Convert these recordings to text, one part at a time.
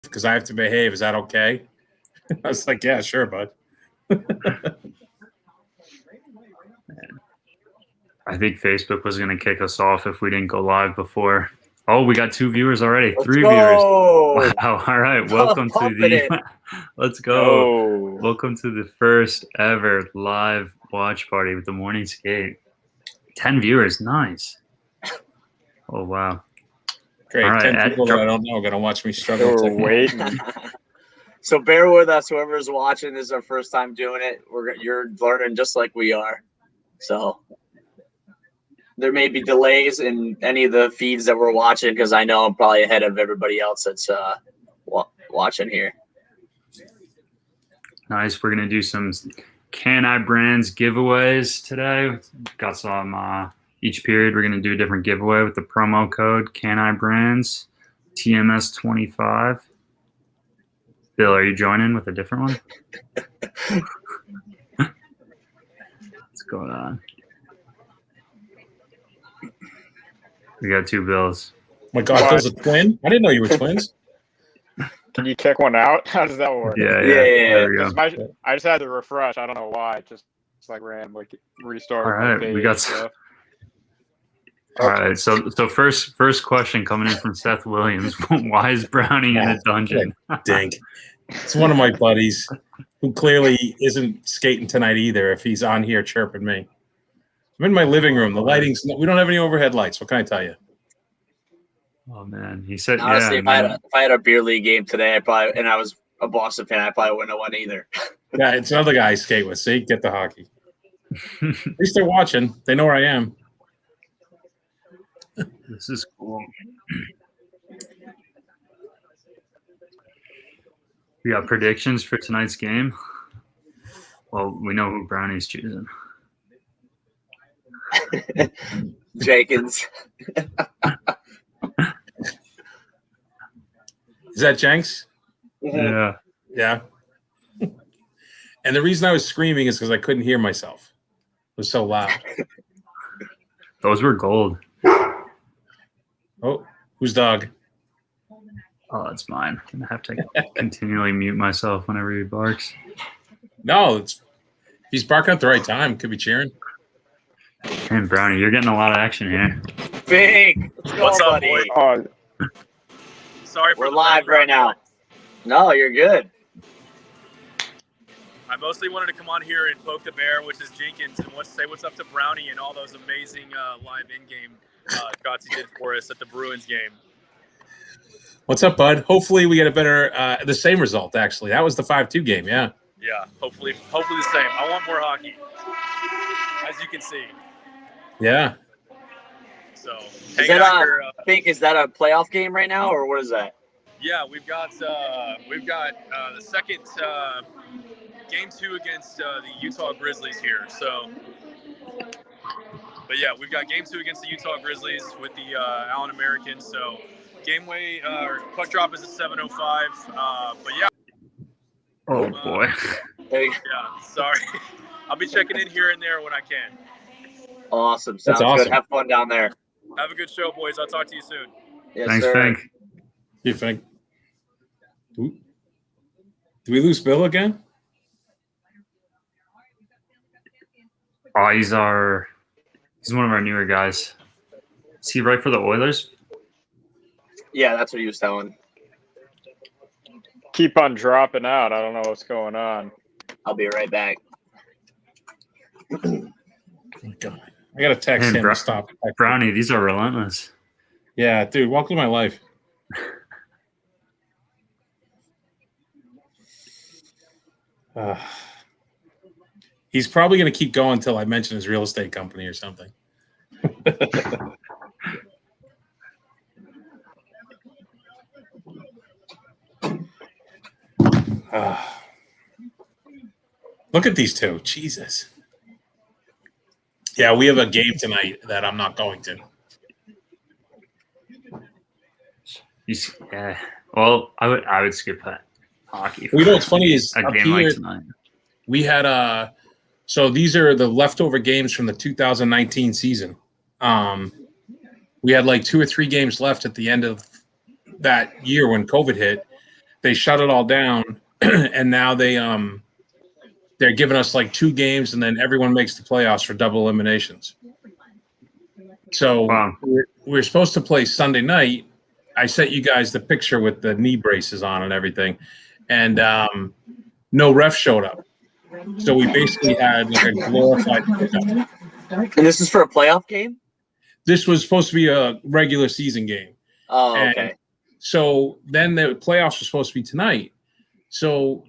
because I have to behave. Is that okay? I was like, yeah, sure, bud. I think Facebook was going to kick us off if we didn't go live before. Oh, we got 2 viewers already. Let's 3 go. viewers. Wow. All right. Welcome to the let's go. Oh. Welcome to the first ever live watch party with the Morning Skate. 10 viewers. Nice. Oh, wow. Great. All right, 10 people that I don't know are going to watch me They struggle. were waiting. So bear with us, whoever's watching. This is our first time doing it. You're learning just like we are. So there may be delays in any of the feeds that we're watching because I know I'm probably ahead of everybody else that's watching here. Nice. We're going to do some Can I Brands giveaways today. Got some each period. We're going to do a different giveaway with the promo code Can I Brands TMS 25. Bill, are you joining with a different one? What's going on? We got 2 Bills. Oh my God, Bill's a twin? I didn't know you were twins. Can you kick one out? How does that work? Yeah. Yeah. There we go. I just had to refresh. I don't know why. It's like randomly restart. All right, we got. stuff. All right, so first question coming in from Seth Williams. Why is Brownie in a dungeon? Dang. It's one of my buddies who clearly isn't skating tonight either if he's on here chirping me. I'm in my living room. The lighting's – we don't have any overhead lights. What can I tell you? Oh, man. He said, Honestly, yeah. if I had a beer league game today, and I was a Boston fan, I probably wouldn't have won either. Yeah, it's another guy I skate with. See, get the hockey. At least they're watching. They know where I am. This is cool. We got predictions for tonight's game. Well, we know who Brownie's choosing. Jenkins. Is that Jenks? Yeah. Yeah. And the reason I was screaming is because I couldn't hear myself. It was so loud. Those were gold. Oh, whose dog? Oh, that's mine. I'm going to have to continually mute myself whenever he barks. No, if he's barking at the right time. Could be cheering. Man, Brownie, you're getting a lot of action here. Big. What's up, buddy? boy? Oh, Sorry for We're the live right background. now. No, you're good. I mostly wanted to come on here and poke the bear, which is Jenkins, and say what's up to Brownie and all those amazing live in-game shots he did for us at the Bruins game. What's up, bud? Hopefully we get a better the same result, actually. That was the 5-2 game, yeah. Yeah, hopefully the same. I want more hockey, as you can see. Yeah. So, Is hanging that out here, is that a playoff game right now, or what is that? yeah, we've got the second game 2 against the Utah Grizzlies here. So, but yeah, we've got game 2 against the Utah Grizzlies with the Allen Americans. So, puck drop is at 7:05. But yeah. Oh, boy. Hey, Yeah, sorry. I'll be checking in here and there when I can. awesome. Sounds That's awesome. good. Have fun down there. Have a good show, boys. I'll talk to you soon. Yes, Thanks, sir. Fink. You think? Do we lose Bill again? Oh, he's one of our newer guys. Is he right for the Oilers? Yeah, that's what he was telling. keep on dropping out. I don't know what's going on. I'll be right back. Oh my God. I got to text him to stop. Brownie, these are relentless. Yeah, dude, welcome to my life. He's probably going to keep going until I mention his real estate company or something. Look at these two. Jesus. Yeah, we have a game tonight that I'm not going to. Yeah. Well, I would skip that hockey. Well, you know what's funny is a up game here, like tonight. we had so these are the leftover games from the 2019 season. We had like 2 or 3 games left at the end of that year when COVID hit. they shut it all down, and now they're giving us like 2 games, and then everyone makes the playoffs for double eliminations. So Wow. we're supposed to play Sunday night. I sent you guys the picture with the knee braces on and everything, and no ref showed up. So we basically had like a glorified pickup. And this is for a playoff game? This was supposed to be a regular season game. Oh, And okay. so then the playoffs were supposed to be tonight. So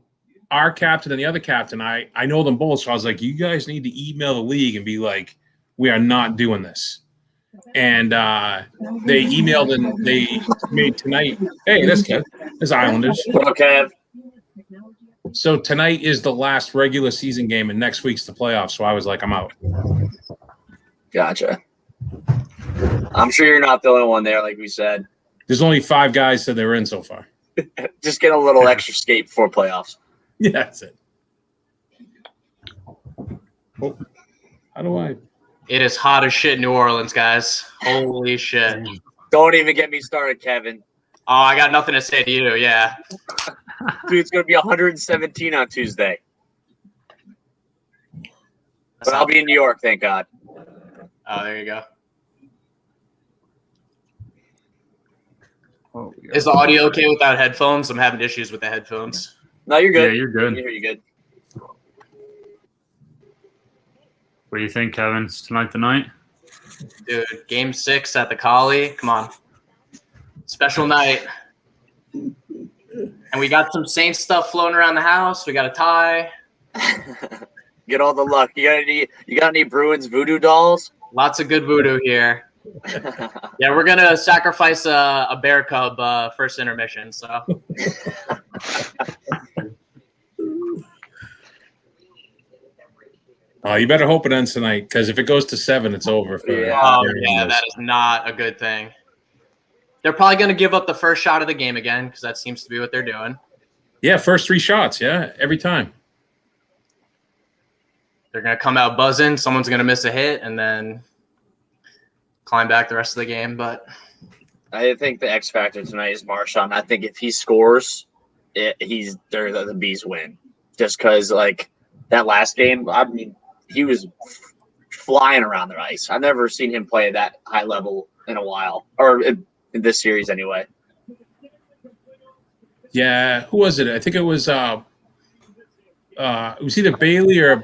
our captain and the other captain, I know them both. So I was like, you guys need to email the league and be like, we are not doing this. And they emailed and they made tonight. Hey, that's good. It's Islanders. Okay. So tonight is the last regular season game, and next week's the playoffs. So I was like, I'm out. Gotcha. I'm sure you're not the only one there, like we said. There's only 5 guys that they're in so far. Just get a little extra skate before playoffs. Yeah, that's it. Oh, how do I? It is hot as shit in New Orleans, guys. Holy shit. Don't even get me started, Kevin. Oh, I got nothing to say to you. Yeah. Dude, it's going to be 117 on Tuesday. But I'll be in New York, thank God. Oh, there you go. Oh, Is the audio okay without headphones? I'm having issues with the headphones. No, you're good. Yeah, you're good. You're good. What do you think, Kevin? Is tonight the night? Dude, game 6 at the Collie. Come on. Special night. And we got some Saints stuff floating around the house. We got a tie. Get all the luck. You got any Bruins voodoo dolls? Lots of good voodoo here. Yeah, we're going to sacrifice a bear cub first intermission. So. Oh, you better hope it ends tonight, because if it goes to 7, it's over. Oh, yeah, that is not a good thing. They're probably going to give up the first shot of the game again, because that seems to be what they're doing. Yeah, first 3 shots, yeah, every time. They're going to come out buzzing. Someone's going to miss a hit and then climb back the rest of the game. But I think the X factor tonight is Marchand. I think if he scores, the Bees win. Just because, like, that last game, I mean, he was flying around the ice. I've never seen him play at that high level in a while, or in this series anyway. Yeah, who was it? I think it was either Bailey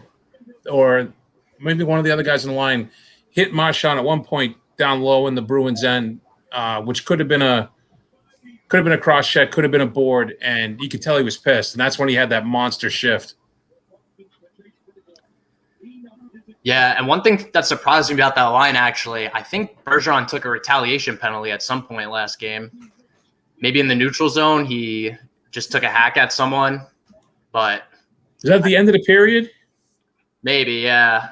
or maybe one of the other guys in the line hit Marchand at one point down low in the Bruins end, which could have been a cross check, could have been a board, and you could tell he was pissed. And that's when he had that monster shift. yeah, and one thing that surprised me about that line, actually, I think Bergeron took a retaliation penalty at some point last game. Maybe in the neutral zone, he just took a hack at someone, but Is that the end of the period? maybe, yeah.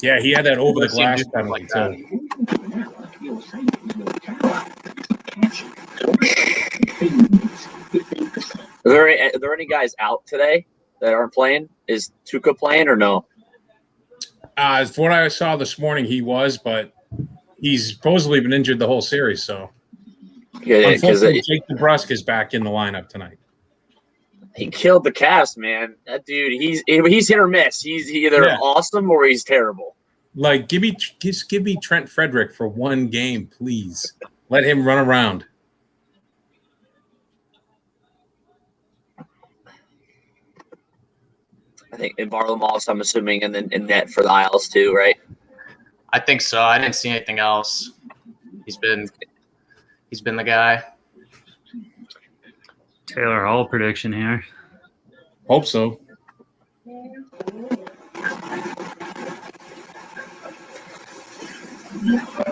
Yeah, he had that over the I've seen glass dudes penalty like that. Are there any guys out today that aren't playing? Is Tuukka playing or no? For what I saw this morning, he was, but he's supposedly been injured the whole series. So, Yeah, because unfortunately, Jake DeBrusk is back in the lineup tonight. he killed the cast, man. That dude, he's hit or miss. He's either awesome or he's terrible. Like, give me Trent Frederick for one game, please. Let him run around. I think in Varlamov, I'm assuming, and then in net for the Isles too, right? I think so. I didn't see anything else. He's been the guy. Taylor Hall prediction here. Hope so.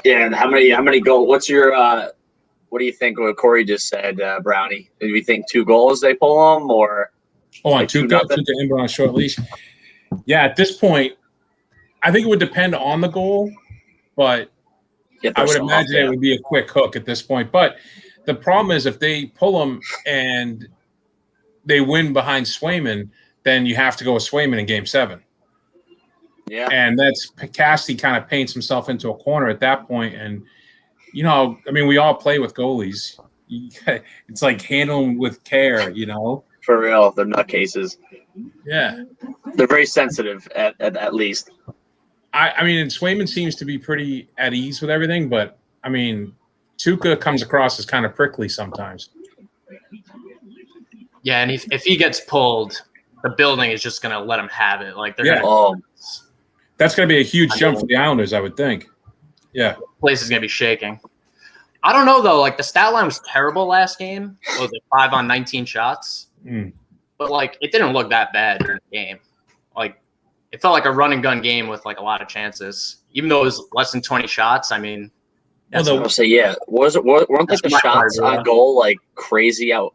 Yeah, and how many goals? What's your what do you think? What Corey just said, Brownie? Do we think 2 goals they pull them, or Oh, on like Tuukka 2-0? Ember on short leash. Yeah, at this point, I think it would depend on the goal, but I would imagine it would be a quick hook at this point. But the problem is if they pull them and they win behind Swayman, then you have to go with Swayman in Game 7. Yeah, And that's Cassidy kind of paints himself into a corner at that point, and I mean, we all play with goalies. It's like handle them with care, For real, they're nutcases. Yeah. They're very sensitive at least. I mean, and Swayman seems to be pretty at ease with everything, but I mean, Tuukka comes across as kind of prickly sometimes. Yeah, and if he gets pulled, the building is just gonna let him have it. Like they're that's gonna be a huge jump for the Islanders, I would think. Yeah, the place is gonna be shaking. I don't know though. Like the stat line was terrible last game. What was it 5 on 19 shots? But like it didn't look that bad during the game. Like it felt like a run and gun game with like a lot of chances, even though it was less than 20 shots. I mean, weren't like the shots on goal like crazy out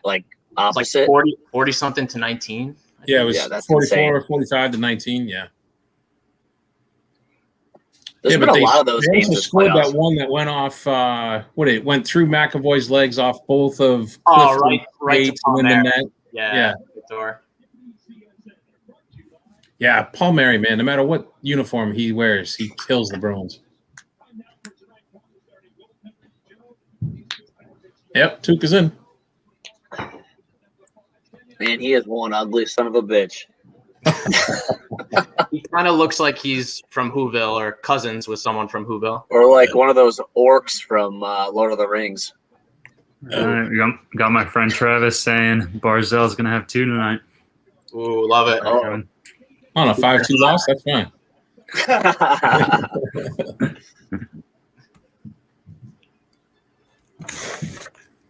like opposite? Like 40 something to 19. Yeah, it was that's 44 insane. or 45 to 19. Yeah. There's been a lot of those games. They also scored that one that went off. It went through McAvoy's legs off both of right to and then the net. Yeah. Good door. Yeah, Palmieri, man. No matter what uniform he wears, he kills the Bruins. Yep, Tuukka's in. Man, he is one ugly son of a bitch. He kind of looks like he's from Whoville or cousins with someone from Whoville. Or like one of those orcs from Lord of the Rings. Got my friend Travis saying Barzell's going to have 2 tonight. Ooh, love it. On a 5-2 loss, that's fine.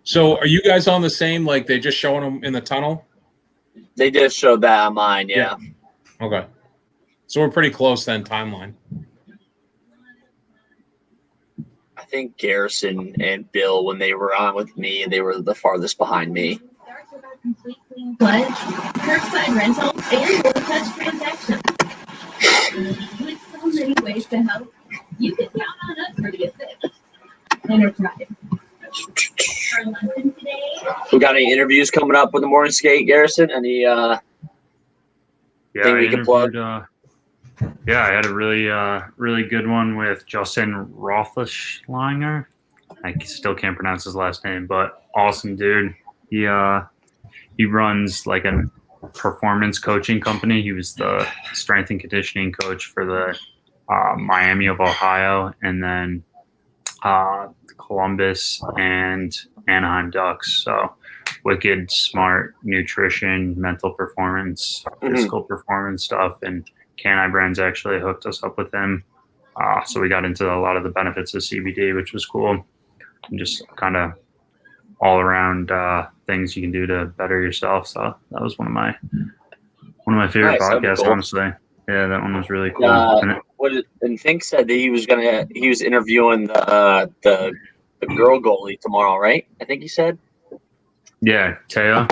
So are you guys on the same, like they're just showing them in the tunnel? They just showed that on mine, yeah. Okay. So we're pretty close then, timeline. I think Garrison and Bill, when they were on with me, they were the farthest behind me. Pledge, curbside rental, and low-touch transactions. With so many ways to help, you can count on us for the assist. Enterprise. We got any interviews coming up with the morning skate, Garrison? Any thing we can plug? I had a really good one with Justin Rothschlanger. I still can't pronounce his last name, but awesome dude. He runs like a performance coaching company. He was the strength and conditioning coach for the Miami of Ohio, and then Columbus and Anaheim Ducks. So wicked smart nutrition, mental performance, physical performance stuff. And Can-I Brands actually hooked us up with him. So we got into a lot of the benefits of CBD, which was cool. And just kind of all around things you can do to better yourself. So that was one of my favorite podcasts, cool. Honestly. Yeah, that one was really cool. And Fink said that he was interviewing the girl goalie tomorrow, right? I think he said. Yeah, Taya,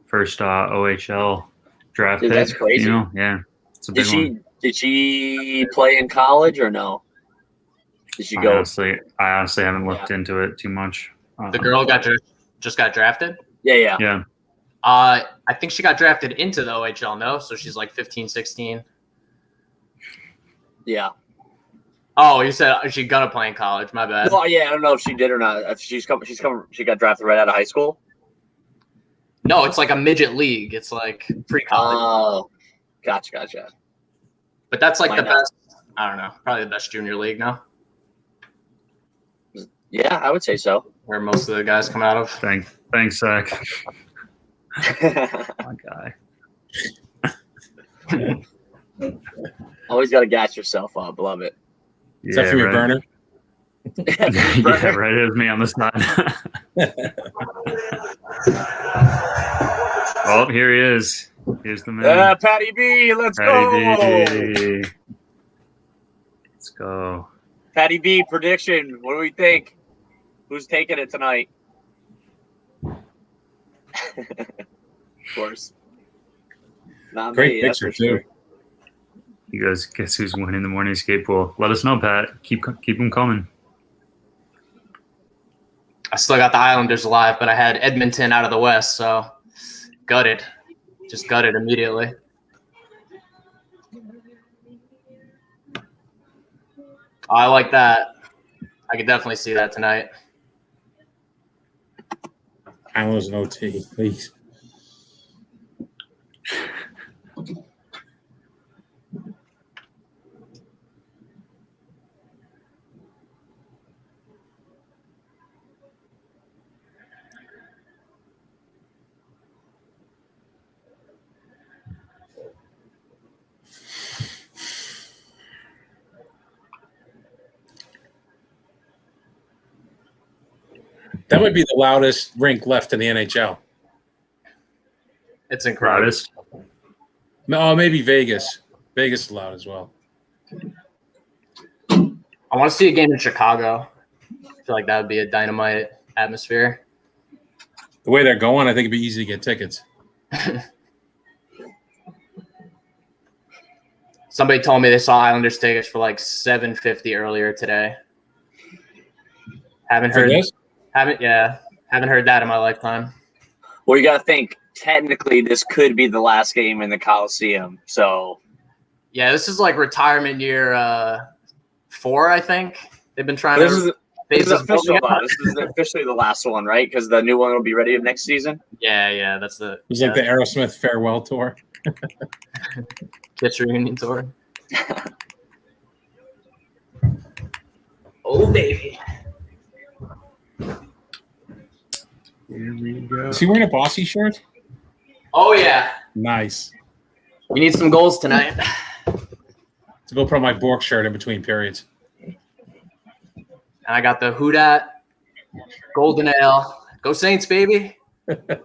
first OHL draft pick. That's crazy. Yeah, it's a big one. Did she play in college or no? Did she go? I honestly haven't looked into it too much. The girl just got drafted? Yeah. I think she got drafted into the OHL, no? So she's like 15, 16. Yeah. Oh, you said she gonna play in college. My bad. Well, yeah, I don't know if she did or not. She got drafted right out of high school. No, it's like a midget league. It's like pre-college. Oh, gotcha. But that's like the best. I don't know. Probably the best junior league now. Yeah, I would say so. Where most of the guys come out of. Thanks, Zach. My guy. Always got to gas yourself up. Love it. Is that from your burner? Yeah, right. It was me on the side. Oh, here he is. Here's the man. Patty B, let's Patty go. B. Let's go. Patty B, prediction. What do we think? Who's taking it tonight? Of course. Not Great me, picture, that's for sure. too. You guys guess who's winning the morning skate pool? Let us know, Pat. Keep them coming. I still got the Islanders alive, but I had Edmonton out of the West, so gutted. Just gutted immediately. I like that. I could definitely see that tonight. Islanders and OT, please. That would be the loudest rink left in the NHL. It's incredible. Loudest. No, maybe Vegas. Vegas is loud as well. I want to see a game in Chicago. I feel like that would be a dynamite atmosphere. The way they're going, I think it'd be easy to get tickets. Somebody told me they saw Islanders tickets for like $750 earlier today. Haven't heard that in my lifetime. Well, you got to think, technically, this could be the last game in the Coliseum. So, yeah, this is like retirement year 4, I think. They've been trying this to. is official. This is officially the last one, right? Because the new one will be ready next season. Yeah, that's the. It was like the Aerosmith farewell tour. Pitch reunion tour. Oh, baby. Here we go. Is he wearing a Bossy shirt? Oh, yeah. Nice. We need some goals tonight. To go put on my Bork shirt in between periods. And I got the Who Dat Golden Ale. Go Saints, baby.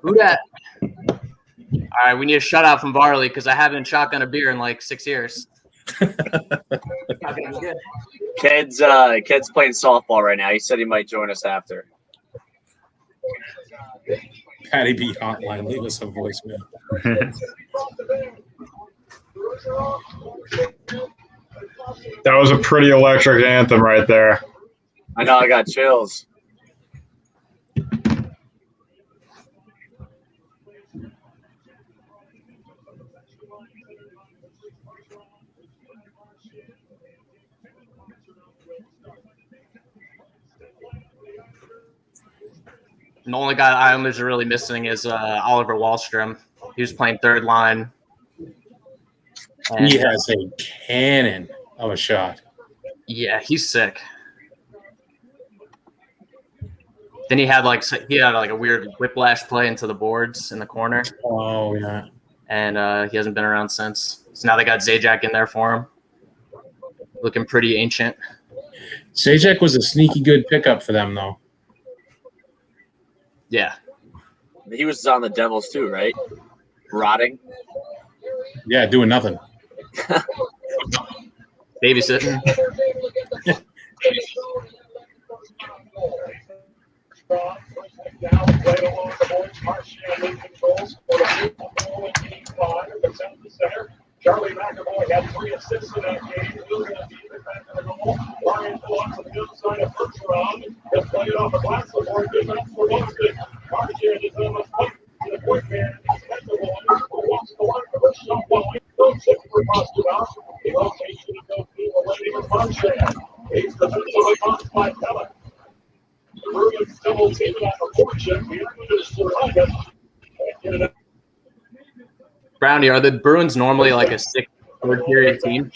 Who Dat. All right, we need a shutout from Varley because I haven't shotgun a beer in like 6 years. Ked's playing softball right now. He said he might join us after. Patty B hotline. Leave us a voicemail. That was a pretty electric anthem right there. I know, I got chills. And the only guy the Islanders are really missing is Oliver Wahlstrom. He was playing third line. And, He has a cannon of a shot. yeah, he's sick. Then he had like a weird whiplash play into the boards in the corner, Oh, yeah. and he hasn't been around since. So now they got Zajac in there for him, looking pretty ancient. Sajak was a sneaky good pickup for them, though. Yeah, He was on the Devils too, right? Rotting. Yeah, doing nothing. babysitting. Charlie McAvoy had 3 assists in that game. Losing a deep back in the goal. Ryan Phillips on the outside of first round. Just played off the glass before it gets up for Boston. Marchand is almost put to the quick man. Expectable. Walks the line for the shot. Don't sit for Boston. The rotation of those people waiting for Marchand. He's defensively caught by Pellet. The Bruins double team that proportion. The Islanders survive it. Brownie, are the Bruins normally like a 6 third period team?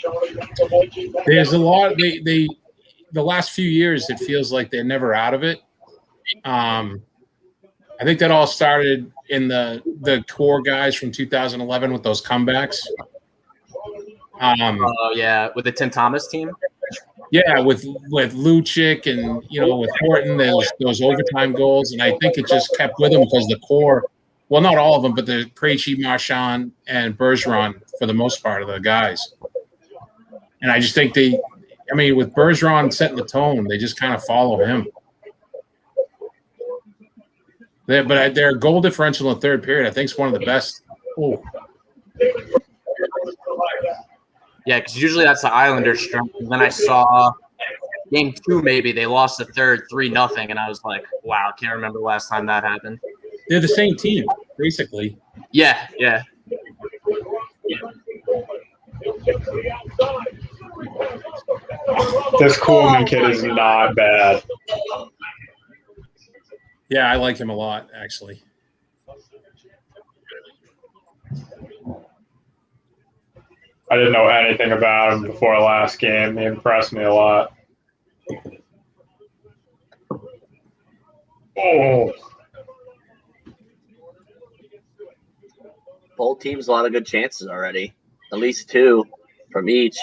There's a lot. The last few years, it feels like they're never out of it. I think that all started in the core guys from 2011 with those comebacks. Oh yeah, with the Tim Thomas team. Yeah, with Lucic and with Horton, those overtime goals, and I think it just kept with them because the core. Well, not all of them, but the Krejci, Marchand, and Bergeron for the most part of the guys. And I just think with Bergeron setting the tone, they just kind of follow him. But their goal differential in the third period, I think, is one of the best. Oh. Yeah, because usually that's the Islanders' strength. And then I saw game 2, maybe they lost the third 3-0, and I was like, wow, can't remember the last time that happened. They're the same team, basically. Yeah. This Coolman kid is not bad. Yeah, I like him a lot, actually. I didn't know anything about him before last game. He impressed me a lot. Oh, Both teams a lot of good chances already. At least 2 from each.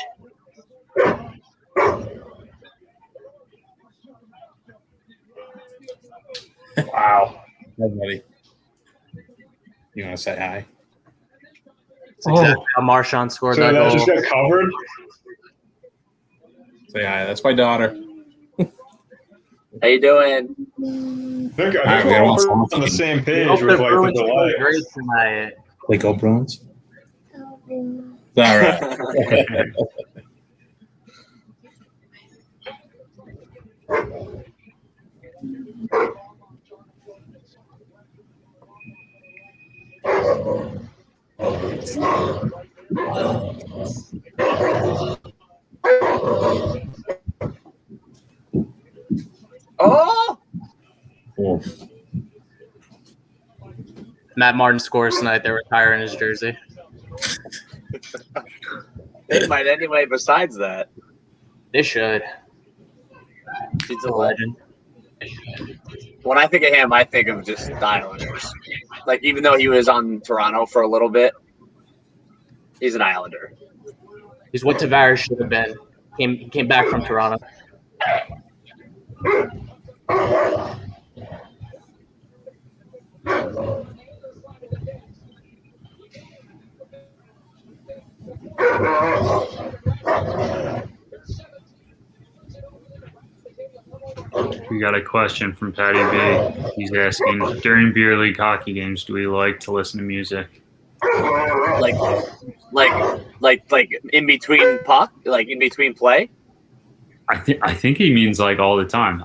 wow. Hi, buddy. You want to say hi? That's exactly how Marshawn scored So that that goal. just got covered? Say hi. That's my daughter. How you doing? I think All right, we we're gotta all watch one on the more. same I page hope with the like Bruins the play delay. great tonight. They go Bruins. All right. Oh! Cool. Matt Martin scores tonight. They're retiring his jersey. They might anyway. Besides that, They should. he's A legend. When I think of him, I think of just the Islanders. Like, even though he was on Toronto for a little bit, he's an Islander. He's what Tavares should have been. He came back from Toronto. We got a question from Patty B. He's asking, during beer league hockey games, do we like to listen to music? Like in between puck, like in between play. I think he means like all the time.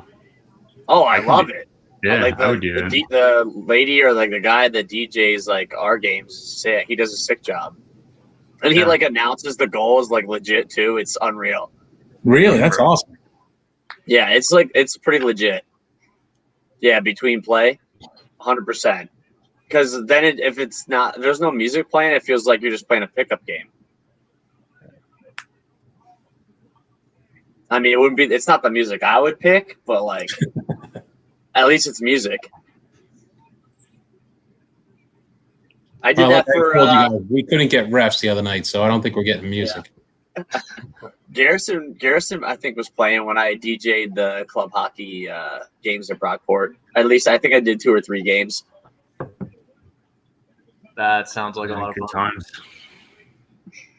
Oh, I can love do- it. Yeah, Like I would do it. the lady or like the guy that DJs like our games, sick. He does a sick job, and he Yeah. like announces the goals like legit too. It's unreal. Really? That's awesome. Yeah, it's pretty legit. Yeah, between play, 100%. Because then if it's not, there's no music playing. It feels like you're just playing a pickup game. I mean, it wouldn't be. It's not the music I would pick, but like, at least it's music. I did that for I told you guys, we couldn't get refs the other night, so I don't think we're getting music. Garrison. I think was playing when I DJ'd the club hockey games at Brockport. At least I think I did 2 or 3 games. That sounds like a lot of Good fun. times.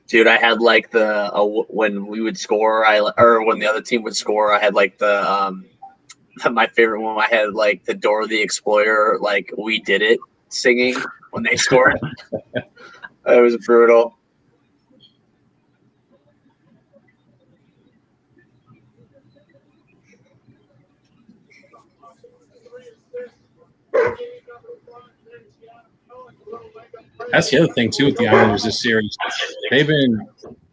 Dude, I had like when we would score, or when the other team would score, I had like the my favorite one. I had like the Door the Explorer, like "We Did It" singing when they scored. It was brutal. That's the other thing too with the Islanders this series. They've been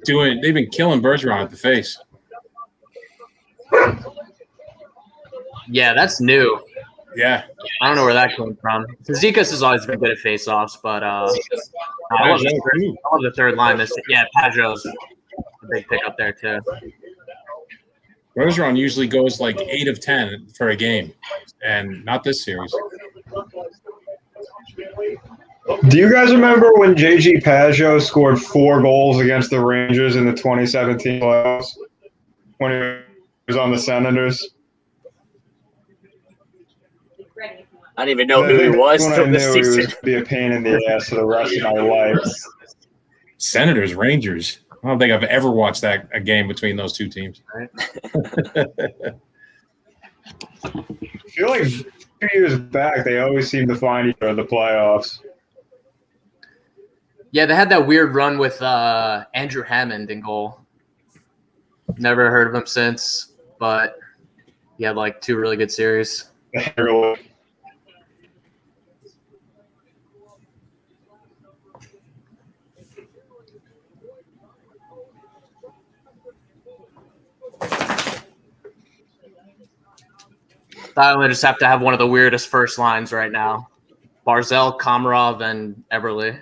killing Bergeron at the face. Yeah, that's new. Yeah. I don't know where that came from. Zikas has always been good at face-offs, but I love the third line. Pajot's a big pickup there too. Bergeron usually goes like 8 of 10 for a game, and not this series. Do you guys remember when J.G. Pajot scored 4 goals against the Rangers in the 2017 playoffs when he was on the Senators? I didn't even know who he was when till I this knew he season. was be a pain in the ass for the rest of my life. Senators, Rangers. I don't think I've ever watched a game between those two teams. I feel like a few years back, they always seem to find each other in the playoffs. Yeah, they had that weird run with Andrew Hammond in goal. Never heard of him since, but he had like 2 really good series. The Islanders have to have one of the weirdest first lines right now. Barzal, Komarov, and Everly.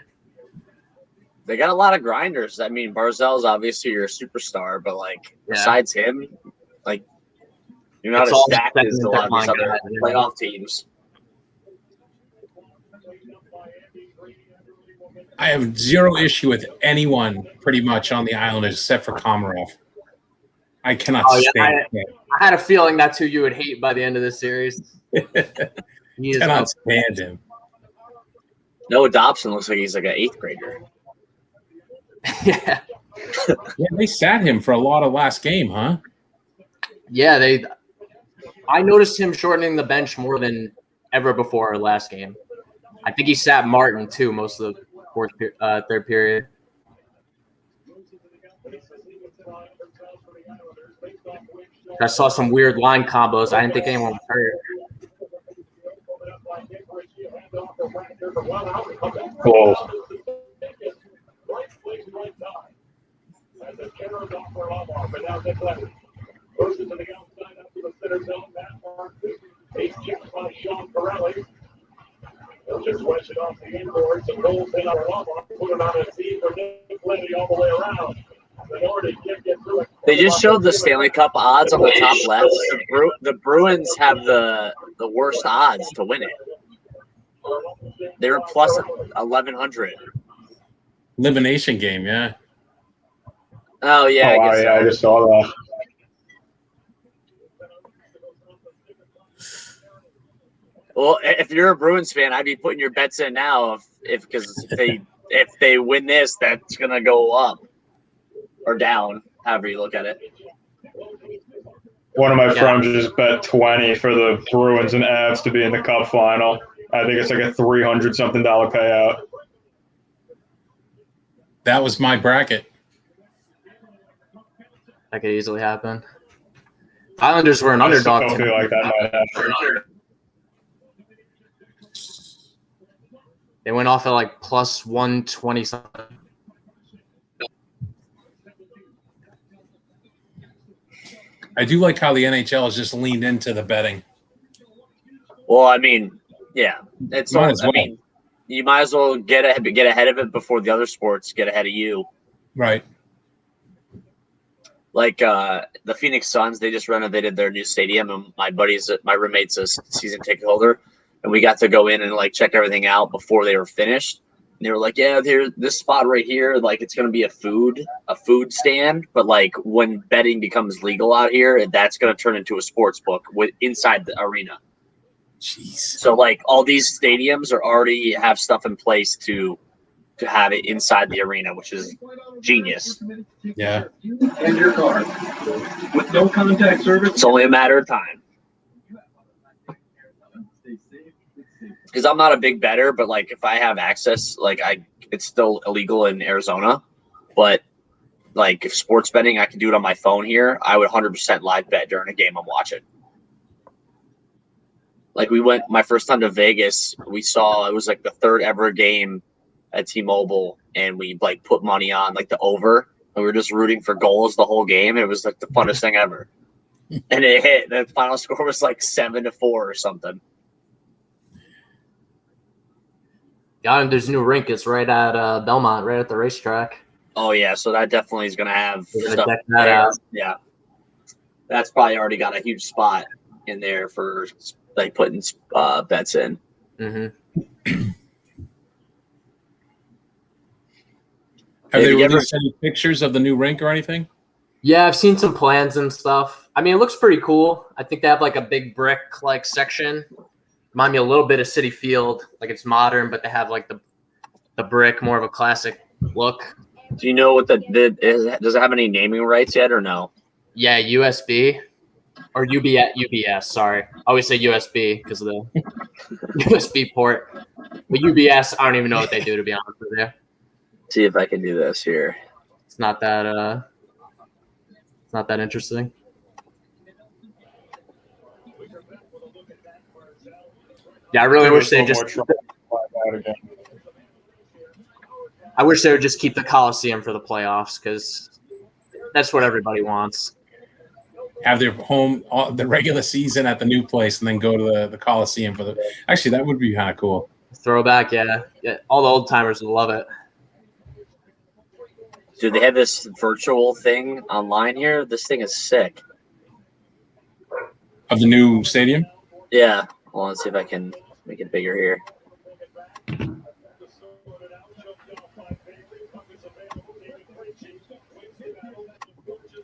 They got a lot of grinders. I mean, Barzell's obviously your superstar, but like besides him, like you're not It's as all stacked as a lot of these second other guys, playoff teams. I have zero issue with anyone pretty much on the Islanders except for Komarov. I cannot stand him. I had a feeling that's who you would hate by the end of this series. Cannot stand him. Noah Dobson looks like he's like an 8th grader. Yeah. Yeah, they sat him for a lot of last game, huh? Yeah, I noticed him shortening the bench more than ever before our last game. I think he sat Martin too most of the third period. I saw some weird line combos. I didn't think anyone was hurt. Cool. Just wedge it off the inboards and rolls in our Lombard, put it on a seat for Nick Lenny all the way around. They just showed the Stanley Cup odds on the top left. The Bruins have the worst odds to win it. They're plus 1,100. Elimination game, yeah. Oh yeah, I just saw that. Well, if you're a Bruins fan, I'd be putting your bets in now because if they win this, that's gonna go up or down, however you look at it. One of my friends just bet 20 for the Bruins and Avs to be in the Cup final. I think it's like a $300-something payout. That was my bracket. That could easily happen. Islanders were an underdog. I feel like that might happen. They went off at like plus 120 something. I do like how the NHL has just leaned into the betting. Well, I mean, yeah, it's Might all, as well. I mean, you might as well get ahead of it before the other sports get ahead of you. Right. Like the Phoenix Suns, they just renovated their new stadium, and my roommate's a season ticket holder, and we got to go in and like check everything out before they were finished. And they were like, "Yeah, this spot right here, like it's gonna be a food stand, but like when betting becomes legal out here, that's gonna turn into a sports book inside the arena." Jeez. So like all these stadiums already have stuff in place to have it inside the arena, which is genius. Yeah. And your card. With no contact service. It's only a matter of time. Because I'm not a big bettor, but like if I have access, like it's still illegal in Arizona. But like if sports betting, I can do it on my phone here. I would 100% live bet during a game I'm watching. Like we went my first time to Vegas, we saw it was like the third ever game at T-Mobile, and we like put money on like the over, and we were just rooting for goals the whole game. It was like the funnest thing ever. And it hit. The final score was like 7-4 or something. Yeah, and there's a new rink. It's right at Belmont, right at the racetrack. Oh yeah, so that definitely is gonna have We're gonna stuff check that there. out. Yeah, that's probably already got a huge spot in there for like putting bets in. Mm-hmm. Have they you ever- released any pictures of the new rink or anything? Yeah, I've seen some plans and stuff. I mean, it looks pretty cool. I think they have like a big brick like section. Remind me a little bit of City Field. Like it's modern, but they have like the brick, more of a classic look. Do you know what does it have any naming rights yet or no? Yeah, USB or UBS. Sorry, I always say USB because of the USB port. But UBS, I don't even know what they do, to be honest with you. See if I can do this here. It's not that interesting. Yeah, I really wish they just. I wish they would just keep the Coliseum for the playoffs because that's what everybody wants. have their home the regular season at the new place, and then go to the Coliseum for the. Actually, that would be kind of cool. Throwback, yeah. All the old timers would love it. Dude, they have this virtual thing online here. This thing is sick. Of the new stadium. Yeah. Well, let's see if I can make it bigger here.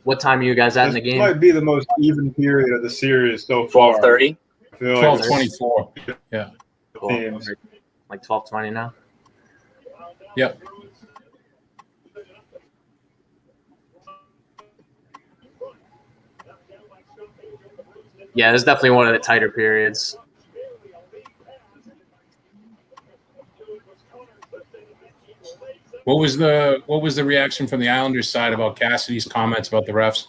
What time are you guys at in This the game? might be the most even period of the series so far. 12:30. I feel like 12:24. Yeah. Cool. teams. Like 12:20 now. Yep. Yeah, this is definitely one of the tighter periods. What was the reaction from the Islanders side about Cassidy's comments about the refs?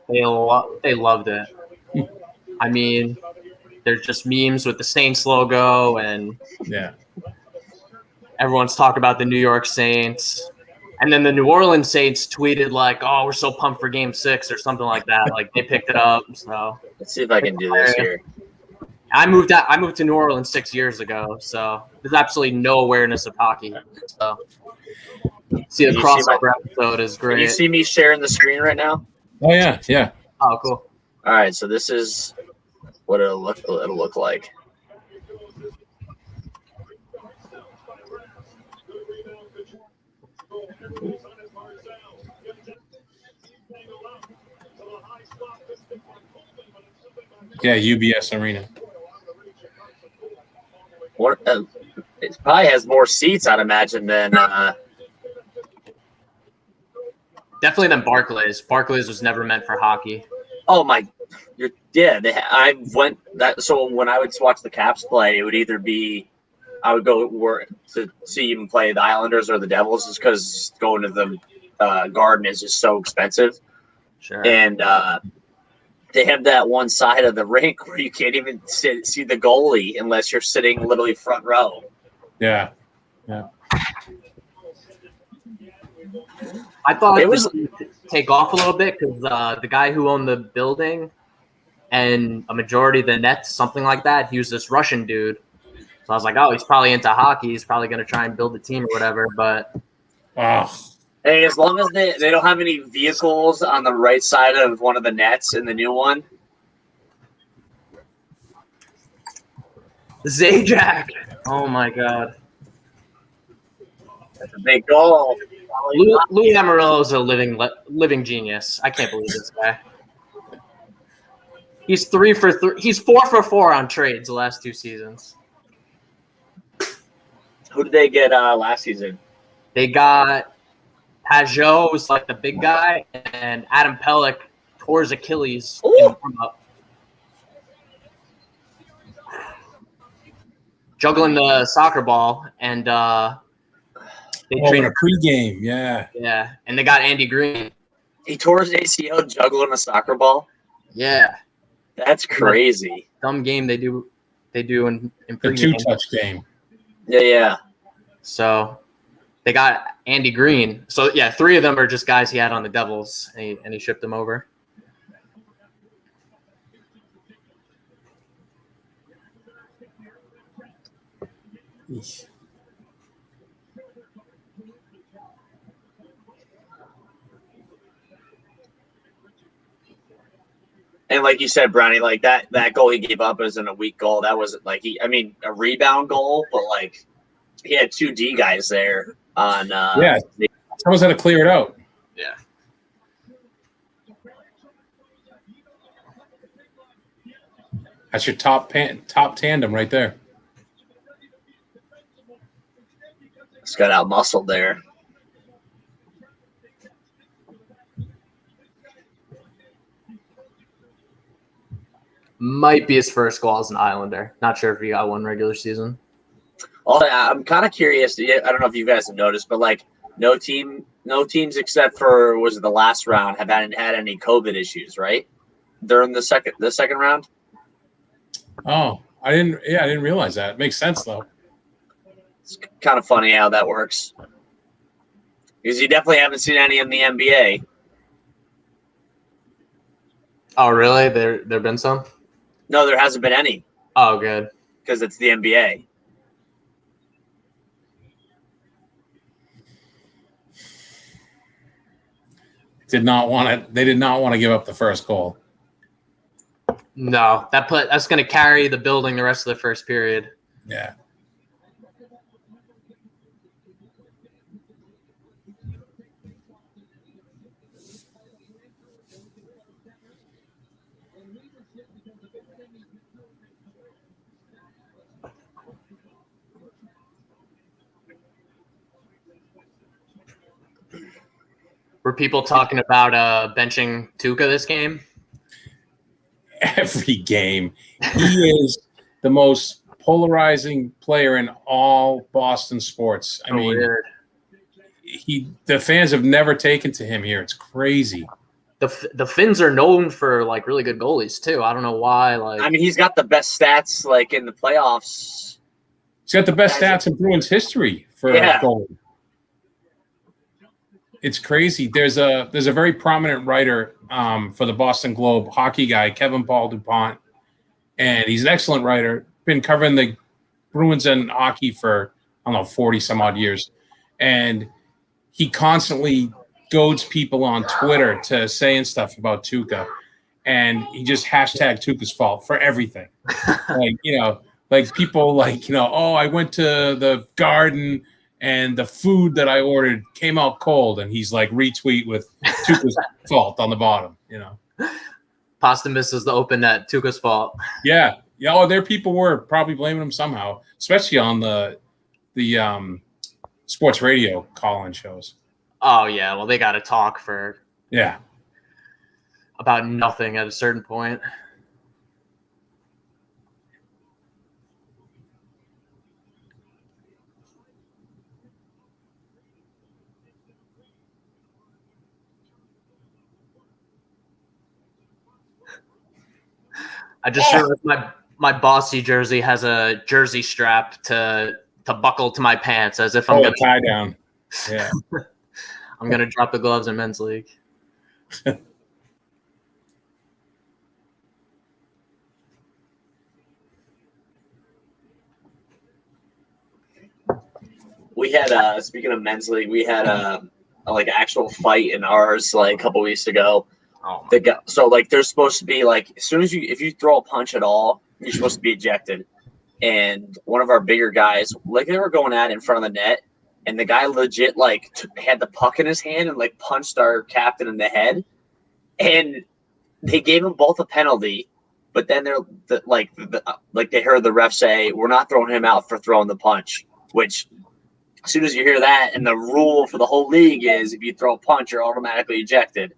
They loved it. I mean, they're just memes with the Saints logo, and Yeah. everyone's talking about the New York Saints. And then the New Orleans Saints tweeted like, "Oh, we're so pumped for Game 6" or something like that. Like they picked it up. So Let's see if I can do this here. I moved to New Orleans 6 years ago, so there's absolutely no awareness of hockey. So see the Can you see crossover episode is Can you great. see me sharing the screen right now? Oh yeah. Yeah. Oh, cool. All right, so this is what it'll look like. Yeah. UBS Arena. What? It probably has more seats, I'd imagine, than. Definitely than Barclays. Barclays was never meant for hockey. Oh my! I went that. So when I would watch the Caps play, it would either be I would go to see them play the Islanders or the Devils, just because going to the Garden is just so expensive. Sure. And they have that one side of the rink where you can't even see the goalie unless you're sitting literally front row. Yeah. Yeah. I thought It was- this would take off a little bit because the guy who owned the building and a majority of the nets, something like that, he was this Russian dude. So I was like, oh, he's probably into hockey. He's probably going to try and build a team or whatever. But Hey, as long as they don't have any vehicles on the right side of one of the nets in the new one. Zajac. Oh, my God. That's a big goal. Louis Amarillo is a living genius. I can't believe this guy. He's 3 for 3. He's 4 for 4 on trades the last 2 seasons. Who did they get last season? They got Pajot, who's like the big guy, and Adam Pelech tore his Achilles in warm-up. Juggling the soccer ball, and they in traded a pregame. Yeah. Yeah, and they got Andy Green. He tore his ACL juggling a soccer ball. Yeah, That's crazy. dumb game they do in The pregame. 2-touch game. Yeah. So they got Andy Green. So yeah, 3 of them are just guys he had on the Devils, and he shipped them over. And like you said, Brownie, like that goal he gave up isn't a weak goal. That wasn't like a rebound goal, but like he had 2 D guys there on. Yeah. Someone's had to clear it out. Yeah. That's your top tandem right there. Just got out muscled there. Might be his first goal as an Islander. Not sure if he got one regular season. I'm kind of curious. I don't know if you guys have noticed, but like no teams except for was it the last round have had any COVID issues, right? During the second round. Oh, I didn't realize that. It makes sense though. It's kind of funny how that works. Because you definitely haven't seen any in the NBA. Oh, really? There been some? No, there hasn't been any Oh, good. because it's the NBA. They did not want to give up the first goal. No, that's going to carry the building the rest of the first period. Yeah. Were people talking about benching Tuca this game? Every game. He is the most polarizing player in all Boston sports. I mean, weird. The fans have never taken to him here. It's crazy. The Finns are known for like really good goalies too. I don't know why. Like, I mean, he's got the best stats like in the playoffs. He's got the best stats in Bruins history for a goalie. It's crazy. There's a very prominent writer for the Boston Globe, hockey guy, Kevin Paul DuPont, and he's an excellent writer. Been covering the Bruins and hockey for, I don't know, 40 some odd years. And he constantly goads people on Twitter to saying stuff about Tuca. And he just hashtag Tuca's fault for everything. Like people oh, I went to the Garden and the food that I ordered came out cold, and he's like retweet with Tuca's fault on the bottom, Pasta misses the open net, Tuca's fault. Yeah. Yeah. Oh, there people were probably blaming him somehow, especially on the sports radio call-in shows. Oh yeah, well they got to talk about nothing at a certain point. I just realized my Bossy jersey has a jersey strap to buckle to my pants as if I'm gonna tie down. Yeah. I'm gonna drop the gloves in men's league. We had speaking of men's league, we had a like actual fight in ours like a couple weeks ago. Oh so like there's supposed to be like as soon as if you throw a punch at all, you're supposed to be ejected. And one of our bigger guys, like they were going at it in front of the net, and the guy legit like had the puck in his hand and like punched our captain in the head, and they gave them both a penalty. But then they heard the ref say, "We're not throwing him out for throwing the punch," which. As soon as you hear that, and the rule for the whole league is if you throw a punch, you're automatically ejected.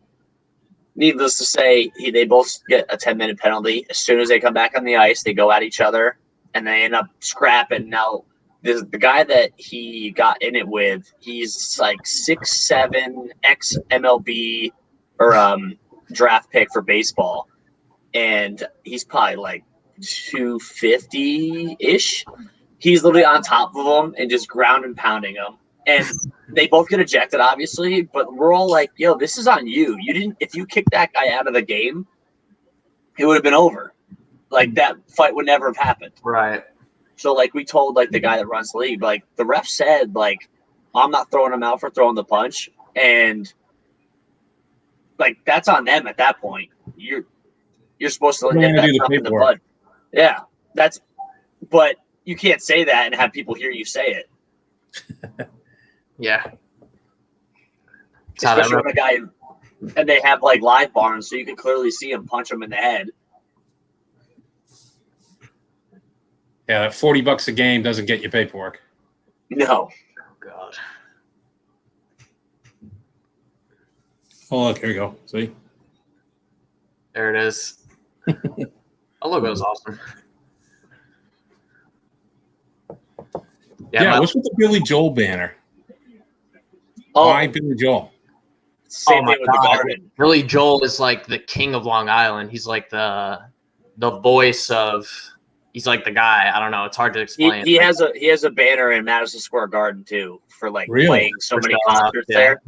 Needless to say, they both get a 10-minute penalty. As soon as they come back on the ice, they go at each other, and they end up scrapping. Now, the guy that he got in it with, he's like 6'7", ex-MLB or draft pick for baseball, and he's probably like 250-ish. He's literally on top of them and just ground and pounding them. And they both get ejected, obviously, but we're all like, yo, this is on you. If you kicked that guy out of the game, it would have been over. Like that fight would never have happened. Right. So like we told like the guy that runs the league, like the ref said, like, I'm not throwing him out for throwing the punch. And like that's on them at that point. You're supposed to nip that stuff in the bud. Yeah. But you can't say that and have people hear you say it. Yeah. Especially when a guy, and they have like live barns, so you can clearly see him punch him in the head. Yeah, that $40 a game doesn't get you paperwork. No. Oh God. Oh look, here we go. See? There it is. Our logo is awesome. Yeah, what's with the Billy Joel banner? Oh. Why Billy Joel? Same thing with the Garden. Billy Joel is like the king of Long Island. He's like the voice of. He's like the guy. I don't know. It's hard to explain. He has a banner in Madison Square Garden too for like playing so many concerts there.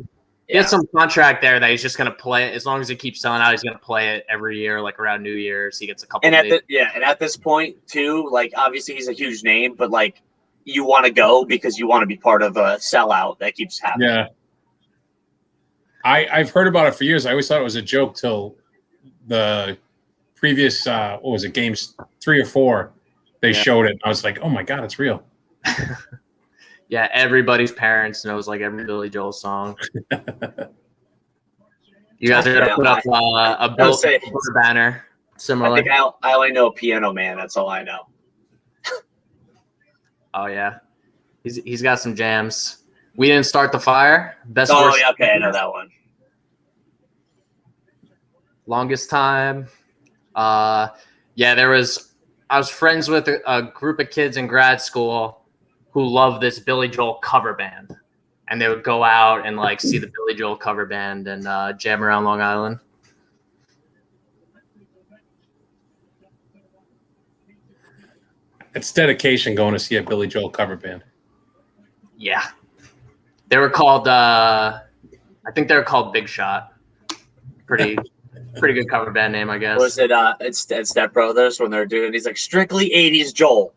He has some contract there that he's just going to play it. As long as he keeps selling out, he's going to play it every year, like around New Year's. He gets a couple And of at this point too, like obviously he's a huge name, but like you want to go because you want to be part of a sellout that keeps happening. Yeah. I've heard about it for years. I always thought it was a joke till the previous what was it, games 3 or 4, they showed it. I was like, oh my God, it's real. Yeah, everybody's parents knows like every Billy Joel song. You guys are gonna put up a Bill banner similar. I think I only know Piano Man. That's all I know. Oh yeah, he's got some jams. We Didn't Start the Fire. Best. Oh yeah, okay, I know that one. Longest Time. Yeah, I was friends with a group of kids in grad school who loved this Billy Joel cover band, and they would go out and like see the Billy Joel cover band and jam around Long Island. It's dedication going to see a Billy Joel cover band. Yeah, they were called. I think they were called Big Shot. Pretty good cover band name, I guess. Was it? It's Step Brothers when they're doing. He's like strictly '80s Joel.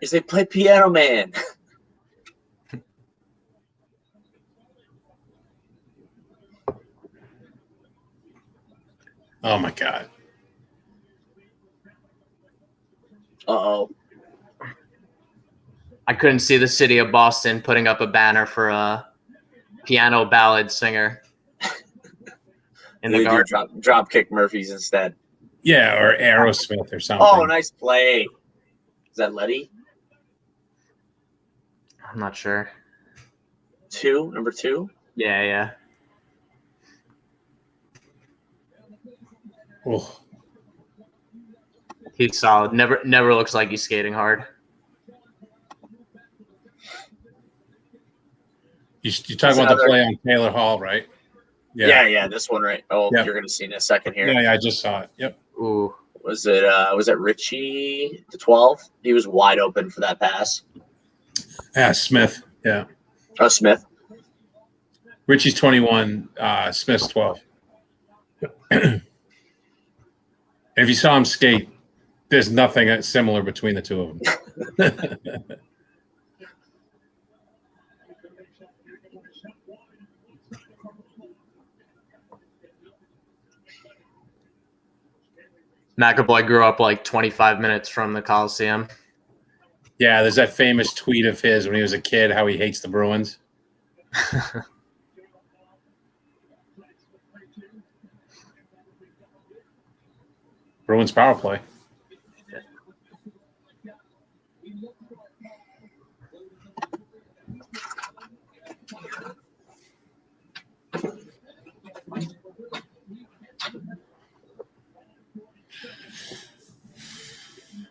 Is they play Piano Man? Oh my God. Uh-oh. I couldn't see the city of Boston putting up a banner for a piano ballad singer in the garden. Drop kick Murphys instead. Yeah, or Aerosmith or something. Oh, nice play. Is that Letty? I'm not sure. Number 2? Yeah. Oh. He's solid. Never looks like he's skating hard. You talking about the play on Taylor Hall, right? Yeah, this one, right? Oh, Yep. You're going to see in a second here. Yeah, I just saw it. Yep. Ooh. Was it Richie the 12? He was wide open for that pass. Yeah, Smith. Yeah. Oh, Smith. Richie's 21, Smith's 12. If you saw him skate, there's nothing similar between the two of them. McAvoy grew up like 25 minutes from the Coliseum. Yeah, there's that famous tweet of his when he was a kid, how he hates the Bruins. Bruins power play.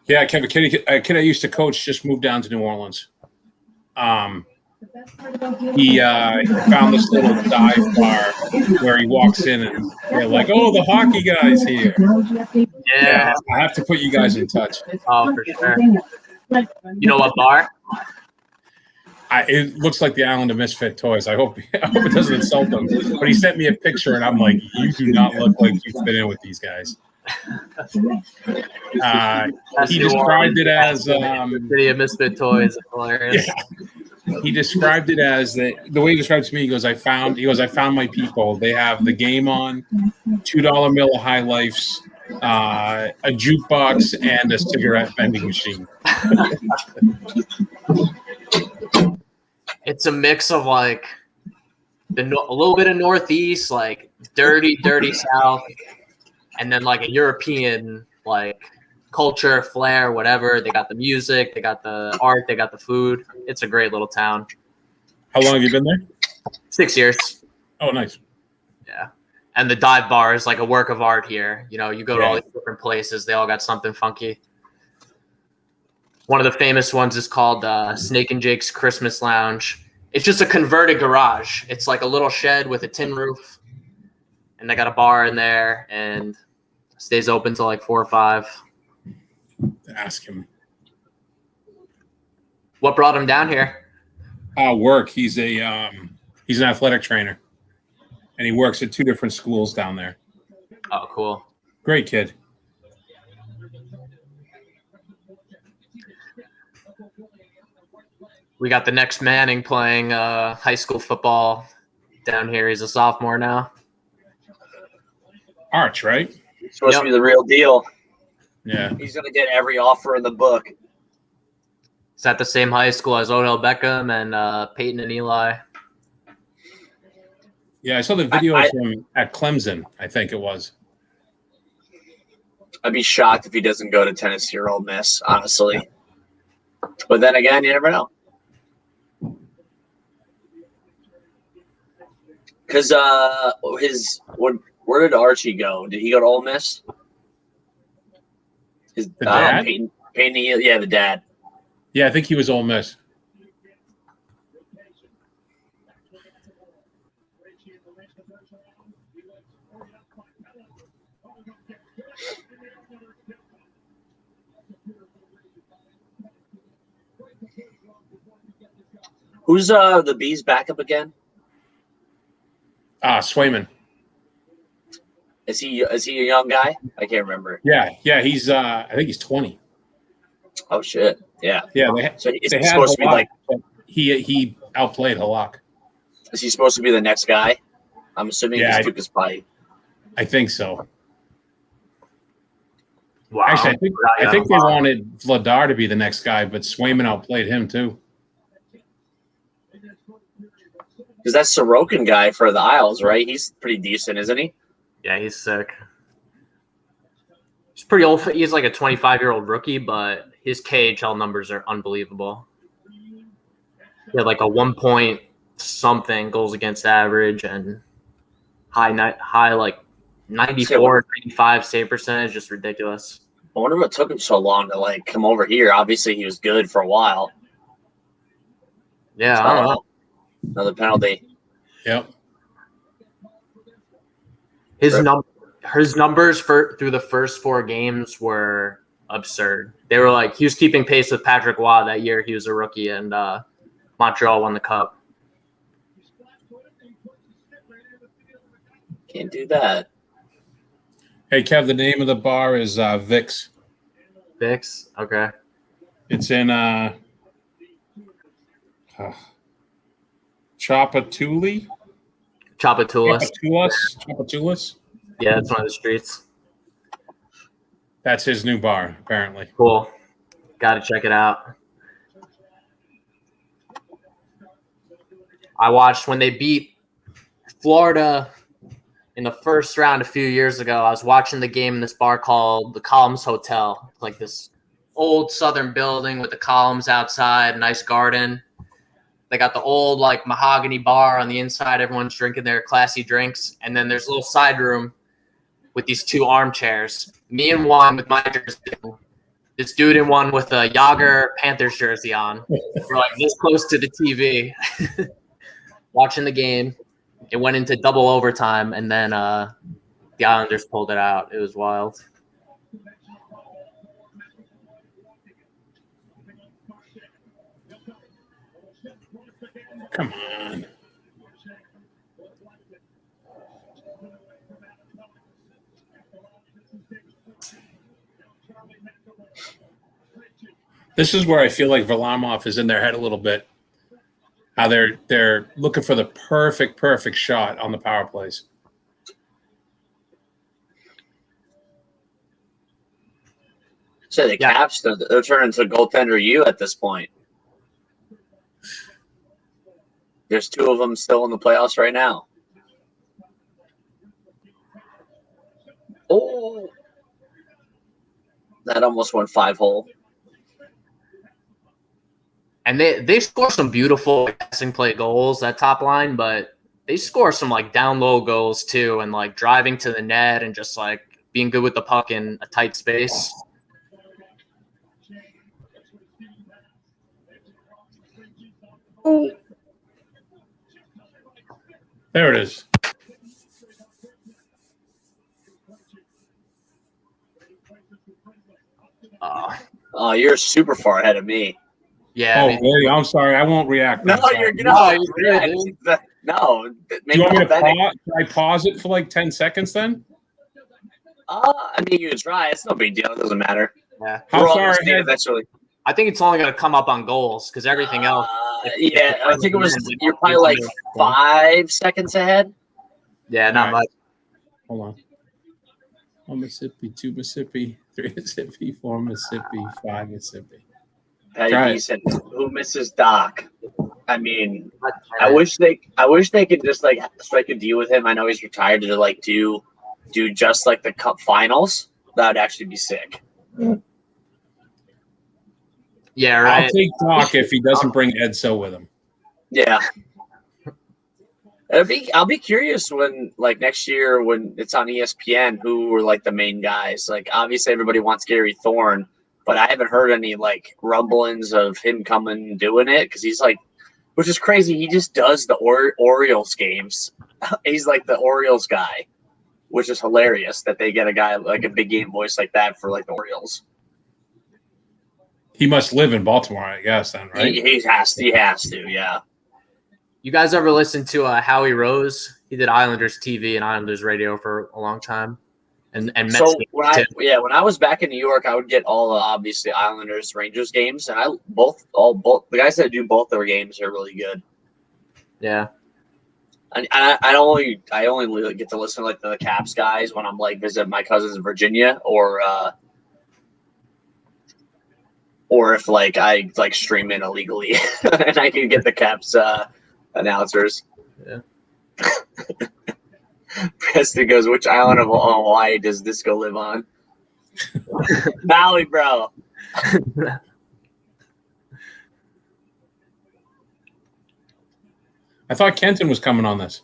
Yeah, Kevin, a kid I used to coach just moved down to New Orleans. He found this little dive bar where he walks in and they're like, "Oh, the hockey guy's here." Yeah, I have to put you guys in touch. Oh, for sure. You know what bar? It looks like the Island of Misfit Toys. I hope it doesn't insult them. But he sent me a picture, and I'm like, "You do not look like you fit in with these guys." He described it as the city of Misfit Toys. Hilarious. Yeah. He described it as the way he described it to me. He goes, I found my people. They have the game on, $2 Miller High Lifes, a jukebox, and a cigarette vending machine. It's a mix of like a little bit of Northeast, like dirty South, and then like a European like culture, flair, whatever. They got the music, they got the art, they got the food. It's a great little town. How long have you been there? 6 years. Oh, nice. Yeah. And the dive bar is like a work of art here. You know, you go to all these different places. They all got something funky. One of the famous ones is called Snake and Jake's Christmas Lounge. It's just a converted garage. It's like a little shed with a tin roof. And they got a bar in there and stays open till like 4 or 5. Ask him. What brought him down here? Work. He's an athletic trainer, and he works at 2 different schools down there. Oh, cool. Great kid. We got the next Manning playing high school football down here. He's a sophomore now. Arch, right? He's supposed to be the real deal. Yeah. He's going to get every offer in the book. He's at the same high school as Odell Beckham and Peyton and Eli. Yeah, I saw the video of him at Clemson, I think it was. I'd be shocked if he doesn't go to Tennessee or Ole Miss, honestly. But then again, you never know. Because where did Archie go? Did he go to Ole Miss? The dad? Peyton, yeah, the dad. Yeah, I think he was Ole Miss. Who's the Bees backup again? Swayman. Is he a young guy? I can't remember. Yeah, he's I think he's 20. Oh shit! Yeah. So he's they supposed to be Halak, like he outplayed Halak. Is he supposed to be the next guy? I'm assuming Yeah, this Duke is probably. I think so. Wow. Actually, I think they wanted Vladar to be the next guy, but Swayman outplayed him too. Because that's Sorokin guy for the Isles, right? He's pretty decent, isn't he? Yeah, he's sick. He's pretty old. He's like a 25-year-old rookie, but his KHL numbers are unbelievable. He had like a 1 point something goals against average and high like 94, 95 save percentage, just ridiculous. I wonder what took him so long to like come over here. Obviously, he was good for a while. Yeah, I don't know. Another penalty. Yep. His numbers through the first 4 games were absurd. They were like he was keeping pace with Patrick Waugh that year. He was a rookie, and Montreal won the cup. Can't do that. Hey, Kev, the name of the bar is Vic's. Vic's? Okay. It's in Chapatoulas? Chapatoulas? Yeah, that's one of the streets. That's his new bar, apparently. Cool. Got to check it out. I watched when they beat Florida in the first round a few years ago. I was watching the game in this bar called the Columns Hotel, like this old Southern building with the columns outside, nice garden. They got the old like mahogany bar on the inside. Everyone's drinking their classy drinks. And then there's a little side room with these 2 armchairs. Me in one with my jersey. This dude in one with a Yager Panthers jersey on. We're like this close to the TV. Watching the game. It went into double overtime, and then the Islanders pulled it out. It was wild. Come on. This is where I feel like Varlamov is in their head a little bit. How they're looking for the perfect shot on the power plays. So the Caps, they're turning to goaltender U at this point. There's 2 of them still in the playoffs right now. Oh, that almost went 5-hole. And they score some beautiful passing play goals, that top line, but they score some like down low goals too, and like driving to the net and just like being good with the puck in a tight space. Oh. There it is. Oh, you're super far ahead of me. Yeah. Oh, I mean, really? I'm sorry. I won't react. No, I'm sorry. you're No, good. you're good, dude. No, Do maybe you want me to not betting. pause? Can I pause it for like 10 seconds then? I mean, you can try. It's no big deal. It doesn't matter. Yeah. How We're all far gonna see it ahead? eventually. I think it's only going to come up on goals because everything else. Yeah, I think it was. They You're don't- probably they like don't- 5 seconds ahead. Yeah, not Right. much. Hold on. 1 Mississippi, 2 Mississippi, 3 Mississippi, 4 Mississippi, 5 Mississippi. Patty Try B it. said, "Who misses Doc?" I mean, I Right. wish they could just like strike a deal with him. I know he's retired to like do just like the Cup Finals. That would actually be sick. Yeah, right. I'll take Doc if he doesn't bring Edsel with him. Yeah. I'll be curious when like next year when it's on ESPN who were like the main guys. Like obviously everybody wants Gary Thorne, but I haven't heard any like rumblings of him coming and doing it because he's like, which is crazy. He just does the Orioles games. He's like the Orioles guy, which is hilarious that they get a guy like a big game voice like that for like the Orioles. He must live in Baltimore, I guess, then, right? He has to, yeah. You guys ever listen to Howie Rose? He did Islanders TV and Islanders radio for a long time, and Mets So games when I too. when I was back in New York, I would get all the obviously Islanders Rangers games, and both the guys that do both their games are really good. Yeah, I only get to listen to like the Caps guys when I'm like visit my cousins in Virginia or if like I like stream in illegally and I can get the Caps announcers. Yeah. Preston goes, which island of Hawaii does Disco live on? Maui, bro. I thought Kenton was coming on this.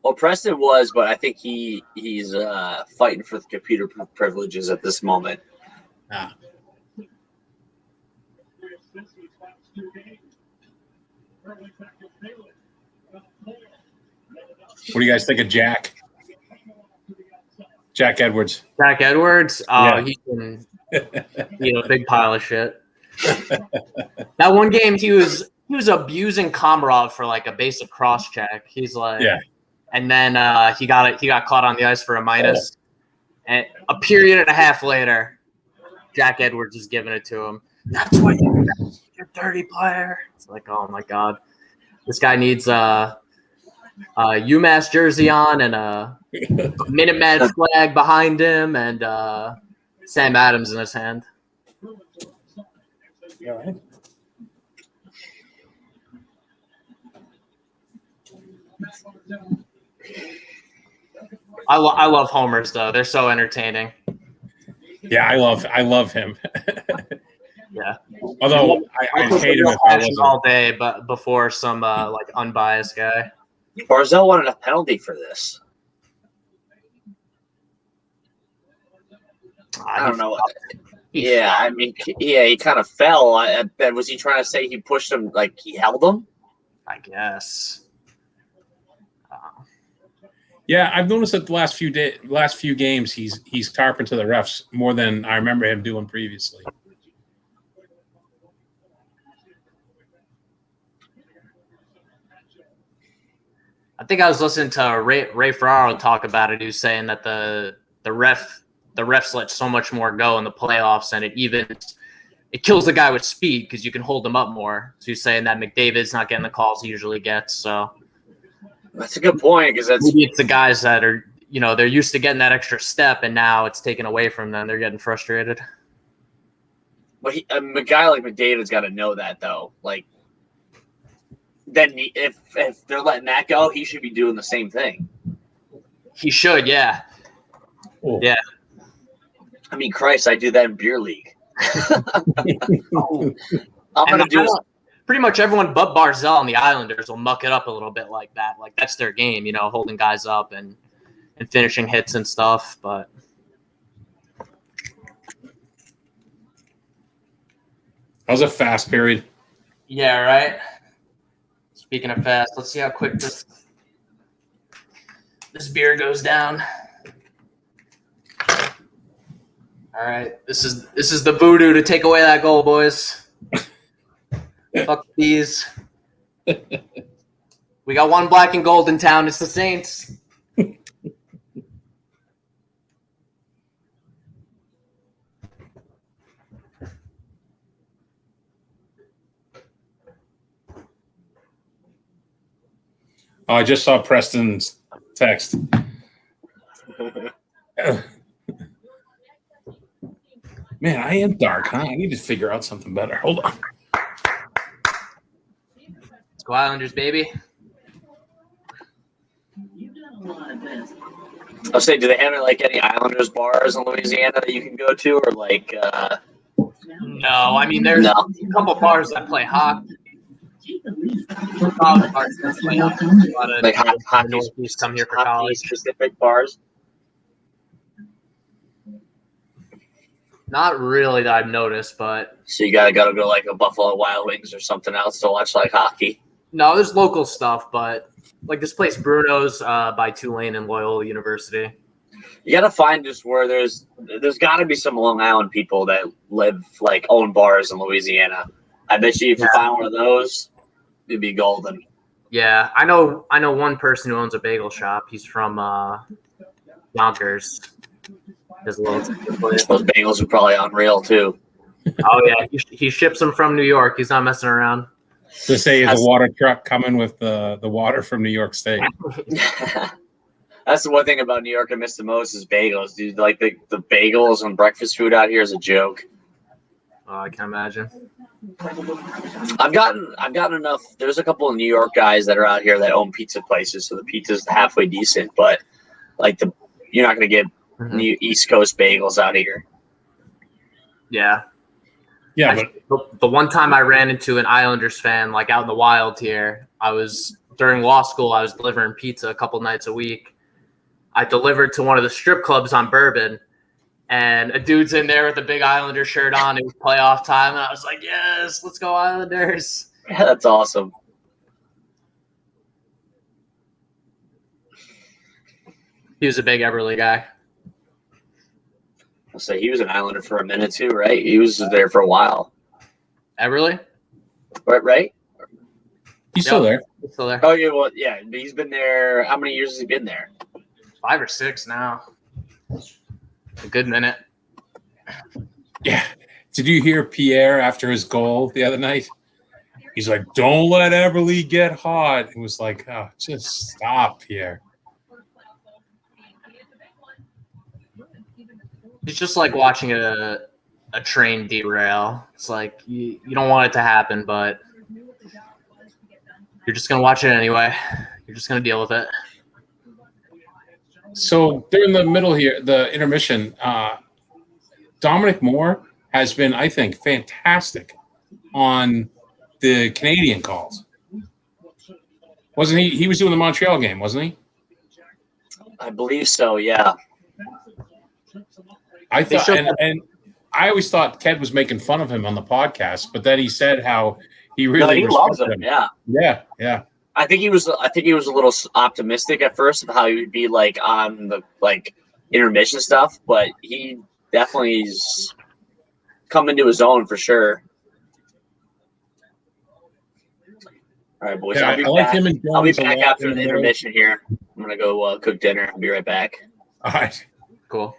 Well, Preston was, but I think he's fighting for the computer privileges at this moment. Ah. What do you guys think of Jack? Jack Edwards. Jack Edwards. Oh, Yeah. he's been a big pile of shit. That one game he was abusing Komarov for like a basic cross check. He's like, Yeah. and then he got caught on the ice for a minus, and a period and a half later, Jack Edwards is giving it to him. That's what you're a dirty player. It's like, oh my god, this guy needs a UMass jersey on and a Minuteman flag behind him and Sam Adams in his hand. I love homers though; they're so entertaining. Yeah, I love him. Yeah. Although I hate him if I wasn't. all day, but before some like unbiased guy. Barzell wanted a penalty for this. I don't know. Yeah, I mean, he kind of fell. Was he trying to say he pushed him, like he held him? I guess. Yeah, I've noticed that the last few games he's tarping to the refs more than I remember him doing previously. I think I was listening to Ray Ferraro talk about it. He was saying that the refs let so much more go in the playoffs, and it kills the guy with speed because you can hold him up more. So he's saying that McDavid's not getting the calls he usually gets. So that's a good point because maybe it's the guys that are they're used to getting that extra step, and now it's taken away from them. They're getting frustrated. But a guy like McDavid's got to know that though. Like, then if they're letting that go, he should be doing the same thing. He should, yeah. Oh. Yeah. I mean, Christ, I do that in beer league. Pretty much everyone but Barzell and the Islanders will muck it up a little bit like that. Like that's their game, holding guys up and finishing hits and stuff. But That was a fast period. yeah, right. Speaking of fast, let's see how quick this beer goes down. All All right, this is the voodoo to take away that goal, boys. Fuck these. We got one black and gold in town. It's the Saints. Oh, I just saw Preston's text. Man, I am dark, huh? I need to figure out something better. Hold on. Let's go Islanders, baby. I'll say, do they have like any Islanders bars in Louisiana that you can go to, or like? No, I mean there's a couple bars that play hockey. Bars that play hockey. A lot of Like hockey Northeast come here for hockey college. specific bars. Not really that I've noticed, but So you gotta go like a Buffalo Wild Wings or something else to watch like hockey. no, there's local stuff. But like this place, Bruno's by Tulane and Loyola University. You gotta find just where there's got to be some Long Island people that own bars in Louisiana. I bet you if you find one of those, it'd be golden. Yeah, I know one person who owns a bagel shop. He's from Yonkers. His little place. Those bagels are probably unreal too. Oh yeah, he ships them from New York. He's not messing around. To say is a water truck coming with the water from New York State. That's the one thing about New York I miss the most is bagels, dude. Like the bagels and breakfast food out here is a joke. Oh, I can imagine. I've gotten enough. There's a couple of New York guys that are out here that own pizza places, so the pizza's halfway decent, but like you're not gonna get new East Coast bagels out here. Yeah. Yeah, but the one time I ran into an Islanders fan, like out in the wild here, during law school, I was delivering pizza a couple nights a week. I delivered to one of the strip clubs on Bourbon, and a dude's in there with a big Islander shirt on. It was playoff time, and I was like, yes, let's go Islanders. Yeah, that's awesome. He was a big Everly guy. I'll say he was an Islander for a minute too, right? He was there for a while. Everly? Right? He's still there. He's still there. Oh, yeah, well, yeah. He's been there. How many years has he been there? 5 or 6 now. A good minute. Yeah. Did you hear Pierre after his goal the other night? He's like, don't let Everly get hot. It was like, oh, just stop, Pierre. It's just like watching a train derail. It's like you don't want it to happen, but you're just going to watch it anyway. You're just going to deal with it. So during the middle here, the intermission, Dominic Moore has been, I think, fantastic on the Canadian calls. Wasn't he? He was doing the Montreal game, wasn't he? I believe so, yeah. I thought, and I always thought Ked was making fun of him on the podcast, but then he said how he really he loves him. Yeah. Yeah. I think he was a little optimistic at first of how he would be like on the intermission stuff, but he definitely is coming to his own for sure. All right, boys. Yeah, I'll be back after the intermission here. I'm gonna go cook dinner. I'll be right back. All right. Cool.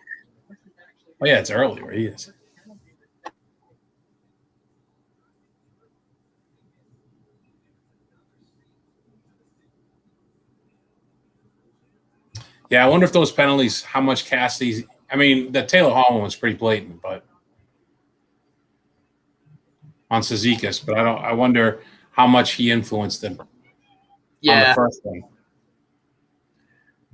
Oh yeah, it's early where he is. Yeah, I wonder if those penalties, how much Cassidy's. I mean, the Taylor Hall one was pretty blatant, but on Cizikas, but I wonder how much he influenced him. Yeah. On the first one.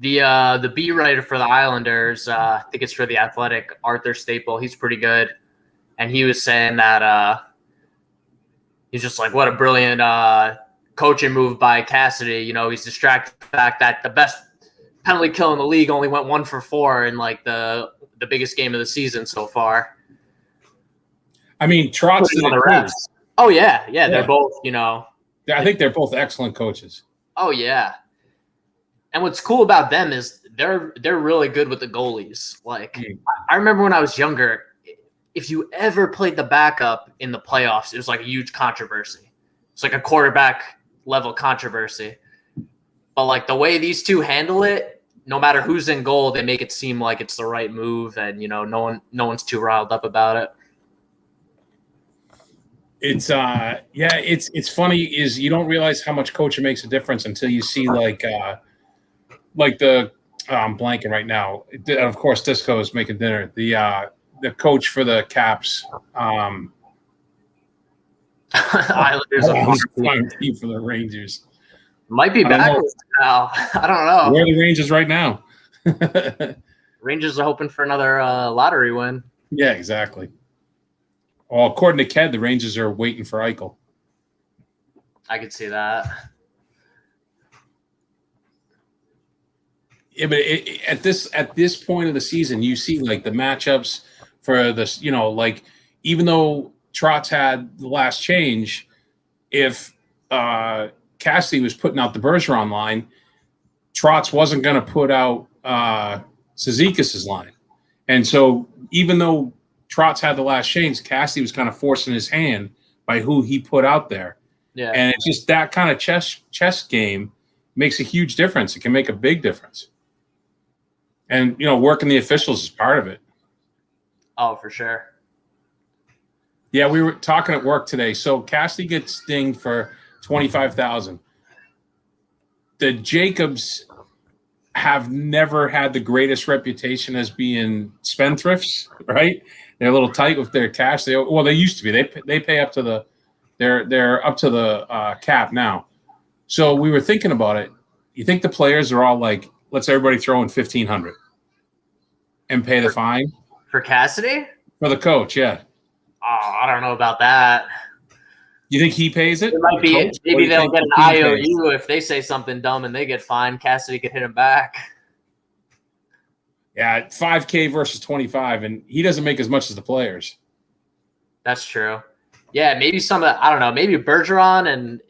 The beat writer for the Islanders, I think it's for The Athletic, Arthur Staple. He's pretty good, and he was saying that he's just like, what a brilliant coaching move by Cassidy. You know, he's distracted the fact that the best penalty kill in the league only went 1 for 4 in like the biggest game of the season so far. I mean, Trotz did the rest. Oh yeah, they're both, you know. I think they're both excellent coaches. Oh yeah. And what's cool about them is they're really good with the goalies. Like I remember when I was younger, if you ever played the backup in the playoffs, it was like a huge controversy. It's like a quarterback level controversy. But like the way these two handle it, no matter who's in goal, they make it seem like it's the right move, and no one's too riled up about it. It's it's funny is you don't realize how much coaching makes a difference until you see like the I'm blanking right now. Of course, Disco is making dinner. The coach for the Caps. Islanders for the Rangers. Might be back now. I don't know. Where are the Rangers right now? Rangers are hoping for another lottery win. Yeah, exactly. Well, according to Ked, the Rangers are waiting for Eichel. I could see that. Yeah, but at this point of the season, you see like the matchups for this. Like even though Trotz had the last change, if Cassidy was putting out the Bergeron line, Trotz wasn't going to put out Cizikas' line, and so even though Trotz had the last change, Cassidy was kind of forcing his hand by who he put out there. Yeah, and it's just that kind of chess game makes a huge difference. It can make a big difference. And, working the officials is part of it. Oh, for sure. Yeah, we were talking at work today. So Cassidy gets dinged for $25,000. The Jacobs have never had the greatest reputation as being spendthrifts, right? They're a little tight with their cash. They used to be. They pay up to they're up to the cap now. So we were thinking about it. You think the players are all like, let's everybody throw in $1,500 and pay the fine for Cassidy? For the coach, yeah. Oh, I don't know about that. You think he pays it? It might be. Maybe they'll get an IOU if they say something dumb and they get fined. Cassidy could hit him back. Yeah, $5K versus 25, and he doesn't make as much as the players. That's true. Yeah, maybe I don't know. Maybe Bergeron and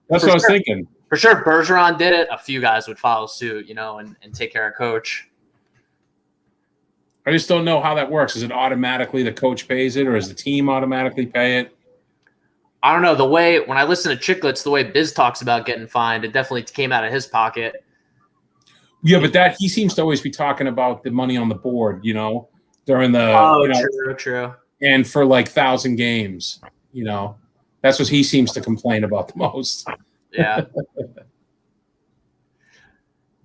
that's what I was thinking. For sure, Bergeron did it. A few guys would follow suit, and take care of coach. I just don't know how that works. Is it automatically the coach pays it, or does the team automatically pay it? I don't know. The way when I listen to Chicklets, the way Biz talks about getting fined, it definitely came out of his pocket. Yeah, but he seems to always be talking about the money on the board, during the true. And for like 1,000 games, that's what he seems to complain about the most. Yeah.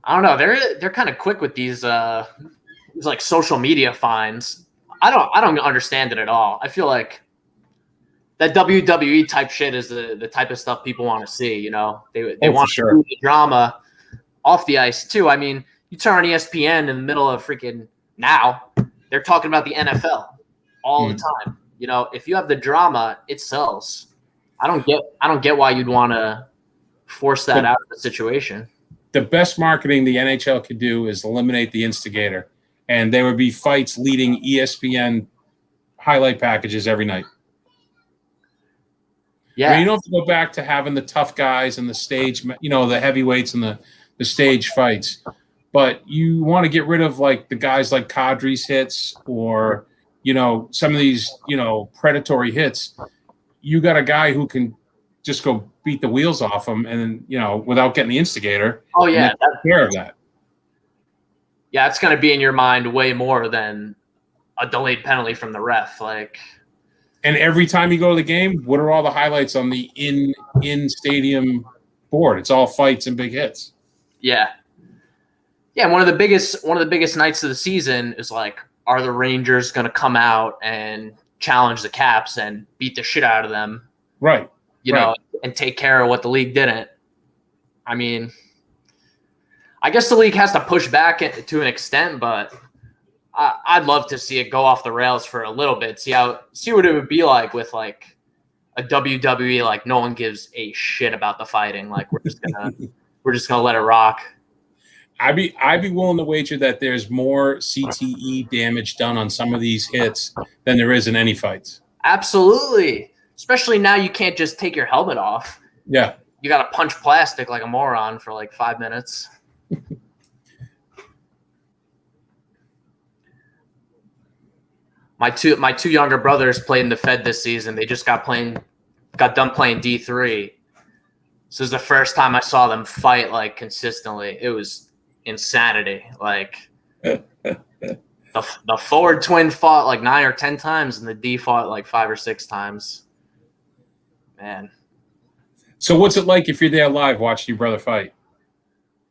I don't know. They're kind of quick with these like social media fines. I don't understand it at all. I feel like that WWE type shit is the type of stuff people want to see. They want to see the drama off the ice too. I mean, you turn on ESPN in the middle of freaking now, they're talking about the NFL all the time. If you have the drama, it sells. I don't get why you'd want to force that out of the situation. The best marketing the NHL could do is eliminate the instigator, and there would be fights leading ESPN highlight packages every night. Yeah, you don't have to go back to having the tough guys and the stage, the heavyweights and the stage fights, but you want to get rid of like the guys like Kadri's hits or some of these predatory hits. You got a guy who can just go beat the wheels off him, and without getting the instigator. Oh yeah, take care of that. Yeah, it's going to be in your mind way more than a delayed penalty from the ref. Like, and every time you go to the game, what are all the highlights on the in stadium board? It's all fights and big hits. Yeah. One of the biggest nights of the season is like, are the Rangers going to come out and challenge the Caps and beat the shit out of them? Right. And take care of what the league didn't. I mean, I guess the league has to push back to an extent, but I'd love to see it go off the rails for a little bit. See what it would be like with like a WWE. Like no one gives a shit about the fighting. Like we're just gonna let it rock. I'd be willing to wager that there's more CTE damage done on some of these hits than there is in any fights. Absolutely. Especially now you can't just take your helmet off. Yeah. You got to punch plastic like a moron for like 5 minutes. My two younger brothers played in the Fed this season. They just got done playing D3. This is the first time I saw them fight like consistently. It was insanity. Like the forward twin fought like 9 or 10 times, and the D fought like 5 or 6 times. Man. So what's it like if you're there live watching your brother fight?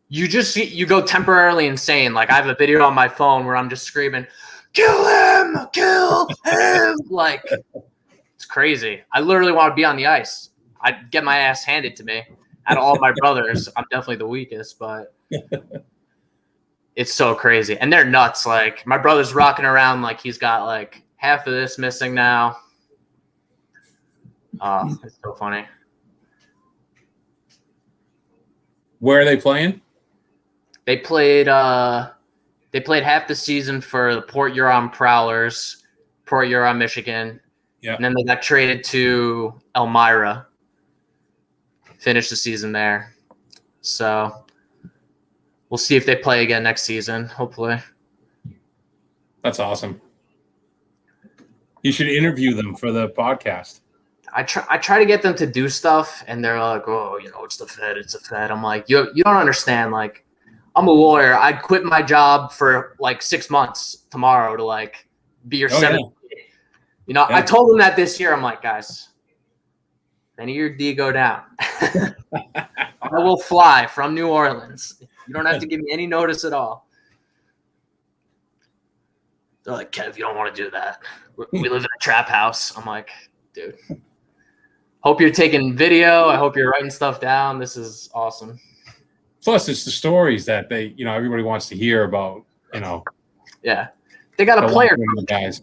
You go temporarily insane. Like I have a video on my phone where I'm just screaming, "Kill him! Kill him!" Like it's crazy. I literally want to be on the ice. I'd get my ass handed to me. Out of all my brothers, I'm definitely the weakest, but it's so crazy. And they're nuts. Like my brother's rocking around like he's got like half of this missing now. It's so funny. Where are they playing? They played half the season for the Port Huron Prowlers, Port Huron, Michigan. Yeah. And then they got traded to Elmira. Finished the season there. So we'll see if they play again next season, hopefully. That's awesome. You should interview them for the podcast. I try to get them to do stuff, and they're like, "Oh, it's the Fed. It's the Fed." I'm like, you don't understand. Like, I'm a lawyer. I'd quit my job for like 6 months tomorrow to like be your 7th. Yeah. I told them that this year. I'm like, guys, if any of your D go down, I will fly from New Orleans. You don't have to give me any notice at all. They're like, Kev, you don't want to do that. We live in a trap house. I'm like, dude. Hope you're taking video. I hope you're writing stuff down. This is awesome. Plus, it's the stories that everybody wants to hear about, Yeah. They got a player coach. Guys.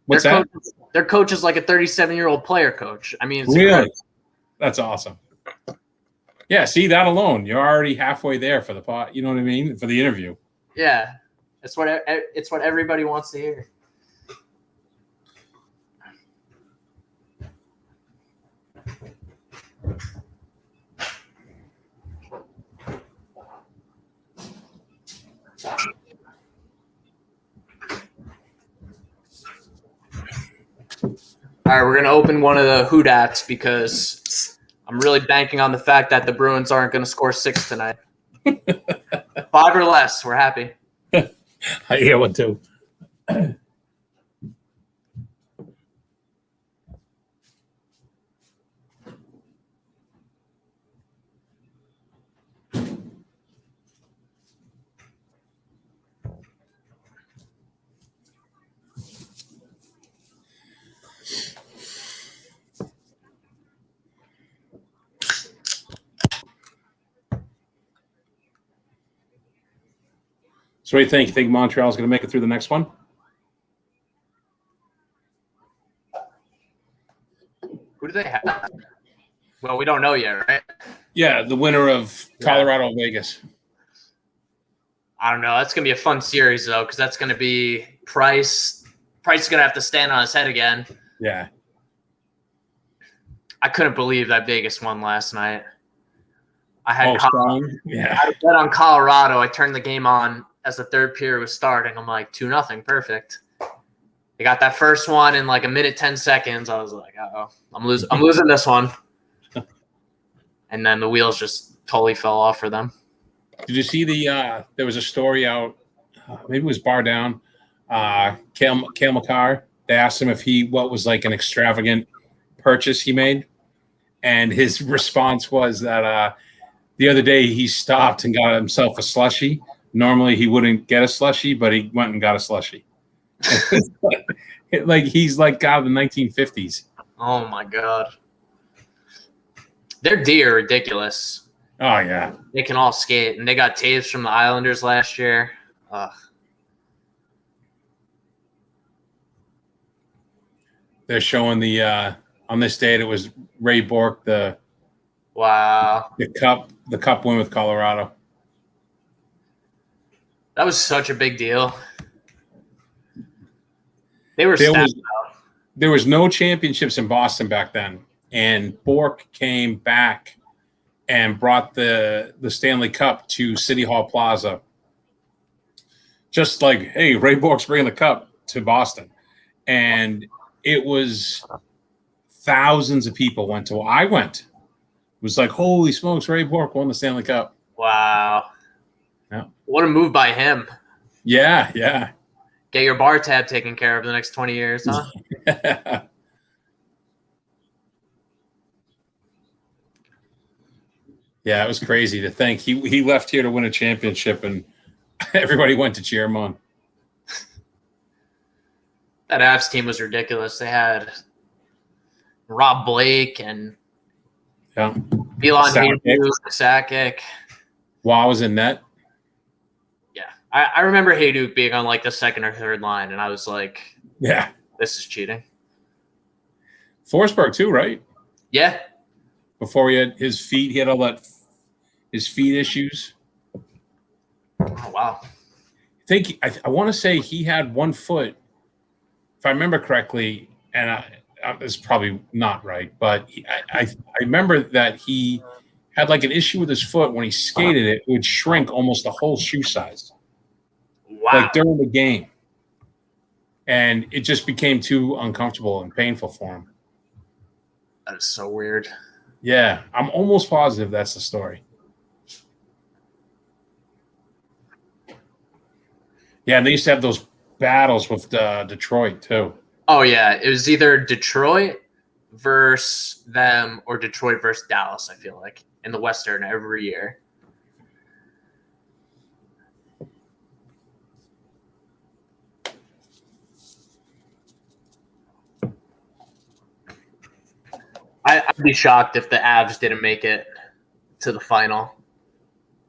What's that? Their coach is like a 37-year-old player coach. I mean, it's really? incredible. That's awesome. Yeah, see, that alone, you're already halfway there for the pot. You know what I mean? For the interview. Yeah. It's what everybody wants to hear. All right, we're going to open one of the Hoodats because I'm really banking on the fact that the Bruins aren't going to score 6 tonight. 5 or less, we're happy. I hear one too. So what do you think? You think Montreal's going to make it through the next one? Who do they have? Well, we don't know yet, right? Yeah, the winner of Colorado, Vegas. I don't know. That's going to be a fun series, though, because that's going to be Price. Price is going to have to stand on his head again. Yeah. I couldn't believe that Vegas won last night. I had Yeah. I bet on Colorado. I turned the game on as the third period was starting. I'm like, 2-0, perfect. They got that first one in like a minute, 10 seconds. I was like, uh-oh, I'm losing this one. And then the wheels just totally fell off for them. Did you see there was a story out, maybe it was Bar Down, Cale Makar. They asked him what was like an extravagant purchase he made. And his response was that the other day he stopped and got himself a slushie. Normally he wouldn't get a slushie, but he went and got a slushie. like he's like out of the 1950s. Oh my God. Their D are ridiculous. Oh yeah. They can all skate, and they got Taves from the Islanders last year. Ugh. They're showing the on this date it was Ray Bourque, the cup win with Colorado. That was such a big deal. They were stacked out. There was no championships in Boston back then, and Bourque came back and brought the Stanley Cup to City Hall Plaza. Just like, hey, Ray Bourque's bringing the cup to Boston. and it was thousands of people went to. I went. It was like, holy smokes, Ray Bourque won the Stanley Cup. Wow. Yeah. What a move by him. Yeah, yeah. Get your bar tab taken care of the next 20 years, huh? Yeah, it was crazy to think he left here to win a championship, and everybody went to cheer him on. That Avs team was ridiculous. They had Rob Blake and Milan Hajduk, Sakic. Wow was in net. Yeah, I remember Hajduk being on like the second or third line, and I was like, "Yeah, this is cheating." Forsberg too, right? Yeah. Before he had his feet, he had all that his feet issues. Oh wow. I want to say he had 1 foot, if I remember correctly, and it's probably not right, but I remember that he had like an issue with his foot when he skated. It would shrink almost the whole shoe size. Wow. Like during the game. And it just became too uncomfortable and painful for him. That is so weird. Yeah, I'm almost positive that's the story. Yeah, and they used to have those battles with Detroit too. Oh yeah, it was either Detroit versus them or Detroit versus Dallas. I feel like in the Western every year. I'd be shocked if the Avs didn't make it to the final.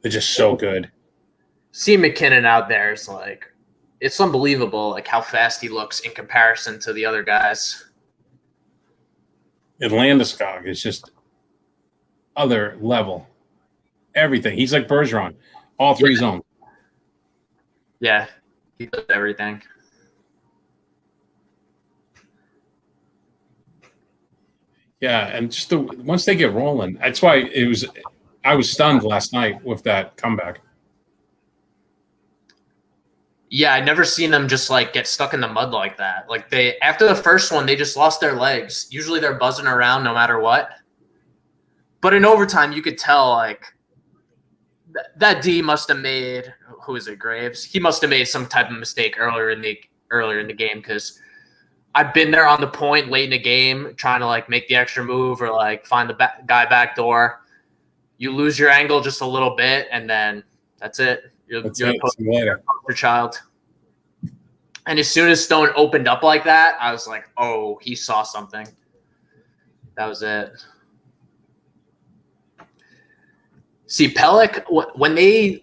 They're just so good. See McKinnon out there is like, it's unbelievable, like how fast he looks in comparison to the other guys. And Landeskog is just other level. Everything. He's like Bergeron. All three zones. Yeah, he does everything. Yeah, and just once they get rolling, that's why I was stunned last night with that comeback. Yeah, I'd never seen them just like get stuck in the mud like that. Like after the first one, they just lost their legs. Usually they're buzzing around no matter what. But in overtime, you could tell like that D must have made, who is it, Graves? He must have made some type of mistake earlier in the game, because I've been there on the point late in the game trying to like make the extra move or like find the guy back door. You lose your angle just a little bit, and then that's it. You're a child. And as soon as Stone opened up like that, I was like, oh, he saw something. That was it. See, Pelech, when they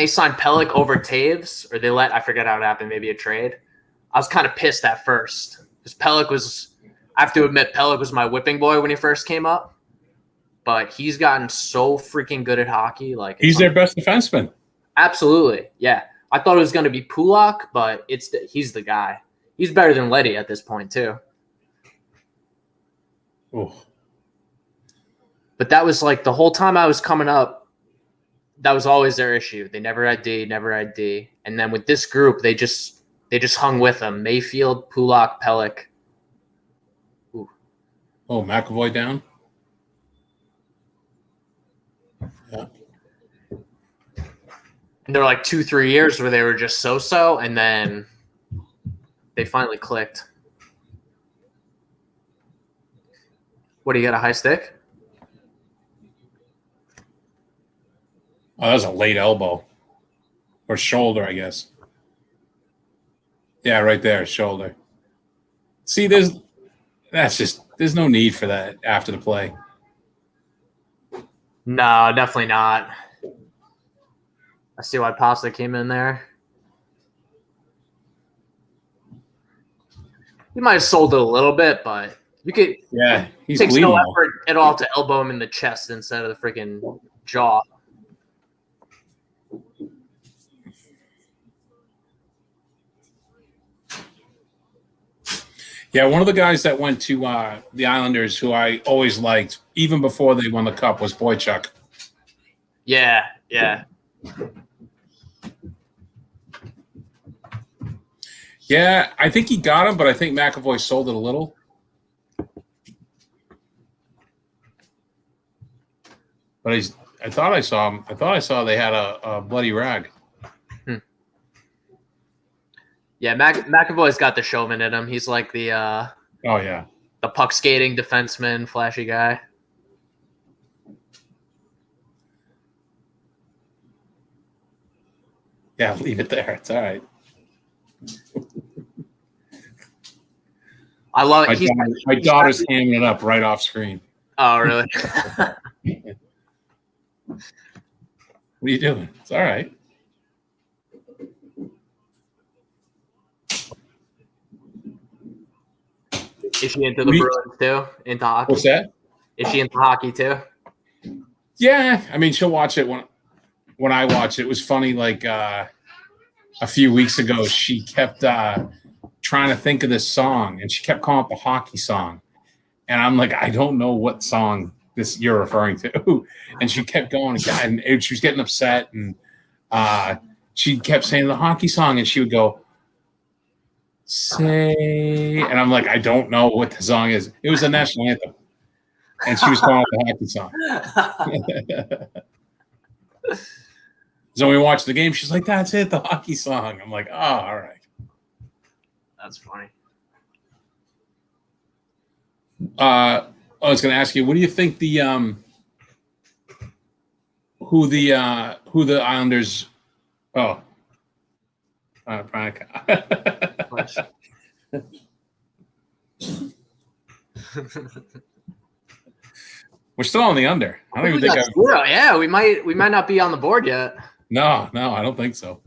signed Pelech over Taves, or I forget how it happened, maybe a trade, I was kind of pissed at first. Because Pelech was, I have to admit, Pelech was my whipping boy when he first came up. But he's gotten so freaking good at hockey. Like he's their best defenseman. Absolutely, yeah. I thought it was going to be Pulak, but he's the guy. He's better than Leddy at this point too. Oh. But that was like the whole time I was coming up, that was always their issue. They never had D. And then with this group, they just hung with them. Mayfield, Pulak, Pelech. Ooh. Oh, McAvoy down? Yeah. And there were like 2-3 years where they were just so-so, and then they finally clicked. What, do you got a high stick? Oh, that was a late elbow. Or shoulder, I guess. Yeah, right there, shoulder. See, there's no need for that after the play. No, definitely not. I see why Pasta came in there. He might have sold it a little bit, but you could. Yeah, he's takes no effort at all to elbow him in the chest instead of the freaking jaw. Yeah, one of the guys that went to the Islanders who I always liked, even before they won the Cup, was Boychuk. Yeah, yeah. Yeah, I think he got him, but I think McAvoy sold it a little. But I thought I saw him. I thought I saw they had a bloody rag. Yeah, McAvoy's got the showman in him. He's like the Oh yeah, the puck skating defenseman, flashy guy. yeah. Leave it there. It's all right. I love My, it. my daughter's hamming it up right off screen. Oh, really? What are you doing? It's all right. Is she into the Bruins too? Into hockey? What's that? Is she into hockey too? Yeah, I mean, she'll watch it when I watch it. It was funny. Like a few weeks ago, she kept trying to think of this song, and she kept calling it the hockey song. And I'm like, I don't know what song this you're referring to. And she kept going, and she was getting upset, and she kept saying the hockey song, and she would go, say, and I'm like, I don't know what the song is. It was the national anthem, and she was calling it the hockey song. So when we watched the game, she's like, that's it, the hockey song. I'm like, oh, all right. That's funny. I was going to ask you, what do you think the who the Islanders? Oh, Brian. We're still on the under. I don't even think yeah, we might not be on the board yet. No, I don't think so.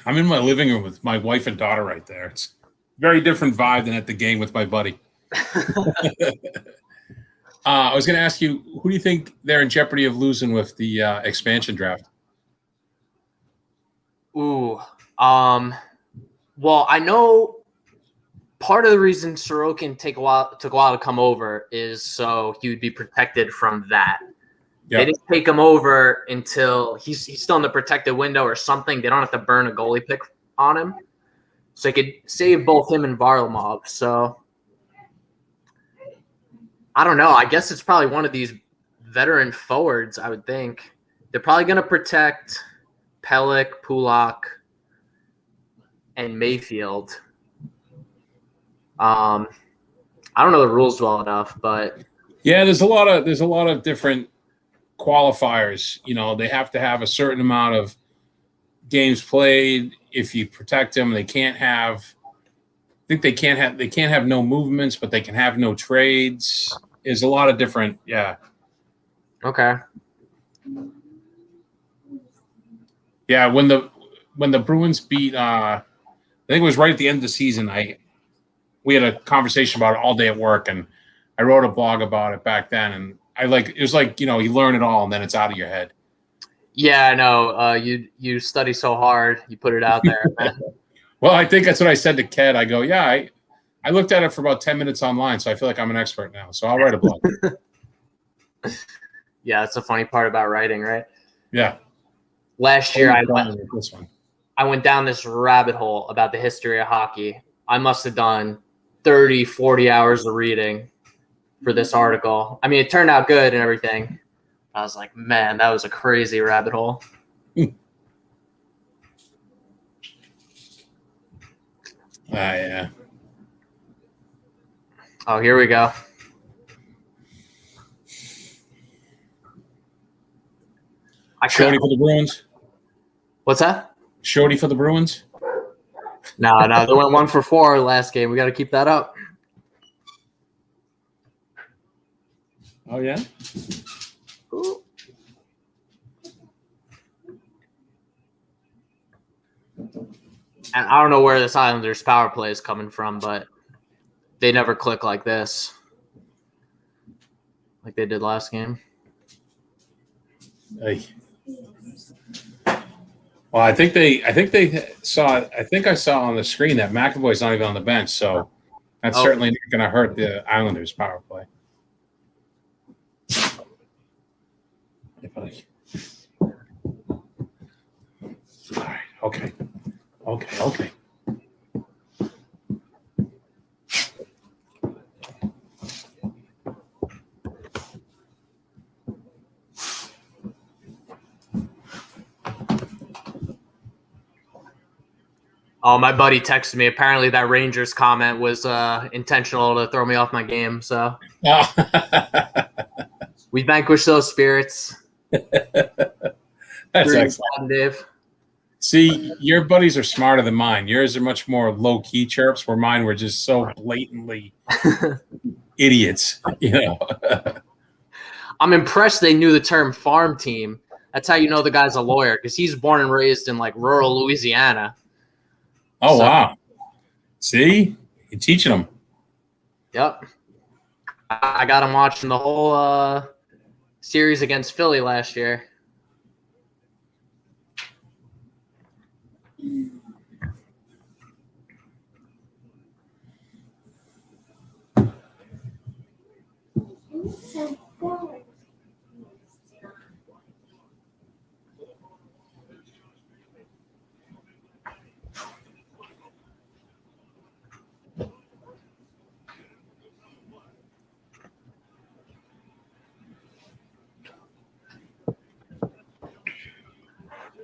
I'm in my living room with my wife and daughter right there. It's a very different vibe than at the game with my buddy. I was going to ask you, who do you think they're in jeopardy of losing with the expansion draft? Ooh, well, I know part of the reason Sorokin took a while to come over is so he would be protected from that. Yeah. They didn't take him over until he's still in the protected window or something. They don't have to burn a goalie pick on him, so they could save both him and Varlamov. So I don't know. I guess it's probably one of these veteran forwards. I would think they're probably going to protect Pelech, Pulak, and Mayfield. I don't know the rules well enough, but yeah, there's a lot of different qualifiers. You know, they have to have a certain amount of games played. If you protect them, they can't have. I think they can't have no movements, but they can have no trades. There's a lot of different. Yeah. Okay. Yeah, when the Bruins beat, I think it was right at the end of the season. We had a conversation about it all day at work, and I wrote a blog about it back then. And it was like, you know, you learn it all, and then it's out of your head. Yeah, I know. You study so hard, you put it out there. Well, I think that's what I said to Ked. I go, yeah, I looked at it for about 10 minutes online, so I feel like I'm an expert now. So I'll write a blog. Yeah, that's the funny part about writing, right? Yeah. Last year, this one. I went down this rabbit hole about the history of hockey. I must have done 30, 40 hours of reading for this article. I mean, it turned out good and everything. I was like, man, that was a crazy rabbit hole. Yeah. Oh, here we go. Shorty for the Bruins. What's that? Shorty for the Bruins. No, they went 1 for 4 last game. We got to keep that up. Oh yeah. Ooh. And I don't know where this Islanders power play is coming from, but they never click like this, like they did last game. Hey. Well, I think they saw. I think I saw on the screen that McAvoy's not even on the bench, so that's certainly not going to hurt the Islanders' power play. All right, Okay. Okay. Oh, my buddy texted me. Apparently, that Rangers comment was intentional to throw me off my game. So we vanquished those spirits. That's excellent. Dave. See, your buddies are smarter than mine. Yours are much more low key chirps, where mine were just so blatantly idiots. I'm impressed they knew the term farm team. That's how you know the guy's a lawyer, because he's born and raised in like rural Louisiana. Oh, wow. See? You're teaching them. Yep. I got him watching the whole series against Philly last year.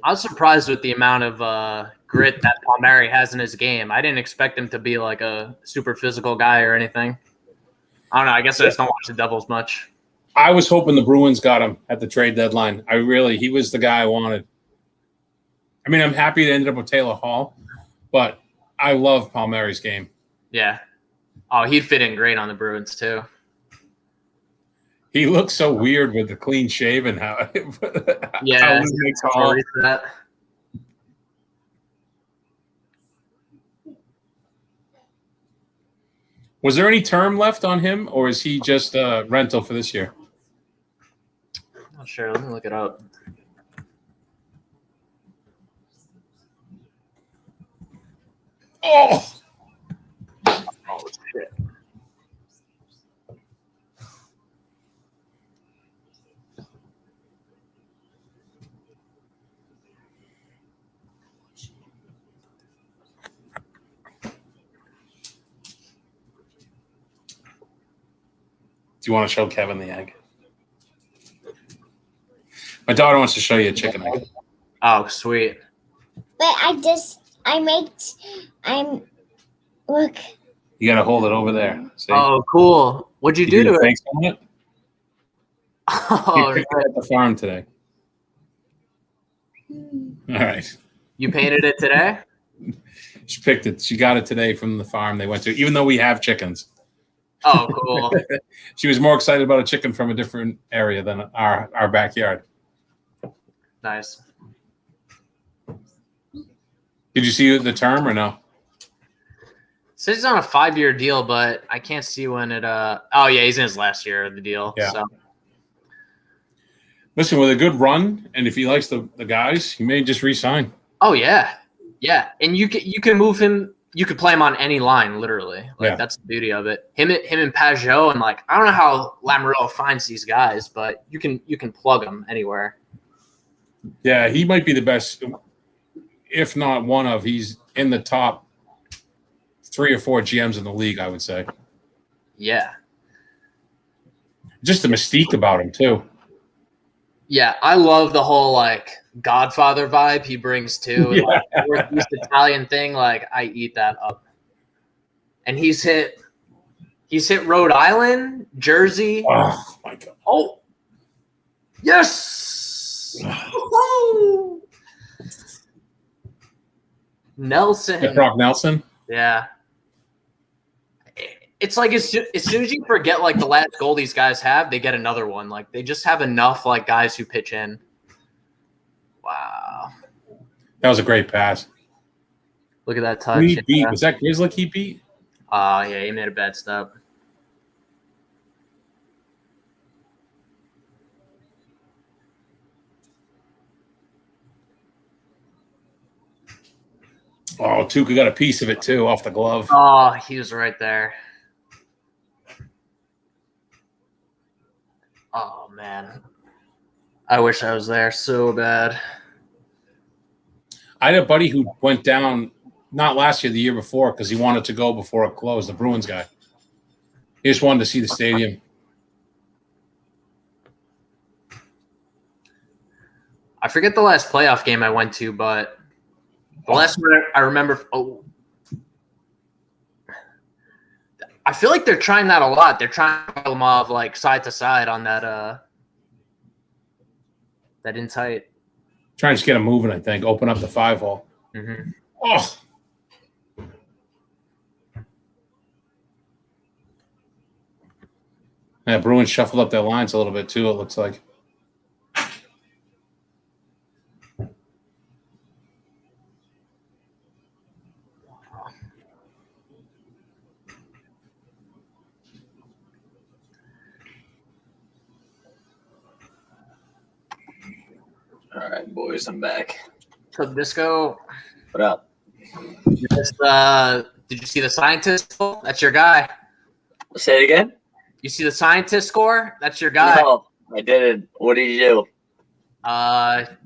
I was surprised with the amount of grit that Palmieri has in his game. I didn't expect him to be like a super physical guy or anything. I don't know. I guess I just don't watch the Devils much. I was hoping the Bruins got him at the trade deadline. He was the guy I wanted. I mean, I'm happy it ended up with Taylor Hall, but I love Palmieri's game. Yeah. Oh, he'd fit in great on the Bruins too. He looks so weird with the clean shave and how Yeah, he makes Hall. that. Was there any term left on him, or is he just a rental for this year? Not sure. Let me look it up. Oh shit. Do you want to show Kevin the egg? My daughter wants to show you a chicken egg. Oh, sweet. But look. You got to hold it over there. See? Oh, cool. What'd you do to it? Thanks on it? Oh, He picked it at the farm today. All right. You painted it today? She picked it. She got it today from the farm they went to, even though we have chickens. Oh, cool. She was more excited about a chicken from a different area than our backyard. Nice. Did you see the term or no? Says he's on a 5-year deal, but I can't see when it. Oh yeah, he's in his last year of the deal. Yeah. So. Listen, with a good run, and if he likes the guys, he may just re-sign. Oh yeah, yeah, and you can move him. You could play him on any line, literally. Like that's the beauty of it. Him and Pajot, and like I don't know how Lamoriello finds these guys, but you can plug them anywhere. Yeah, he might be the best, if not one of. He's in the top 3 or 4 GMs in the league, I would say. Yeah. Just the mystique about him too. Yeah, I love the whole like Godfather vibe he brings too. And, like, Northeast Italian thing, like I eat that up. And he's hit Rhode Island, Jersey. Oh my God. Oh, yes. Nelson. Brock Nelson. Yeah. It's like as soon as you forget like the last goal these guys have, they get another one. Like they just have enough like guys who pitch in. Wow. That was a great pass. Look at that touch. He beat. Was that Grizzly he beat? Yeah, he made a bad step. Oh, Tuca got a piece of it too off the glove. Oh, he was right there. Oh man, I wish I was there so bad. I had a buddy who went down not last year, the year before, because he wanted to go before it closed. The Bruins guy. He just wanted to see the stadium. I forget the last playoff game I went to, but the last one I remember. Oh, I feel like they're trying that a lot. They're trying to them off like side to side on that that in tight. Trying to just get him moving, I think. Open up the 5-hole. Mm-hmm. Oh. Yeah, Bruins shuffled up their lines a little bit too, it looks like. All right, boys, I'm back. So Disco, What up? did you see the scientist? That's your guy. Say it again. You see the scientist score? That's your guy. No, I didn't. What did you do?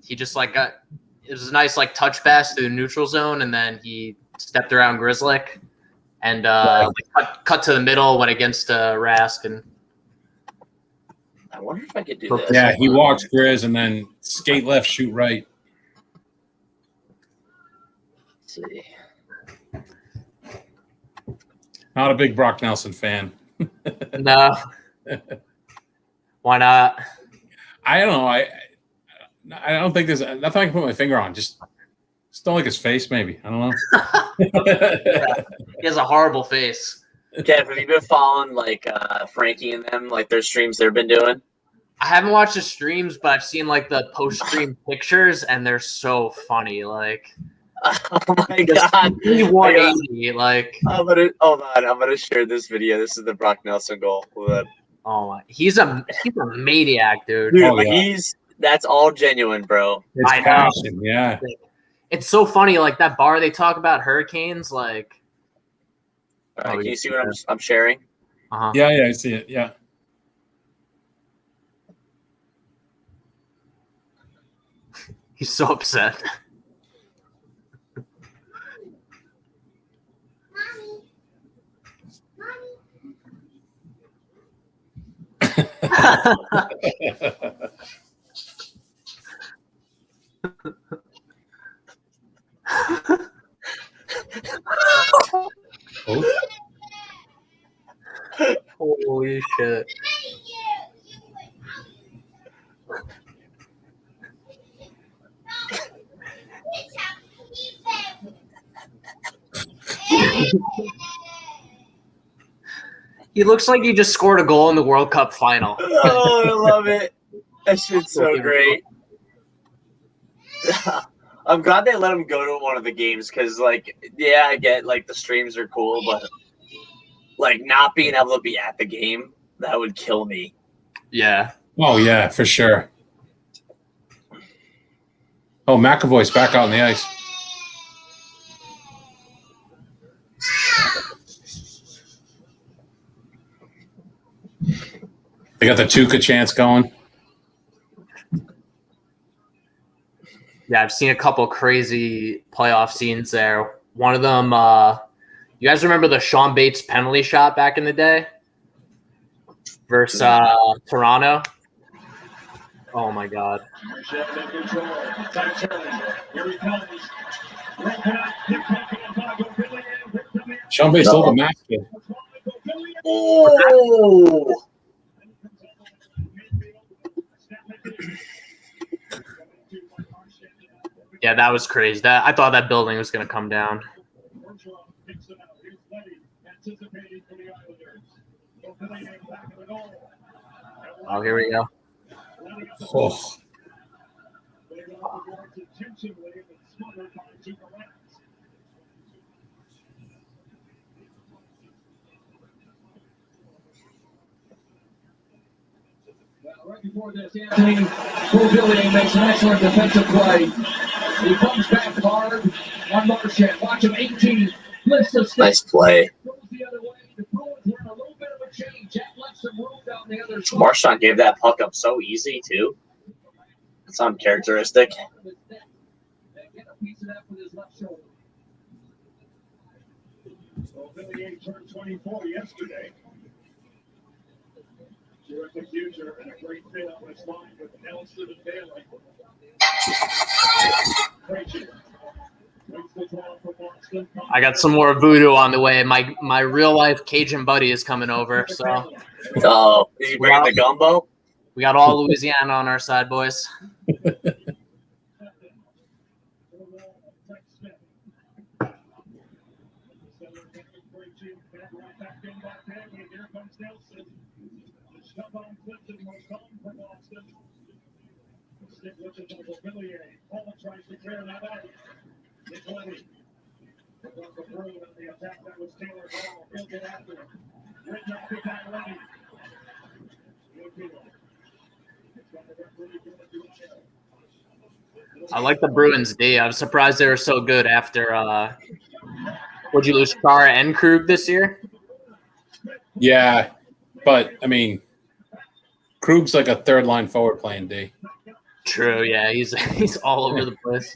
He just like got it was a nice like touch pass through the neutral zone, and then he stepped around Grizzlick and cut to the middle, went against Rask, and I wonder if I could do this. Yeah, he walks Grizz and then skate left, shoot right. Let's see. Not a big Brock Nelson fan. no. Why not? I don't know. I don't think there's nothing I can put my finger on. Just don't like his face, maybe. I don't know. He has a horrible face. Kev, have you been following like Frankie and them, like their streams they've been doing? I haven't watched the streams, but I've seen like the post-stream pictures, and they're so funny. Like, oh my god, 180. Like, I'm gonna share this video. This is the Brock Nelson goal. oh my, he's a maniac, dude. Dude, Oh, yeah. That's all genuine, bro. It's I know. passion, yeah. It's so funny. Like that bar they talk about hurricanes. Like, All right, can you see what I'm sharing? uh-huh. Yeah, I see it. Yeah. He's so upset. Oh. Holy shit. He looks like he just scored a goal in the World Cup final. Oh, I love it. That shit's so great. I'm glad they let him go to one of the games because, like, yeah, I get like the streams are cool, but like not being able to be at the game, that would kill me. Yeah. Oh, yeah, for sure. Oh, McAvoy's back out on the ice. They got the Tuca chance going. Yeah, I've seen a couple crazy playoff scenes there. One of them, you guys remember the Sean Bates penalty shot back in the day versus Toronto? Oh my God. Sean Bates stole the match. Oh. Yeah, that was crazy. I thought that building was going to come down. Oh, here we go. Oh. Right before this, Anthony Beauvillier makes an excellent defensive play. He comes back hard on Marchand. Watch him, 18. Lifts the stick. Nice play. Goes the other way. The Bruins were in a little bit of a change. That left some room down the other side. Marchand gave that puck up so easy too. It's uncharacteristic. So Billy turned 24 yesterday. Terrific future and a great fit on this line with Nelson and Bailey. I got some more voodoo on the way. My real life Cajun buddy is coming over, so Oh, did you bring the gumbo? we got all Louisiana on our side, boys. I like the Bruins D. I was surprised they were so good after would you lose Chara and Krug this year? Yeah, but I mean, Krug's like a third line forward playing D. True, yeah, he's all over the place.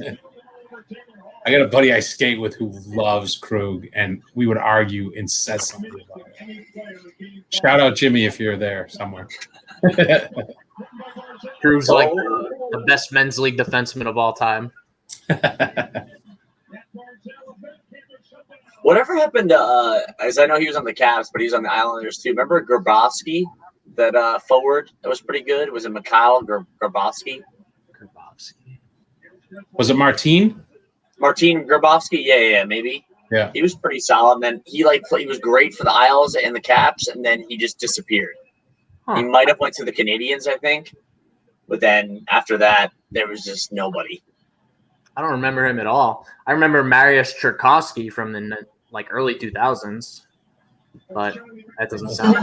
I got a buddy I skate with who loves Krug, and we would argue incessantly about it. Shout out Jimmy if you're there somewhere. Krug's like the best men's league defenseman of all time. Whatever happened to as I know he was on the Cavs, but he's on the Islanders too. Remember Grabowski, that forward that was pretty good? Was it Mikhail Grabowski? Was it Martin? Martin Grabowski? Yeah, maybe. Yeah. He was pretty solid. And then he was great for the Isles and the Caps, and then he just disappeared. Huh. He might have went to the Canadians, I think. But then after that, there was just nobody. I don't remember him at all. I remember Mariusz Czerkowski from the early 2000s, but that doesn't sound.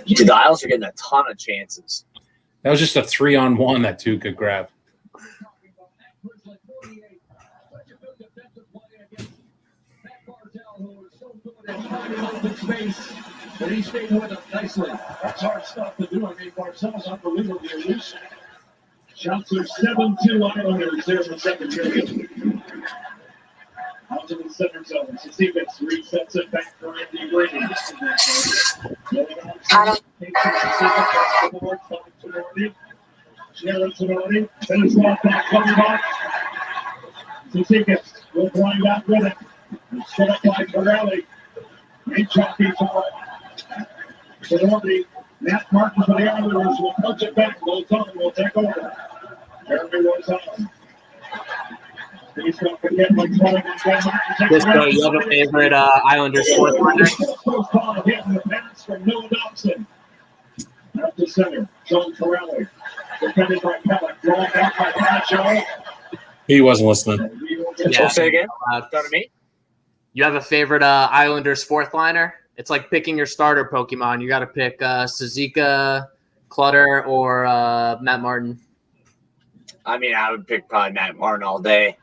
Dude, the Isles are getting a ton of chances. That was just a 3-on-1 that two could grab. But he stayed with him nicely. That's hard stuff to do. I mean, Barzell's unbelievably elusive. Shots are 7-2 Islanders there in the second period. Out to the center zone. Stevens resets it back for Andy Brady. Finish off that coming off. Stevens will blind out with it. Set up by Pirelli. And Chucky for it. Matt Martin for the Islanders will punch it back. Lozon will take over. Jeremy Lozon. He's going to get like 20. You have a favorite Islanders fourth liner? The pass from Noah Dobson. Up the center. John Pirelli. Defended by Pellick. Drawn back by Bradshaw. He wasn't listening. Yeah. Say again. Go to me. You have a favorite Islanders fourth liner? It's like picking your starter Pokemon. You got to pick Suzuka, Clutter, or Matt Martin. I mean, I would pick probably Matt Martin all day.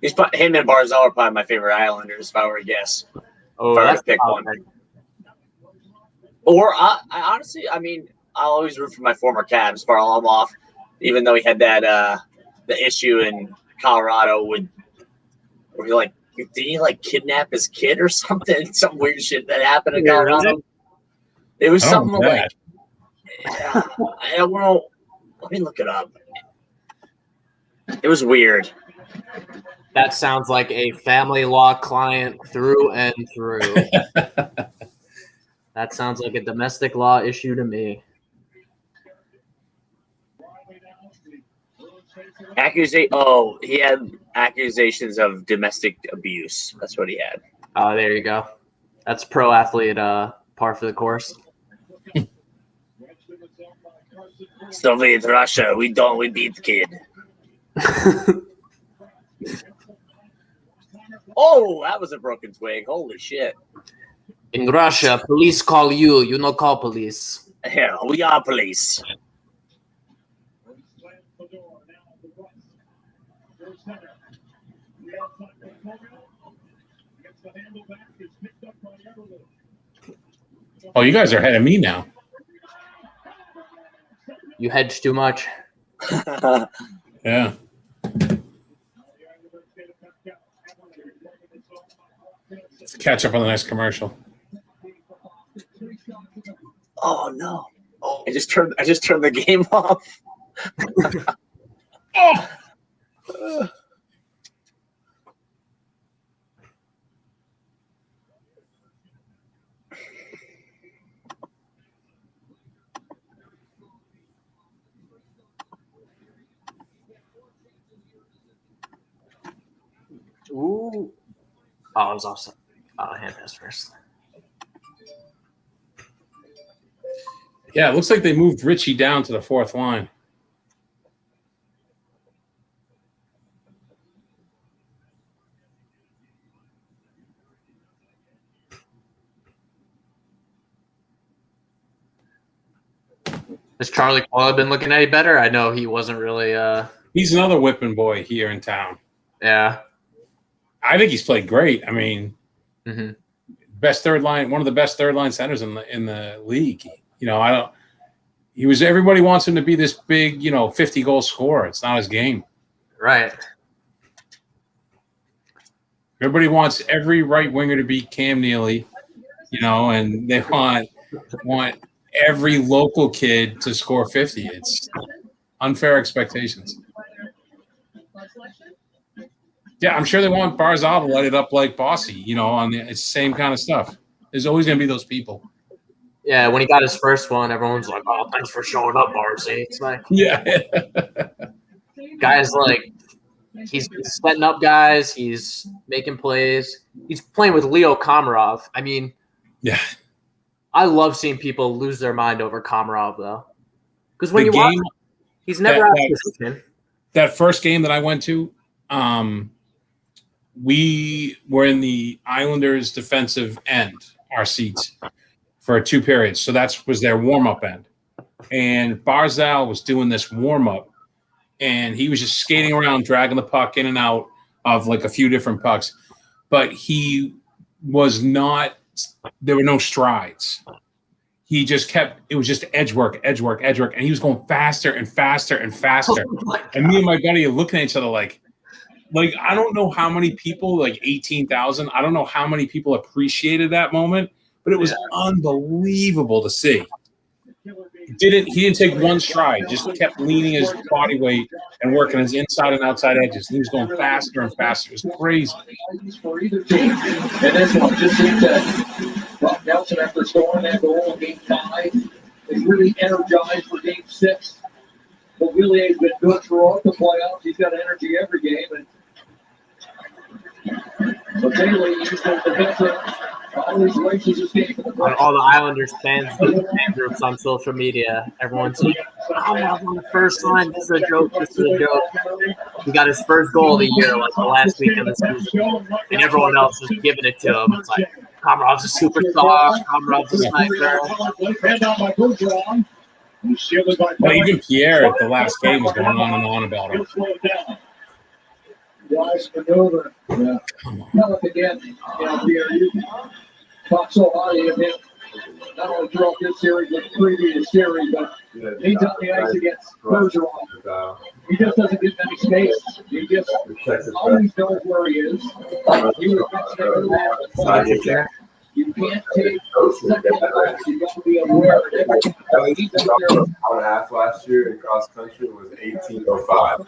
Him and Barzell are probably my favorite Islanders, if I were to guess. Oh, if I were that's to pick one. Or I honestly, I mean, I'll always root for my former Cavs, Varlamov, even though he had that the issue in Colorado where did he kidnap his kid or something? Some weird shit that happened in Colorado. It was something like I don't know. Let me look it up. It was weird. That sounds like a family law client through and through. That sounds like a domestic law issue to me. He had accusations of domestic abuse. That's what he had. Oh, there you go. That's pro athlete par for the course. Soviet Russia, we beat the kid. Oh, that was a broken twig. Holy shit. In Russia, police call you. You no call police. Yeah, we are police. Oh, you guys are ahead of me now. You hedged too much. Yeah. Let's catch up on the next commercial. Oh no! I just turned the game off. Ooh. Oh, it was offside. Hand pass first. Yeah, it looks like they moved Richie down to the fourth line. Has Charlie Coyle been looking any better? I know he wasn't really. He's another whipping boy here in town. Yeah. I think he's played great. I mean, Mm-hmm. best third line, one of the best third line centers in the league. You know, everybody wants him to be this big, 50-goal scorer. It's not his game. Right. Everybody wants every right winger to be Cam Neely, and they want every local kid to score 50. It's unfair expectations. Yeah, I'm sure they want Barzal to light it up like Bossy, it's the same kind of stuff. There's always going to be those people. Yeah, when he got his first one, everyone's like, "Oh, thanks for showing up, Barzy." It's like, yeah, guys, like he's setting up guys, he's making plays, he's playing with Leo Komarov. I mean, yeah, I love seeing people lose their mind over Komarov though, because when you watch, he's never out of position. That first game that I went to, we were in the Islanders' defensive end, our seats, for 2 periods. So that was their warm-up end. And Barzal was doing this warm-up, and he was just skating around, dragging the puck in and out of like a few different pucks. But he was not – there were no strides. He just kept – it was just edge work, and he was going faster and faster and faster. And me and my buddy are looking at each other like I don't know how many people, like 18,000, I don't know how many people appreciated that moment, but it was unbelievable to see. He didn't take one stride, just kept leaning his body weight and working his inside and outside edges. He was going faster and faster. It was crazy. For either team. And this one just seemed to Brock Nelson, after scoring that goal in Game 5, is really energized for Game 6. But really has been good throughout the playoffs. He's got energy every game. And so Bailey, he's the defensive. Always races his game for the On all the Islanders fan groups on social media, everyone's like, "Komarov's on the first line. This is a joke. He got his first goal of the year, like the last week of the season, and everyone else is giving it to him. It's like Komarov's a superstar. Komarov's a sniper." Well, even Pierre at the last game was going on and on about him. Wise maneuver. Yeah. Tell it again. Pierre, you talk so highly of him, not only throughout this series, but the previous series, but he's on the ice against Bergeron. He just doesn't get many space. He just always knows where he is. He was mentioning that. You can't take second last. You got to be aware of everything. Our half last year in cross country was 18:05.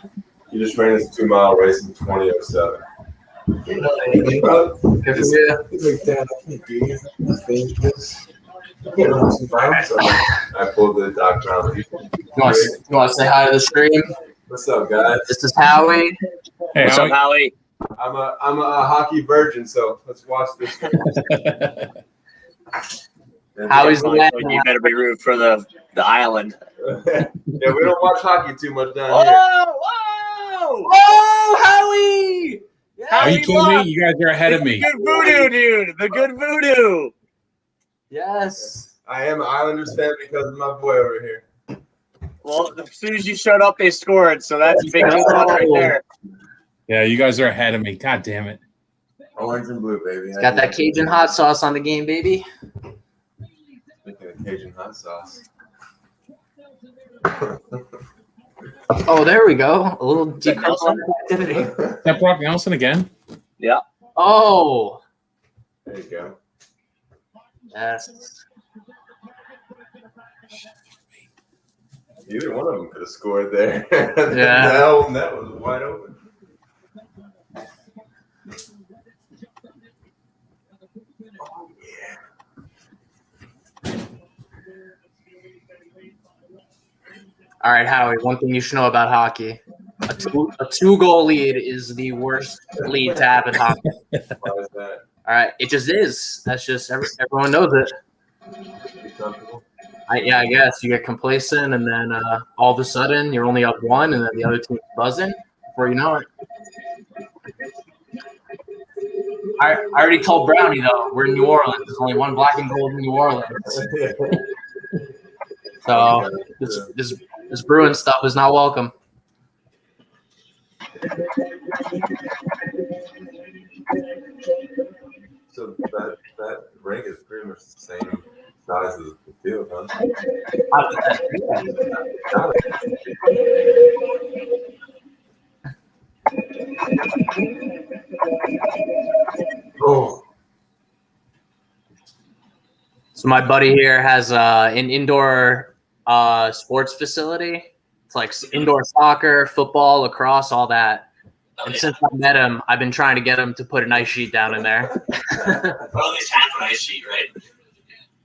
You just ran this 2-mile race in 20:07. Good for you. I pulled the Doc Brown. You want to say hi to the stream? What's up, guys? This is Howie. Hey, What's up, Howie? I'm a hockey virgin, so let's watch this. Howie's the man. You better be rooting for the island. Yeah, we don't watch hockey too much down here. Whoa, Howie! Are you kidding me? You guys are ahead of me. The good voodoo, dude. The good voodoo. Yes. I am an Islanders fan because of my boy over here. Well, as soon as you showed up, they scored, so that's a big deal right there. Yeah, you guys are ahead of me. God damn it. Orange and blue, baby. Got that Cajun hot sauce on the game, baby. the Cajun hot sauce. Oh, there we go. A little decriminalized activity. Is that Brock Nelson again? Yeah. Oh, There you go. yes. Either one of them could have scored there. Yeah. That was wide open. Oh, yeah. All right, Howie, one thing you should know about hockey. A two-goal lead is the worst lead to have in hockey. Why is that? All right, it just is. That's just everyone knows it. Be comfortable? I guess you get complacent, and then all of a sudden you're only up one, and then the other team's buzzing before you know it. I already told Brownie though we're in New Orleans. There's only one black and gold in New Orleans, so this Bruins stuff is not welcome. So that ring is pretty much the same size as the field, huh? Oh. So my buddy here has an indoor sports facility. It's like indoor soccer, football, lacrosse, all that. And since I met him, I've been trying to get him to put an ice sheet down in there. Well, at least half an ice sheet, right?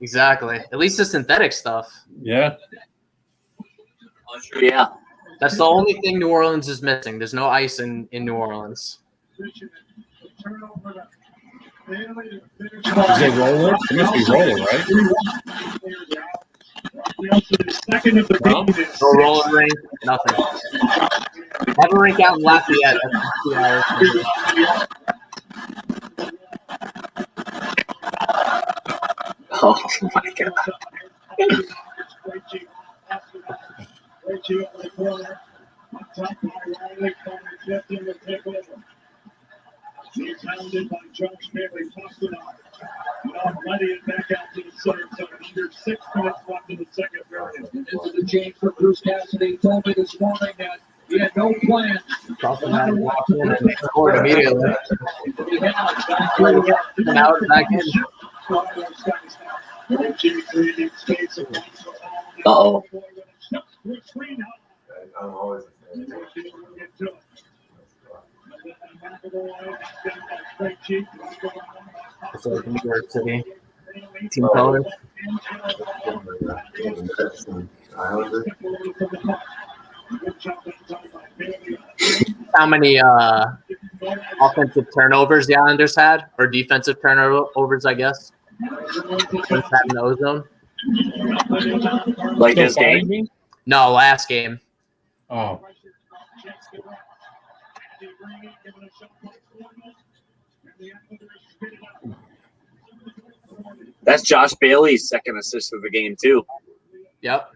Exactly. At least the synthetic stuff. Yeah. Yeah. That's the only thing New Orleans is missing. There's no ice in New Orleans. Is it roller? It must be roller, right? No? No roller rink, nothing. Have a rink out in Lafayette. That's 2 hours. Oh my god. He's hounded by Josh Bailey, tossed it off. Now ready it back out to the center zone. Under 6 minutes left in the second period. Into the change for Bruce Cassidy. Told me this morning that he had no plan. Crossman walked in and scored immediately. And out back in. Uh-oh. I'm always a fan. It's like New York City. Team colors. Islanders. How many offensive turnovers the Islanders had, or defensive turnovers, I guess, since having the ozone? Like this game? No, last game. Oh. That's Josh Bailey's second assist of the game, too. Yep.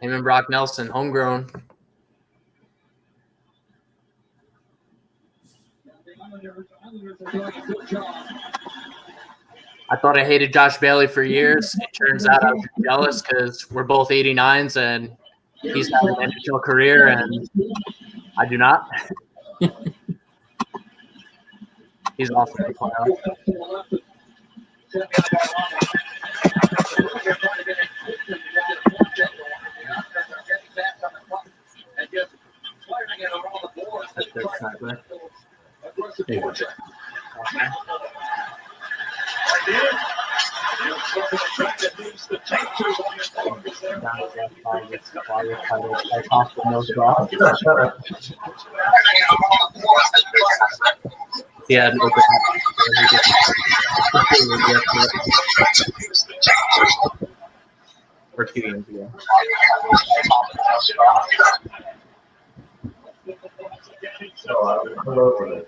Him and Brock Nelson, homegrown. I thought I hated Josh Bailey for years. It turns out I was jealous because we're both 89s and he's having an NHL career and I do not. He's awesome to play on. Yeah, an open or 2 games ago. I love when they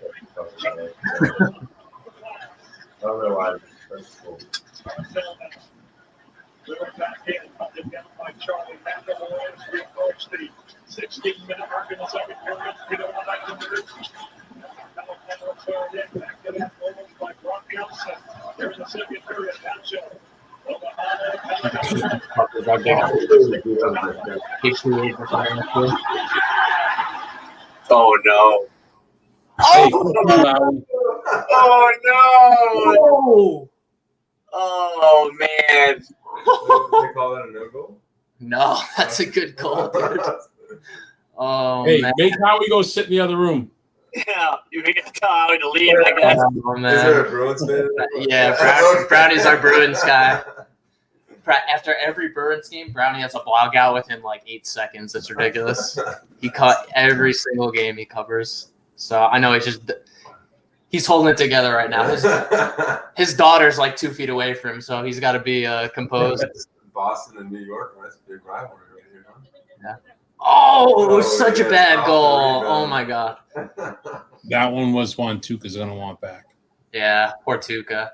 I don't know why. That's cool. They're back in, hunted down by Charlie McAvoy as we approach the 16-minute mark in the second period. We don't want back to the back to that goal by Brock Nelson. There's Oh no! Hey, Oh no! Oh man! They call that a no goal? No, that's a good goal, dude. Oh, hey, man. make Howie go sit in the other room. Yeah, you can tell Howie to leave, I guess. Oh, man. Is there a Bruins fan? Yeah, Brownie's our Bruins guy. After every Bruins game, Brownie has a blog out within like 8 seconds. It's ridiculous. He caught every single game he covers. So I know he's holding it together right now. His daughter's like 2 feet away from him, so he's got to be composed. Boston and New York, that's a big rivalry right here, huh? Yeah. Oh, such a yeah, bad goal. man. Oh, my God. That one was one Tuca's going to want back. Yeah, poor Tuca.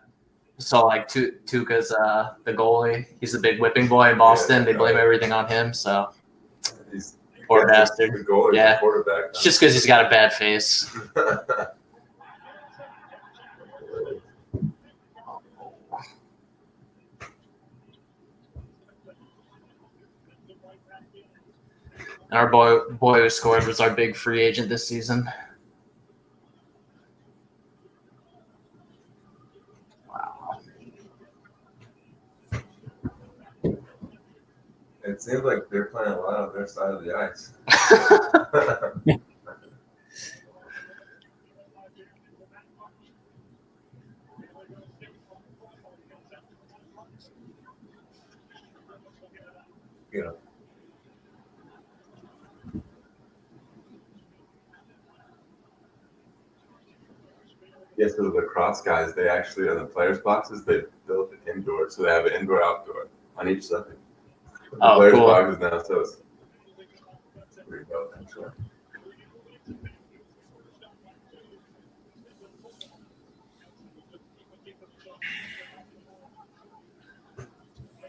So, like, Tuca's the goalie. He's the big whipping boy in Boston. They blame everything on him, so poor bastard. The goalie, Yeah. the quarterback. It's just because he's got a bad face. And our boy who scored was our big free agent this season. Wow. It seems like they're playing a lot on their side of the ice. You know. Yes, so the lacrosse guys, they actually, on the players' boxes, they built it indoor, so they have an indoor-outdoor on each side. The Oh, players' cool. boxes now, so it's pretty dope, actually.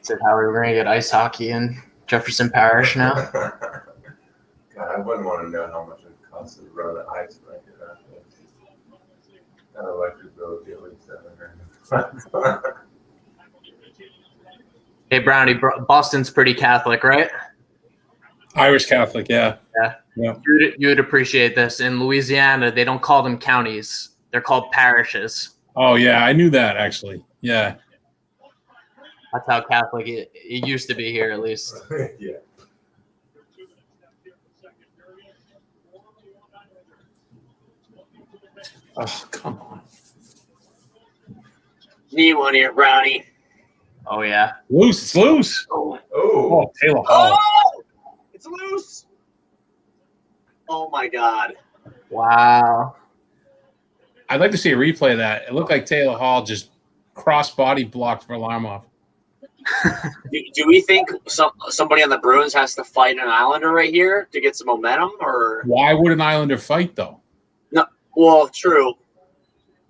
Said how we're going to get ice hockey in Jefferson Parish now. God, I wouldn't want to know how much it costs to run an ice rink at that. That electric bill would be at least $700. Hey, Brownie, Boston's pretty Catholic, right? Irish Catholic, yeah. Yeah. You would appreciate this. In Louisiana, they don't call them counties. They're called parishes. Oh, yeah, I knew that, actually. Yeah. That's how Catholic it used to be here, at least. Yeah. Oh, come on. Need one here, Brownie. Oh, yeah. Loose. It's loose. Oh, Taylor Hall. Oh! It's loose! Oh, my God. Wow. I'd like to see a replay of that. It looked like Taylor Hall just cross-body blocked Varlamov. Do we think somebody on the Bruins has to fight an Islander right here to get some momentum? Or Why would an Islander fight, though? no? Well, true.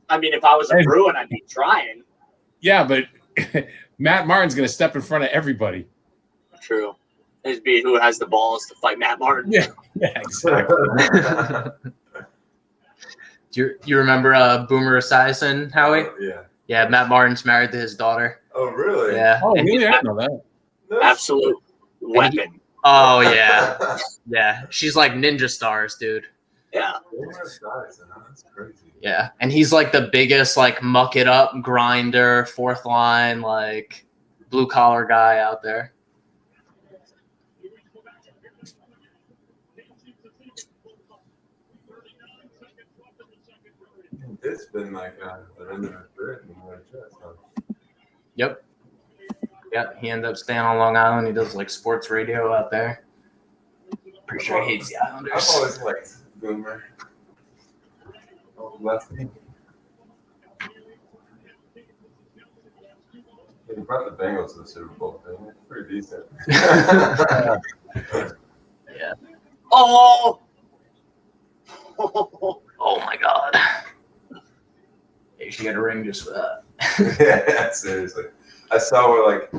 I mean, if I was a Bruin, I'd be trying. Yeah, but Matt Martin's going to step in front of everybody. True. It'd be who has the balls to fight Matt Martin. Yeah, exactly. Do you remember Boomer Esiason, Howie? Yeah. Yeah, Matt Martin's married to his daughter. Oh, really? Yeah. Oh, And really? he's I got- didn't know that. Absolute weapon. Oh, yeah. Yeah. She's like ninja stars, dude. Yeah. That's crazy. Yeah. And he's like the biggest, like, muck it up grinder, fourth line, like, blue collar guy out there. It's been like the end of his career in the chest, huh? Yep. Yep. He ended up staying on Long Island. He does like sports radio out there. Pretty sure he hates the Islanders. I've always liked Boomer. Oh, lefty. He brought the Bengals to the Super Bowl. Thing. It's pretty decent. Yeah. Oh! Oh my God. You should get a ring just for that. Yeah, seriously. I saw where like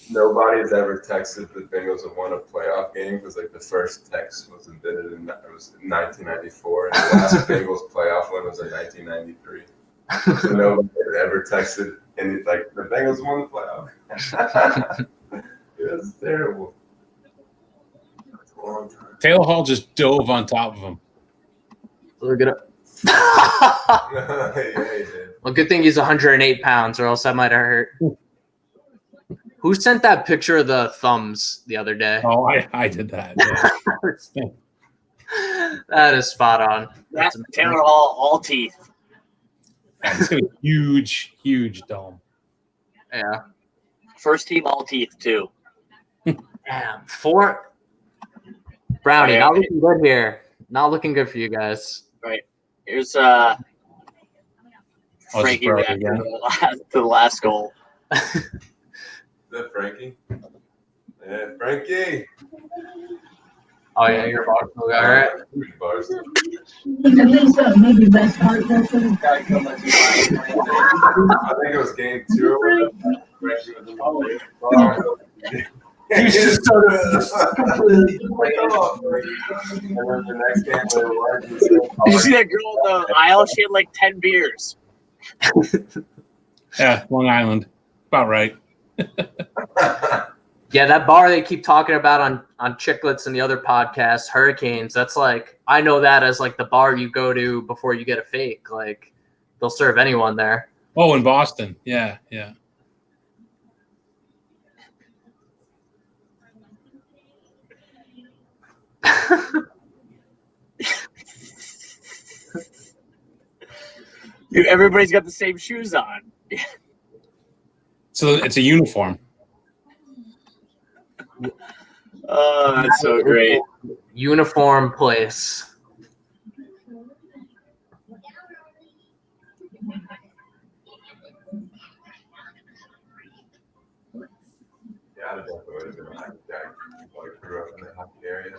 nobody has ever texted the Bengals have won a playoff game because like the first text was invented in 1994 and the last Bengals playoff win was in 1993. So nobody had ever texted any like the Bengals won the playoff. That's terrible. That's a long time. Taylor Hall just dove on top of him. Look it up. Yeah, he did. Well, good thing he's 108 pounds, or else I might have hurt. Who sent that picture of the thumbs the other day? Oh, I did that. Yeah. That is spot on. That's Taylor Hall, all teeth. It's gonna be huge, huge dome. Yeah. First team all teeth too. Damn. Brownie, not looking good here. Not looking good for you guys. Right. Here's Oh, Frankie it's reacting again. to the last goal. Is that Frankie? Yeah, Frankie. Oh yeah, you're a Barstool guy, right? Huge bars. I think so. Maybe best part person. I think it was game 2. Frankie was in the bar. He's just sort of completely off. And then the next game, they were largely Did you see that girl in the aisle? She had like 10 beers. Yeah, Long Island. About right. Yeah, that bar they keep talking about on Chicklets and the other podcasts, Hurricanes, that's like, I know that as like the bar you go to before you get a fake. Like, they'll serve anyone there. Oh, in Boston. Yeah, yeah. Dude, everybody's got the same shoes on. So it's a uniform. Oh, that's so great. Uniform place. Yeah, I definitely would have been a hockey guy. I grew up in the hockey area.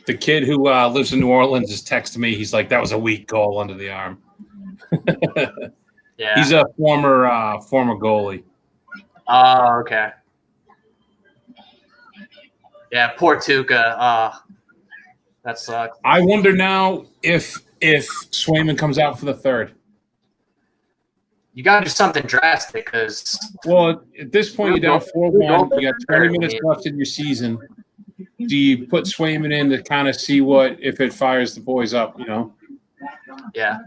The kid who lives in New Orleans is texting me. He's like, "That was a weak goal under the arm." Yeah. He's a former goalie. Oh, okay. Yeah, poor Tuca. That sucks. I wonder now if Swayman comes out for the third. You got to do something drastic because Well, at this point, you're down 4-1. You got 20 minutes left in your season. Do you put Swayman in to kind of see if it fires the boys up, you know? yeah.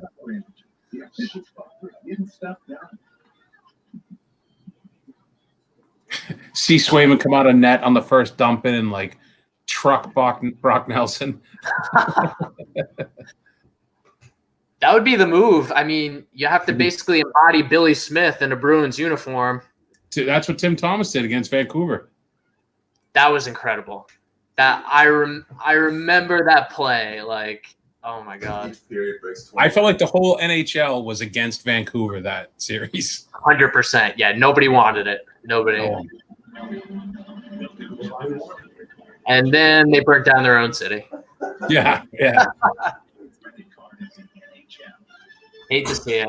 See Swayman come out of net on the first dump in and like truck Brock Nelson. That would be the move. I mean, you have to basically embody Billy Smith in a Bruins uniform. That's what Tim Thomas did against Vancouver. That was incredible. That I remember that play. Like, oh my god. I felt like the whole NHL was against Vancouver that series. 100%. Yeah, nobody wanted it. Nobody. Oh. And then they burnt down their own city. Yeah. Hate to see it.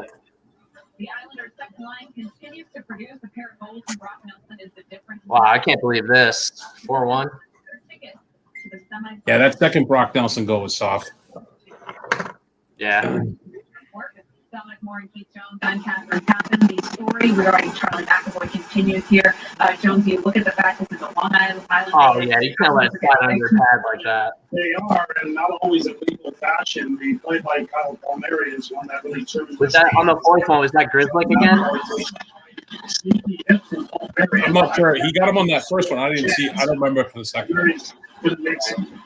The Islanders' second line continues to produce a pair of goals, and Brock Nelson is the difference. Wow, I can't believe this. 4-1. Yeah, that second Brock Nelson goal was soft. Yeah. Dominic Moore and Keith Jones and Catherine Tappan. The story regarding Charlie McAvoy continues here. Jones, you look at the fact this is a Long Island. Oh, yeah, you can't let it slide under your pad like that. They are, and not always in legal fashion. The play by Kyle Palmieri is one that really serves. Was that on the fourth one? Was that Grizzly again? I'm not sure. He got him on that first one. I don't remember for the second. Going to make some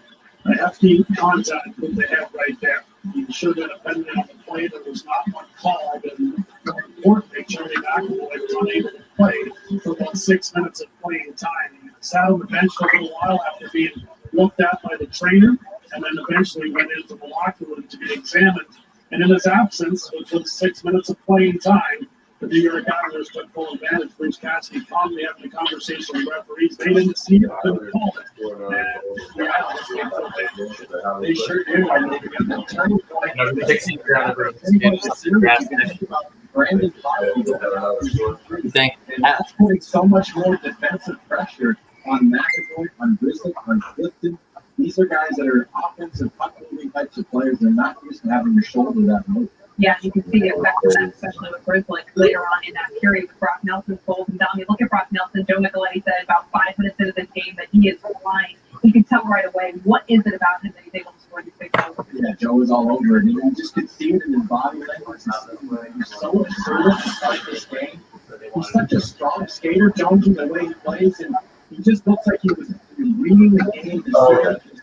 hefty contact with the head right there. He should have been defending on the play. There was not one called, and more importantly, Charlie McAvoy was unable to play for about 6 minutes of playing time. He sat on the bench for a little while after being looked at by the trainer, and then eventually went into the locker room to be examined. And in his absence, which was 6 minutes of playing time, the New York Islanders took full advantage. Bruce Cassidy calmly having a conversation with referees. They didn't see it, couldn't call it. And they sure do. I think again, the turning point. Brandon that's putting so much more defensive pressure on McAvoy, on Grizzly, on Clifton. These are guys that are offensive, puck-moving types of players. They're not used to having your shoulder that low. Yeah, you can see the effect of that, especially with Grizzly later on in that period with Brock Nelson's goals. And Dom, you look at Brock Nelson, Joe Micheletti said about 5 minutes into this game that he is flying. You can tell right away what is it about him that he's able to score these big goals. Yeah, Joe was all over it. You just could see it in his body language. He's so assertive to start this game. He's such a strong skater, Jones, in the way he plays, and he just looks like he was reading the game,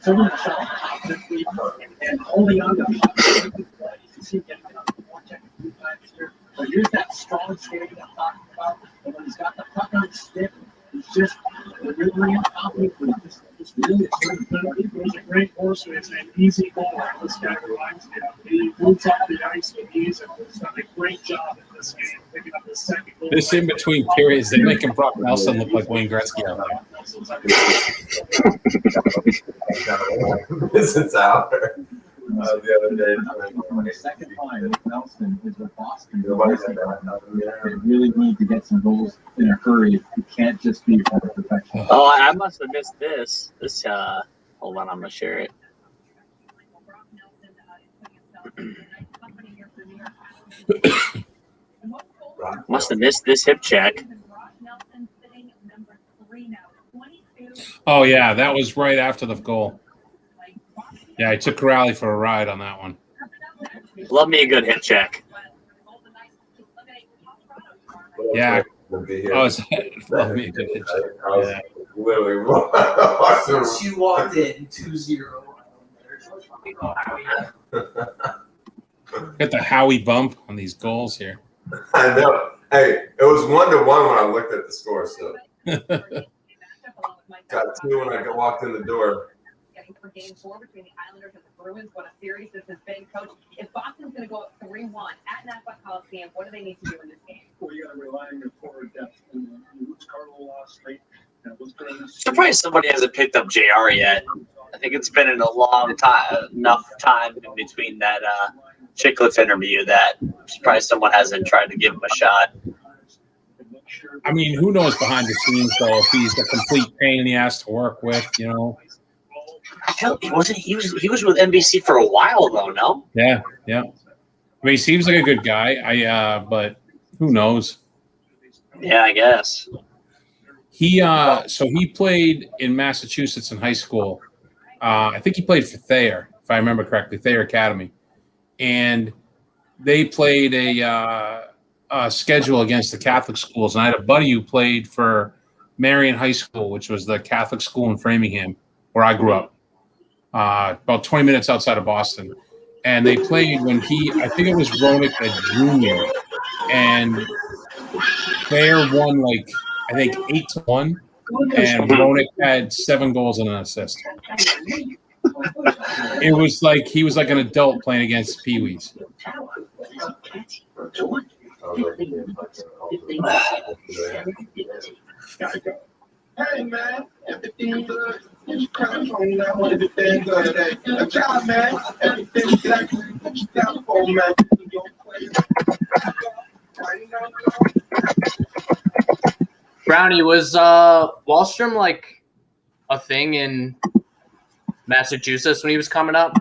serving the shot confidently, and holding on to the play. You see him getting on the forecheck a few times here. But here's that strong skating I'm talking about. And when he's got the puck on his stick, he's just really confident. Just really assertive. He's a great horseman. It's an easy ball. This guy reminds me of. He moves off the ice with ease and he's done a great job in this game, picking up the second goal. This in between periods, they make him Brock Nelson look like Wayne Gretzky out there. This is out there. The other day, on the second line with Nelson is with Boston. They really need to get some goals in a hurry. It can't just be for perfection. Oh, I must have missed this. Hold on, I'm gonna share it. Must have missed this hip check. Oh, yeah, that was right after the goal. Yeah, I took Corrali for a ride on that one. Love me a good hip check. Yeah. Love me a good hip check. Yeah. Literally. She walked in 2-0. Got the Howie bump on these goals here. I know. Hey, it was 1-1 when I looked at the score, so. Got 2 when I walked in the door. For game 4 between the Islanders and the Bruins. What a series this has been, Coach. If Boston's going to go up 3-1 at Nassau Coliseum, what do they need to do in this game? Well, you got to rely on your forward depth. And Luke Carlo lost late. Surprised somebody hasn't picked up JR yet. I think it's been in a long time, enough time in between that Chicklets interview that I'm surprised someone hasn't tried to give him a shot. I mean, who knows behind the scenes, though, if he's a complete pain in the ass to work with, you know? Hell, he was with NBC for a while though, no? Yeah. I mean, he seems like a good guy. But who knows? Yeah, I guess. So he played in Massachusetts in high school. I think he played for Thayer, if I remember correctly, Thayer Academy, and they played a schedule against the Catholic schools. And I had a buddy who played for Marion High School, which was the Catholic school in Framingham, where I grew up. About 20 minutes outside of Boston. And they played when I think it was Ronick a junior. And Thayer won I think 8-1. And Ronick had 7 goals and an assist. It was like he was like an adult playing against Pee-wees. Hey man, everything good. You come home now, everything good. A job, man, everything black. Put you down for man. Brownie, was Wallstrom like a thing in Massachusetts when he was coming up?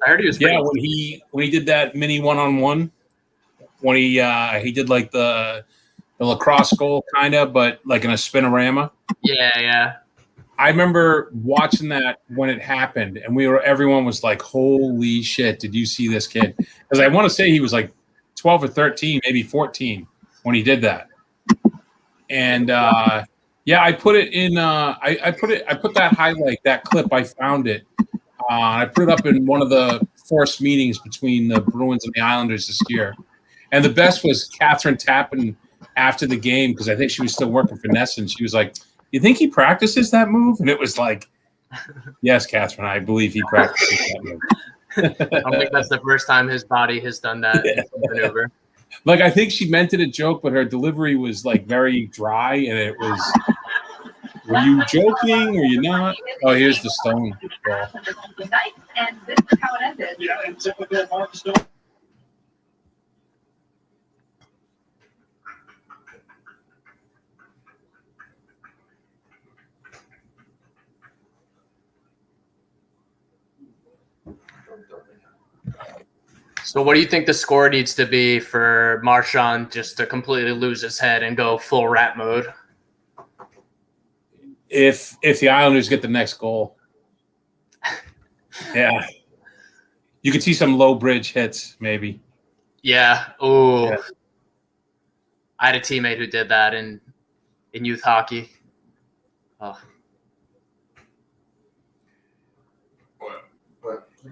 I heard he was. Yeah, when he did that mini 1-on-1, when he did like the lacrosse goal kind of, but like in a spinorama. Yeah. I remember watching that when it happened, and everyone was like, "Holy shit! Did you see this kid?" Because I want to say he was like 12 or 13, maybe 14 when he did that. And yeah, I put it in. I put that highlight, that clip. I found it. I put it up in one of the forced meetings between the Bruins and the Islanders this year. And the best was Catherine Tappan after the game, because I think she was still working for Nesson. She was like, "You think he practices that move?" And it was like, "Yes, Catherine, I believe he practices that move." I don't think that's the first time his body has done that maneuver. Like, I think she meant it a joke, but her delivery was like very dry, and it was, "Were you joking? Were you not?" Oh, here's the stone ball. And this is how it ended. Yeah, and typical Mark Stone. So what do you think the score needs to be for Marchand just to completely lose his head and go full rat mode? If the Islanders get the next goal. Yeah. You could see some low bridge hits, maybe. Yeah. Oh, Yeah. I had a teammate who did that in youth hockey. Oh.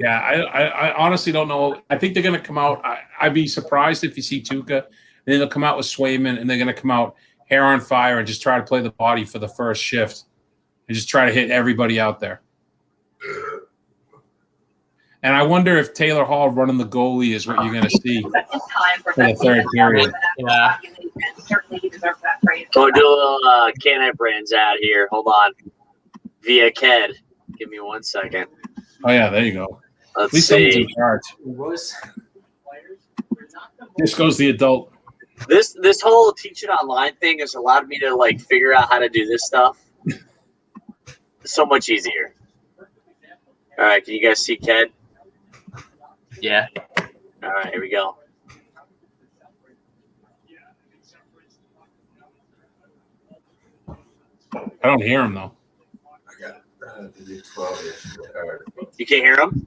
Yeah, I honestly don't know. I think they're going to come out. I'd be surprised if you see Tuukka. And then they'll come out with Swayman, and they're going to come out hair on fire and just try to play the body for the first shift and just try to hit everybody out there. And I wonder if Taylor Hall running the goalie is what you're going to see for the third period. Yeah. Go do a little Canine Brands ad here. Hold on. Via Ked. Give me 1 second. Oh, yeah, there you go. Let's At least someone's see. in charge. This goes the adult. This whole teach it online thing has allowed me to like figure out how to do this stuff. So much easier. All right, can you guys see Ked? Yeah. All right, here we go. I don't hear him, though. You can't hear him?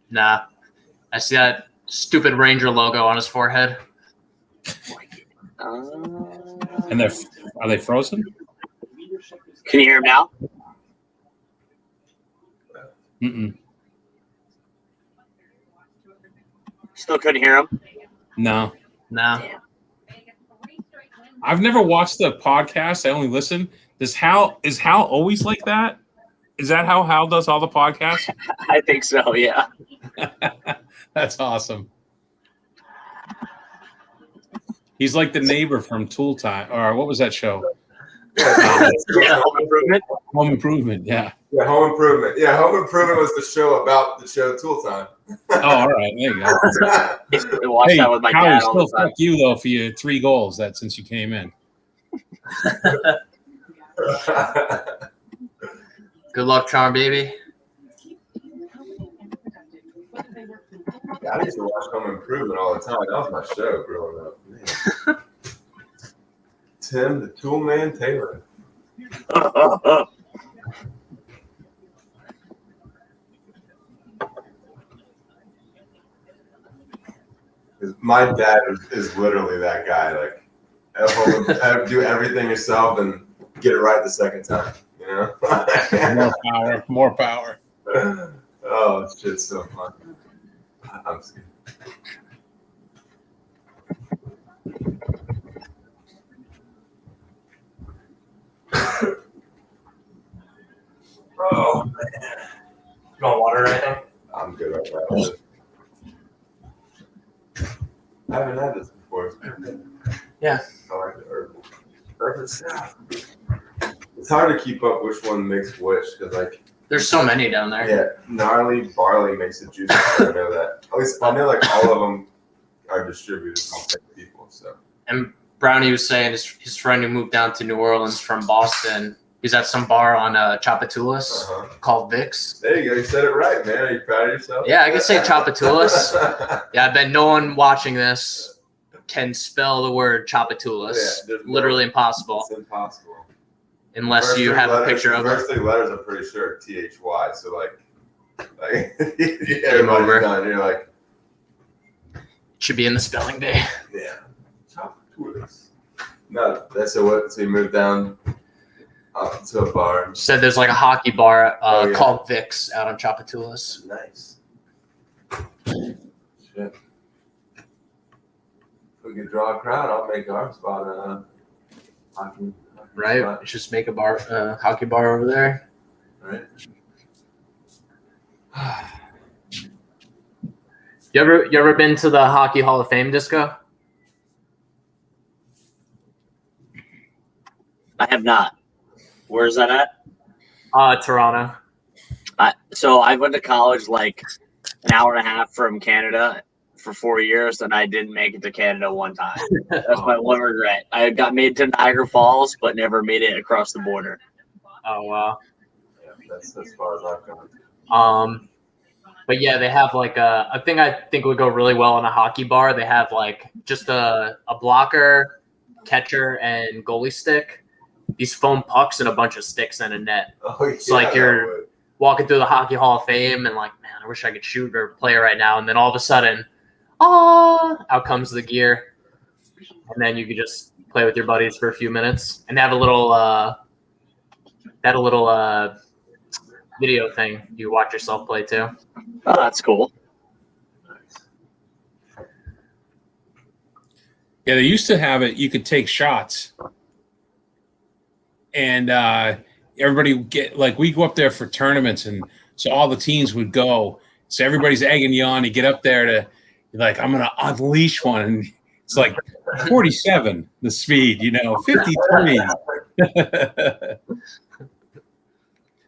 Nah. I see that stupid Ranger logo on his forehead. And are they frozen? Can you hear him now? Mm-mm. Still couldn't hear him? No. No. I've never watched the podcast. I only listen. Is Hal always like that? Is that how Hal does all the podcasts? I think so, yeah. That's awesome. He's like the neighbor from Tool Time, or what was that show? Home Improvement. Home Improvement, yeah. Yeah, Home Improvement. Yeah, Home Improvement was the show about the show Tool Time. Oh, all right, there you go. I watched that with my Howie, dad all still the time. fuck you though for your 3 goals that since you came in. Good luck, Charm Baby. Yeah, I used to watch Home Improvement all the time. That was my show growing up. Man. Tim, the Tool Man Taylor. My dad is literally that guy. Like, at home, do everything yourself and get it right the second time. You know? More power. Oh, this shit's so fun. I'm scared. Oh man. You want water or anything? I'm good right now. I haven't had this before. It's pretty good. Yeah. I like the herbal. It's hard to keep up which one makes which because, like, There's so many down there. yeah, gnarly barley makes it juicy. I know that. At least I know, like, all of them are distributed from different people. So. And Brownie was saying his friend who moved down to New Orleans from Boston, he's at some bar on Chapatulas called Vic's. There you go. You said it right, man. Are you proud of yourself? Yeah, I can say Chapatulas. Yeah, I bet no one watching this can spell the word Chapatulas. Yeah, Literally impossible. It's impossible. Unless you have a picture of it. The first 3 letters, I'm pretty sure, THY. So, like everybody's done. You're like, should be in the spelling bee. yeah. Chapatulas. No, that's what. So you moved down up to a bar. Said there's like a hockey bar Oh, yeah. called Vic's out on Chapatulas. Nice. Shit. If we could draw a crowd, I'll make our spot hockey. Right? Spot. Just make a bar, hockey bar over there. Right. You ever been to the Hockey Hall of Fame disco? I have not. Where's that at? Toronto. So I went to college like an hour and a half from Canada for 4 years, and I didn't make it to Canada one time. That's my one regret. I got made to Niagara Falls, but never made it across the border. Oh wow. Yeah, that's as far as I've gone. But yeah, they have like a thing I think would go really well in a hockey bar. They have like just a blocker, catcher, and goalie stick. These foam pucks and a bunch of sticks and a net. Oh, It's like you're walking through the Hockey Hall of Fame and like, man, I wish I could shoot or play right now. And then all of a sudden, out comes the gear. And then you could just play with your buddies for a few minutes. And they have a little video thing you watch yourself play too. Oh, that's cool. Yeah, they used to have it. You could take shots, and everybody would get like we go up there for tournaments, and so all the teams would go. So everybody's egging you on to get up there to like I'm gonna unleash one, and it's like 47 the speed, 53.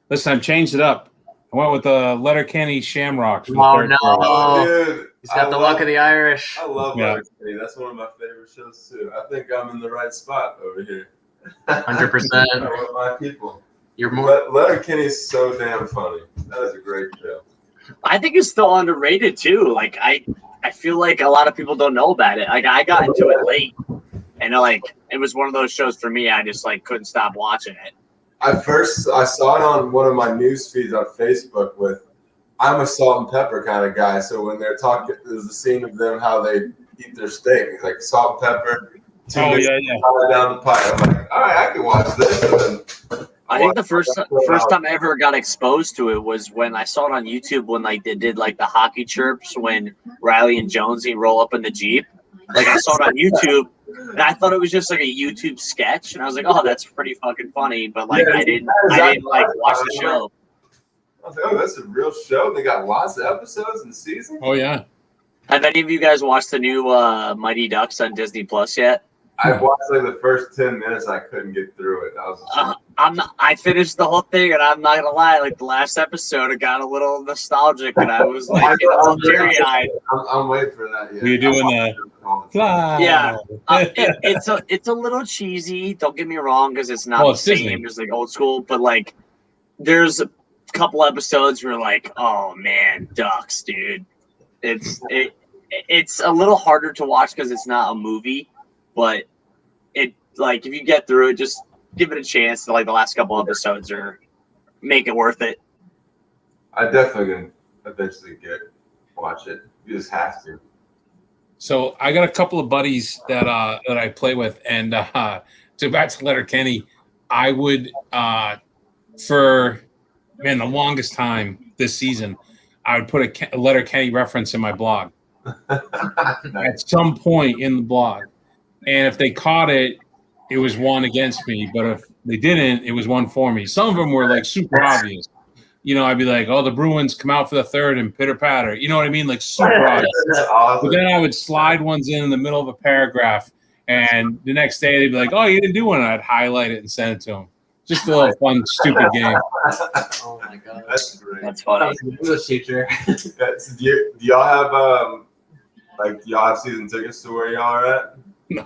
Listen, I've changed it up. I went with the Letterkenny Shamrocks. Oh no! Dude, He's got the luck of the Irish. I love Letterkenny. That's one of my favorite shows too. I think I'm in the right spot over here. 100%. With my people. You're more. Letterkenny's so damn funny. That is a great show. I think it's still underrated too. Like I feel like a lot of people don't know about it. Like I got into it late, and like it was one of those shows for me. I just like couldn't stop watching it. I saw it on one of my news feeds on Facebook I'm a salt and pepper kind of guy. So when they're talking, there's a scene of them, how they eat their steak. It's like salt and pepper. Down the pipe. I'm like, all right, I can watch this. I think the first time I ever got exposed to it was when I saw it on YouTube when like they did like the hockey chirps when Riley and Jonesy roll up in the Jeep. Like I saw it on YouTube and I thought it was just like a YouTube sketch and I was like, oh, that's pretty fucking funny. But like I didn't like watch the show. I was like, oh, that's a real show. They got lots of episodes and seasons. Oh yeah. Have any of you guys watched the new Mighty Ducks on Disney Plus yet? I watched like the first 10 minutes. I couldn't get through it. I finished the whole thing, and I'm not gonna lie. Like the last episode, it got a little nostalgic, and I was like, teary-eyed. I'm waiting for that. Yeah. You're doing the fly. Yeah, it's a little cheesy. Don't get me wrong, because it's not the same as like old school. But like, there's a couple episodes where like, oh man, ducks, dude. It's a little harder to watch because it's not a movie. But it like if you get through it, just give it a chance. Like the last couple episodes or make it worth it. I definitely gonna eventually watch it. You just have to. So I got a couple of buddies that I play with, and so back to Letterkenny, I would for the longest time this season, I would put a Letterkenny reference in my blog at some point in the blog. And if they caught it, it was one against me. But if they didn't, it was one for me. Some of them were like super obvious. I'd be like, oh, the Bruins come out for the third and pitter patter. You know what I mean? Like super obvious. Awesome. But then I would slide ones in the middle of a paragraph. And the next day they'd be like, oh, you didn't do one. And I'd highlight it and send it to them. Just a little fun, stupid game. Oh my god, that's great. That's funny. English teacher. Do y'all have do y'all have season tickets to where y'all are at? No.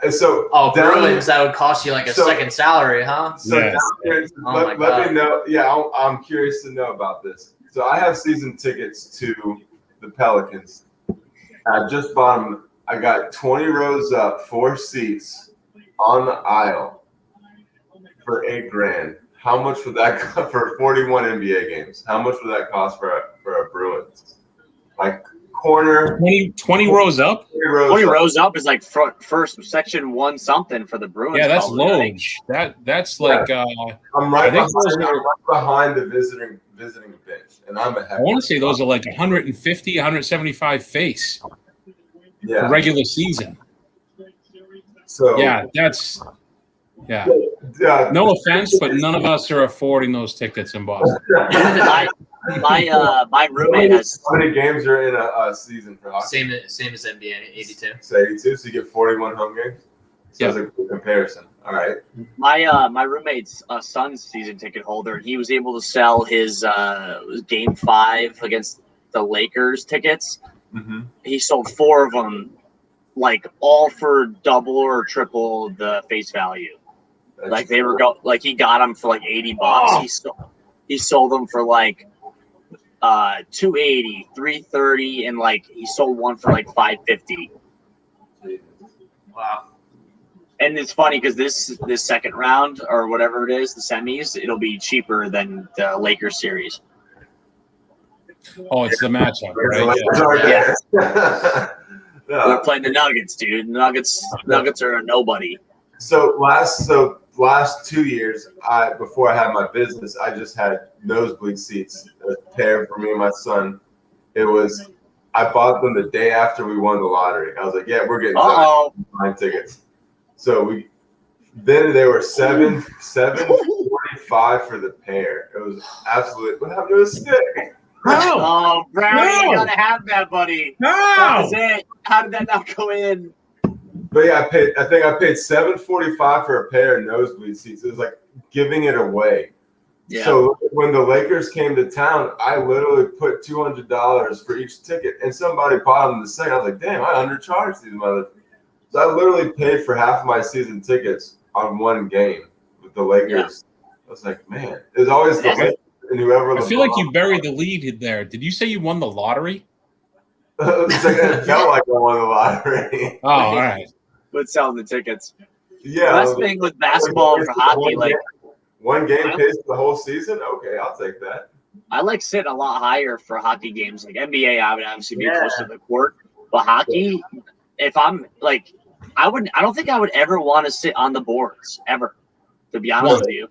So Bruins, that would cost you like a second salary, huh? So Yes. let me know. Yeah, I'm curious to know about this. So I have season tickets to the Pelicans. I just bought them. I got 20 rows up, 4 seats on the aisle for $8,000. How much would that cost for 41 NBA games? How much would that cost for a Bruins? Like corner 20 rows up? 20 rows up is like first section 1 something for the Bruins. Yeah, that's probably, low. That's like I'm right behind the visiting bench, and I'm I want to say those are like 150, 175 face for regular season. So that's no offense, but none of us are affording those tickets in Boston. my roommate has. How many games are in a season for hockey? Same as NBA, 82. So 82, so you get 41 home games. So it's a good comparison. All right. My roommate's son's season ticket holder. He was able to sell his Game 5 against the Lakers tickets. Mm-hmm. He sold 4 of them, like all for double or triple the face value. Like he got them for like $80. He sold them for like $280, $330, and like he sold one for like $550. Wow. And it's funny because this second round or whatever it is, the semis, it'll be cheaper than the Lakers series. Oh, it's the matchup, right? Yeah. They're playing the Nuggets, dude. Nuggets are a nobody. So last 2 years, before I had my business, I just had nosebleed seats, a pair for me and my son. I bought them the day after we won the lottery. I was like, yeah, we're getting buying tickets. So then they were $745 for the pair. It was absolutely. What happened to a stick? Oh, Brownie, you gotta have that, buddy. No, that was it. How did that not go in? But yeah, I think I paid $745 for a pair of nosebleed seats. It was like giving it away. Yeah. So when the Lakers came to town, I literally put $200 for each ticket, and somebody bought them the second. I was like, damn, I undercharged these motherfuckers. So I literally paid for half of my season tickets on one game with the Lakers. Yeah. I was like, man, it was always the Lakers and whoever. I feel like you buried the lead there. Did you say you won the lottery? It felt like I won the lottery. Oh, all right. With selling the tickets. Yeah. That's the thing with basketball and for hockey. Like one game pays for the whole season. Okay, I'll take that. I like sitting a lot higher for hockey games. Like NBA, I would obviously be close to the court, but hockey, if I'm like, I don't think I would ever want to sit on the boards ever. To be honest with you.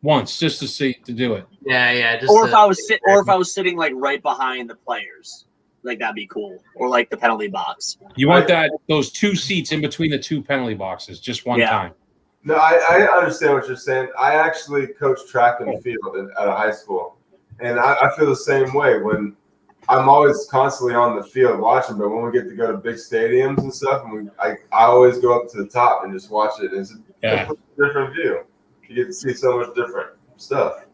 Once, just to do it. Yeah. Or if I was sitting like right behind the players, like that'd be cool. Or like the penalty box. You want those two seats in between the two penalty boxes, just one time. No, I understand what you're saying. I actually coached track and field at a high school, and I feel the same way. When I'm always constantly on the field watching, but when we get to go to big stadiums and stuff, and I always go up to the top and just watch it. It's a different view. You get to see so much different stuff.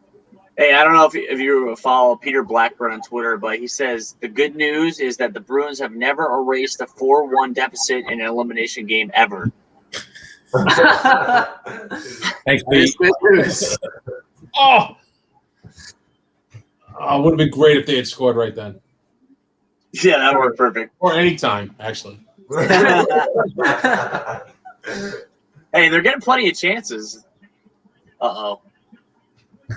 Hey, I don't know if you follow Peter Blackburn on Twitter, but he says the good news is that the Bruins have never erased a 4-1 deficit in an elimination game ever. Thanks, Pete. Oh, it would have been great if they had scored right then. Yeah, that would work perfect. Or anytime, actually. Hey, they're getting plenty of chances. Uh-oh.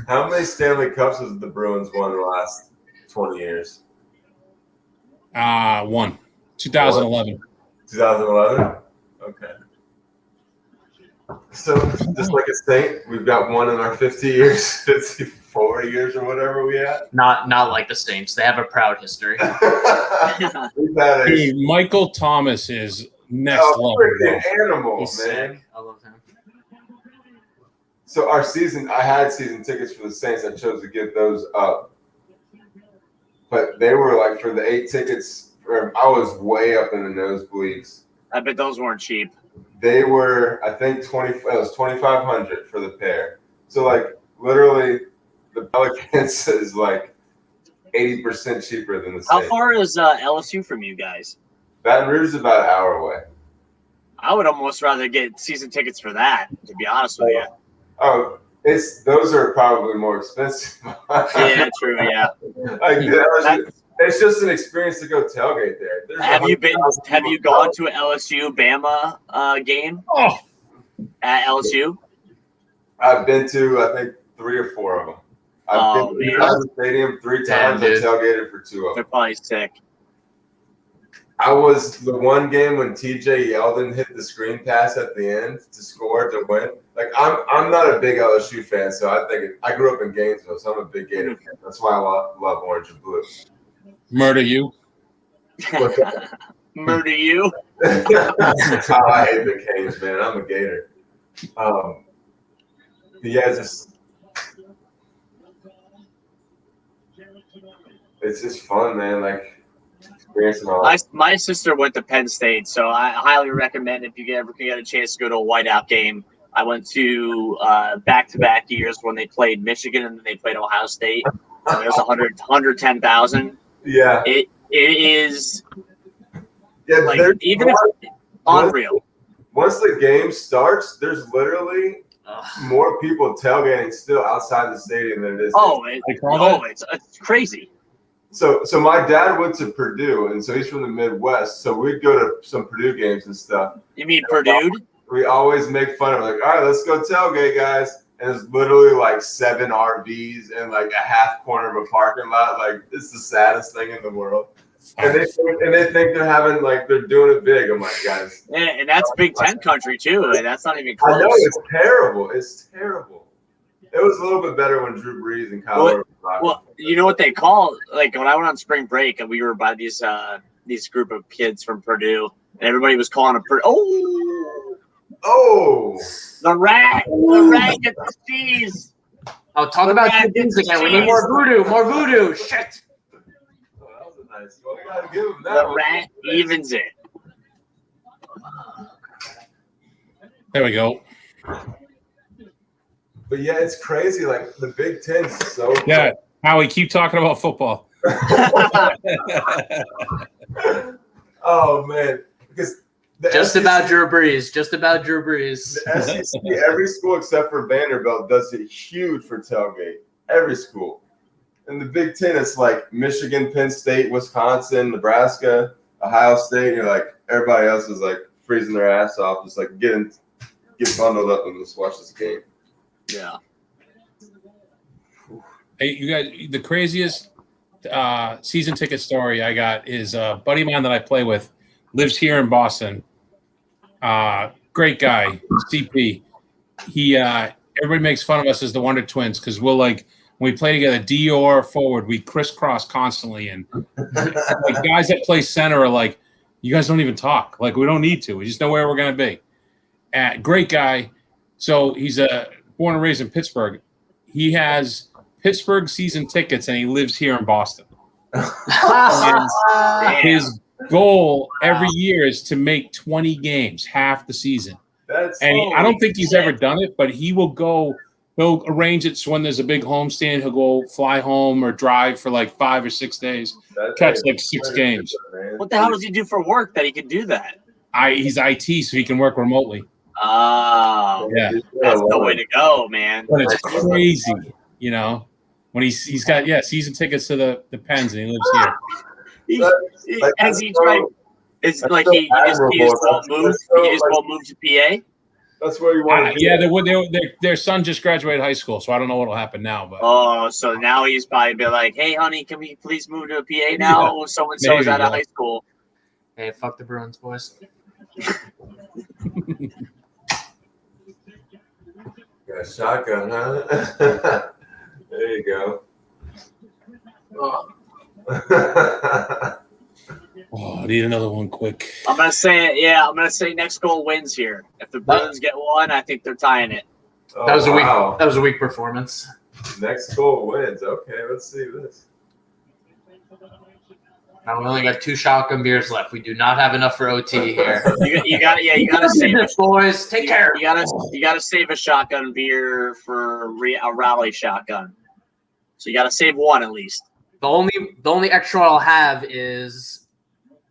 How many Stanley Cups has the Bruins won in the last 20 years? 1. 2011. 2011? Okay. So, just like a Saint, we've got one in our 50 years, 54 years or whatever we had. Not like the Saints. They have a proud history. Dude, Michael Thomas is next level. Freaking animal, He's man. sick. I love him. So I had season tickets for the Saints. I chose to give those up. But they were like, for the 8 tickets, I was way up in the nosebleeds. I bet those weren't cheap. They were, I think, it was $2,500 for the pair. So like literally, the Pelicans is like 80% cheaper than the Saints. How far is LSU from you guys? Baton Rouge is about an hour away. I would almost rather get season tickets for that, to be honest with you. Oh, those are probably more expensive. Yeah, true. Yeah. It's just an experience to go tailgate there. Have you gone to an LSU Bama game? Oh. At LSU? I've been to, I think, 3 or 4 of them. I've been to the stadium 3 times. I tailgated for 2 of them. They're probably sick. I was the one game when TJ Yeldon hit the screen pass at the end to score to win. Like I'm not a big LSU fan, so I grew up in Gainesville, so I'm a big Gator fan. That's why I love orange and blue. Murder you. Murder you. That's how I hate the Canes, man. I'm a Gator. It's just fun, man. Like. My sister went to Penn State, so I highly recommend if you ever get a chance to go to a whiteout game. I went to back-to-back years when they played Michigan and then they played Ohio State. So there's 110,000. Yeah. It is like even if unreal. Once the game starts, there's literally more people tailgating still outside the stadium than it is. It's crazy. So my dad went to Purdue, and so he's from the Midwest. So we'd go to some Purdue games and stuff. You mean Purdue? We always make fun of like, all right, let's go tailgate, guys. And it's literally like 7 RVs and like a half corner of a parking lot. Like it's the saddest thing in the world. And they think they're having like they're doing it big. I'm like, guys. And that's Big Ten country too. And that's not even close. I know it's terrible. It's terrible. It was a little bit better when Drew Brees and Kyle. Well, you know what they call like when I went on spring break and we were by these group of kids from Purdue and everybody was calling a the rat gets the cheese. Oh, talk about good things again. We need more voodoo. Shit. Oh, that was a nice one. We gotta give him that The rat evens it. There we go. But yeah, it's crazy. Like the Big Ten's so Yeah, Howie, keep talking about football. Oh man, because Just SEC, about Drew Brees. The SEC, every school except for Vanderbilt does it huge for tailgate. Every school. In the Big Ten, it's like Michigan, Penn State, Wisconsin, Nebraska, Ohio State. You're like everybody else is like freezing their ass off, just like get bundled up and just watch this game. Yeah. Hey, you guys, the craziest season ticket story I got is a buddy of mine that I play with lives here in Boston. Great guy, CP. Everybody makes fun of us as the Wonder Twins because we'll like when we play together, D or forward, we crisscross constantly, and like guys that play center are like, you guys don't even talk. Like we don't need to. We just know where we're gonna be. Great guy. So he's born and raised in Pittsburgh. He has Pittsburgh season tickets, and he lives here in Boston. His goal every year is to make 20 games, half the season. I don't think he's ever done it, but he will go. He'll arrange it so when there's a big homestand, he'll go fly home or drive for like 5 or 6 days, catch like 6 games. What the hell does he do for work that he can do that? He's IT, so he can work remotely. Oh, Yeah, that's the way to go, man. But it's crazy, you know, when he's got season tickets to the Pens and he lives here. Has he tried? It's like he just won't move. He just won't move to PA. That's where you want to. Yeah, their son just graduated high school, so I don't know what'll happen now. But so now he's probably be like, "Hey, honey, can we please move to a PA now? So and so is out of high school." Hey, fuck the Bruins, boys. Got a shotgun, huh? There you go. Oh, I need another one quick. I'm gonna say next goal wins here. If the Bruins get one, I think they're tying it. That was a weak performance. Next goal wins. Okay, let's see this. Now we only got 2 shotgun beers left. We do not have enough for OT here. You gotta save it, boys. Take care. You gotta save a shotgun beer for a rally shotgun. So you gotta save one at least. The only extra I'll have is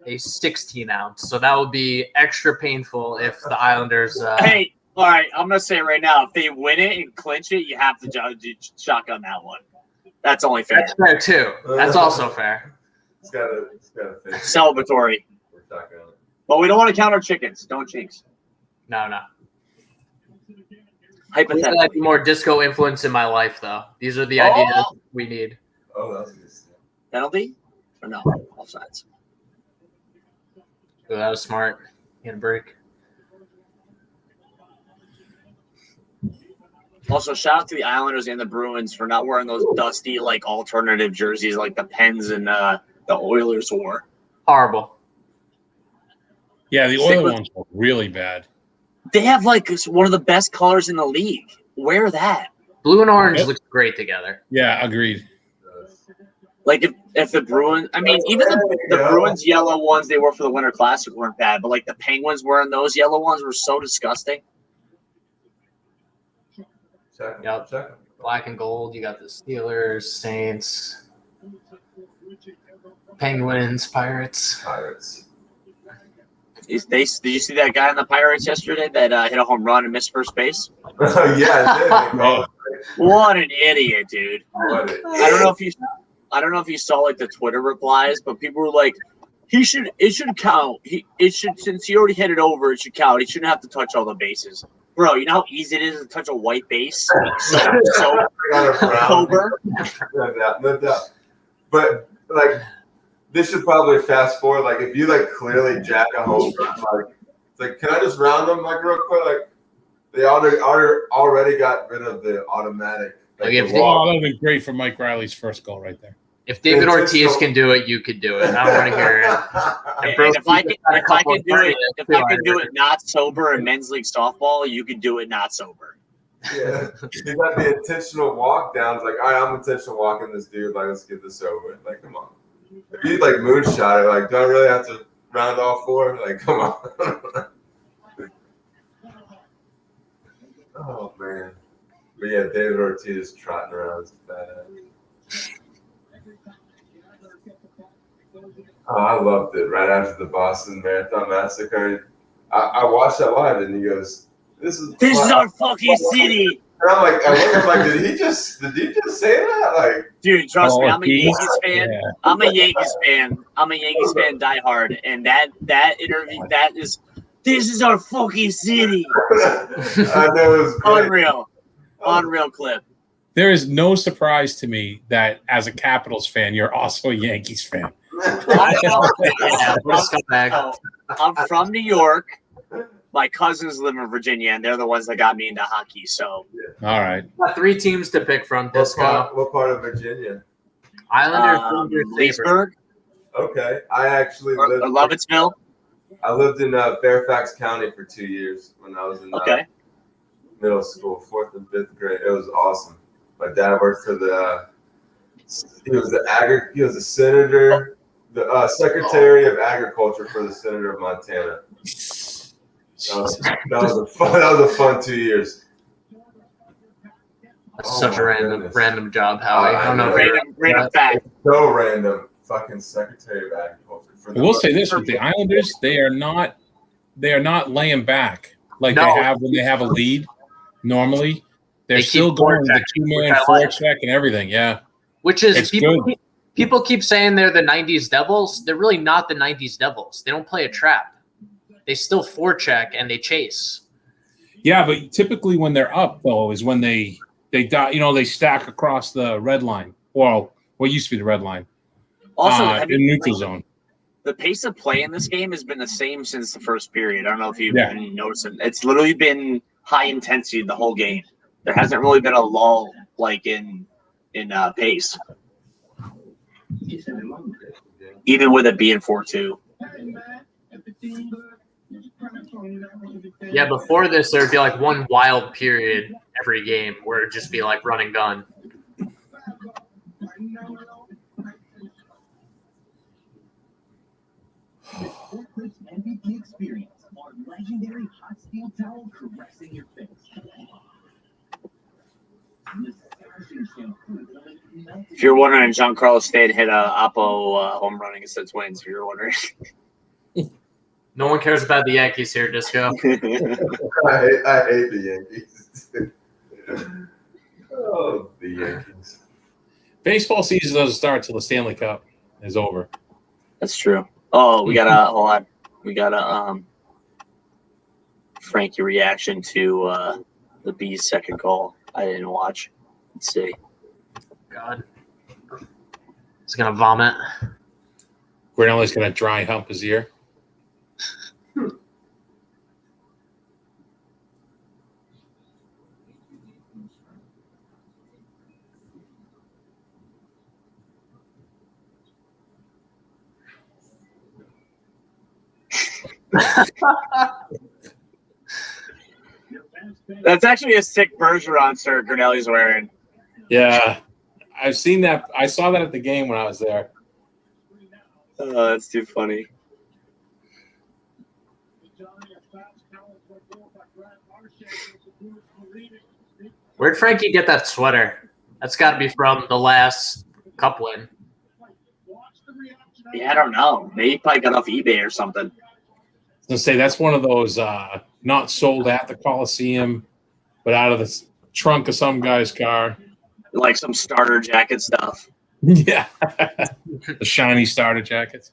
a 16 ounce. So that would be extra painful if the Islanders. Hey, all right. I'm gonna say right now, if they win it and clinch it, you have to shotgun that one. That's only fair. That's fair too. That's also fair. It's gotta fit. Celebratory. But we don't want to count our chickens. Don't jinx. No. Hypothetically. I'd be more disco influence in my life, though. These are the ideas we need. Oh, that's good. Penalty? Or no? Offsides. Oh, that was smart. Hand break. Also, shout out to the Islanders and the Bruins for not wearing those dusty, like, alternative jerseys like the Pens and the Oilers wore. Horrible. Yeah, the Oilers ones were really bad. They have, like, one of the best colors in the league. Wear that. Blue and orange looks great together. Yeah, agreed. Like, if the Bruins – I mean, even the Bruins yellow ones they wore for the Winter Classic weren't bad, but, like, the Penguins wearing those yellow ones were so disgusting. Yep. Black and gold. You got the Steelers, Saints, Penguins, Pirates. Did you see that guy on the Pirates yesterday that hit a home run and missed first base? Yeah, I did. What an idiot, dude! I I don't know if you saw like the Twitter replies, but people were like, it should count. Since he already hit it over, it should count. He shouldn't have to touch all the bases. Bro, you know how easy it is to touch a white base? Sober. No doubt. But like, this should probably fast forward. Like, if you like clearly jack a home run, like, it's like, can I just round them like real quick? Like, they already got rid of the automatic. Like, that would have been great for Mike Riley's first goal right there. If David Ortiz can do it, you could do it. I don't want to hear it. And if I can do it not sober in men's league softball, you can do it not sober. Yeah, you got the intentional walk down. It's like, all right, I'm intentional walking this dude. Like, let's get this over with. Like, come on. If you like moonshot it, like, do I really have to round all four? Like, come on. Oh man. But yeah, David Ortiz trotting around is badass. Oh, I loved it right after the Boston Marathon Massacre. I watched that live, and he goes, "This is our fucking city." And I'm like, did he just say that? Like, dude, trust me, I'm a Yankees fan. Yeah. I'm a Yankees fan, die hard. And that interview, this is our fucking city. I know it was great. Unreal clip. There is no surprise to me that as a Capitals fan, you're also a Yankees fan. I'm from New York. My cousins live in Virginia, and they're the ones that got me into hockey. So, all right. Got 3 teams to pick from. Disco. What part of Virginia? Islanders, Leesburg. Okay, I actually lived. Lovettsville. I lived in Fairfax County for 2 years when I was in middle school, 4th and 5th grade. It was awesome. My dad worked for he was the senator, the secretary of agriculture for the senator of Montana. That was a fun 2 years. That's such a random job, Howie. I don't know. Random fact. So random. Fucking secretary of agriculture. I will say this with the Islanders, they are not laying back like they have when they have a lead. Normally, they're still going with the 2-man forecheck and everything. Yeah, which is people keep saying they're the '90s Devils. They're really not the '90s Devils. They don't play a trap. They still forecheck and they chase. Yeah, but typically when they're up though is when they they stack across the red line. Well, what used to be the red line. Also, in neutral zone. The pace of play in this game has been the same since the first period. I don't know if you've been noticing. It's literally been high intensity the whole game. There hasn't really been a lull like in pace, even with it being 4-2. Yeah, before this, there'd be like one wild period every game where it'd just be like run and gun. MVP experience on legendary hot steel towel caressing your face. If you're wondering, Giancarlo Stanton hit a Oppo home run against the Twins. If you're wondering, no one cares about the Yankees here, Disco. I hate the Yankees. Oh, the Yankees. Baseball season doesn't start till the Stanley Cup is over. That's true. Oh, we gotta hold on. We gotta Frankie reaction to the Bees' second goal. I didn't watch. Let's see. God, he's gonna vomit. Grinelli's gonna dry hump his ear. That's actually a sick Bergeron shirt Grinelli's wearing. Yeah, I've seen that. I saw that at the game when I was there. Oh, that's too funny. Where'd Frankie get that sweater? That's got to be from the last Cup win. Yeah, I don't know. Maybe he probably got off eBay or something. I was gonna say that's one of those not sold at the Coliseum, but out of the trunk of some guy's car. Like some starter jacket stuff. Yeah. The shiny starter jackets.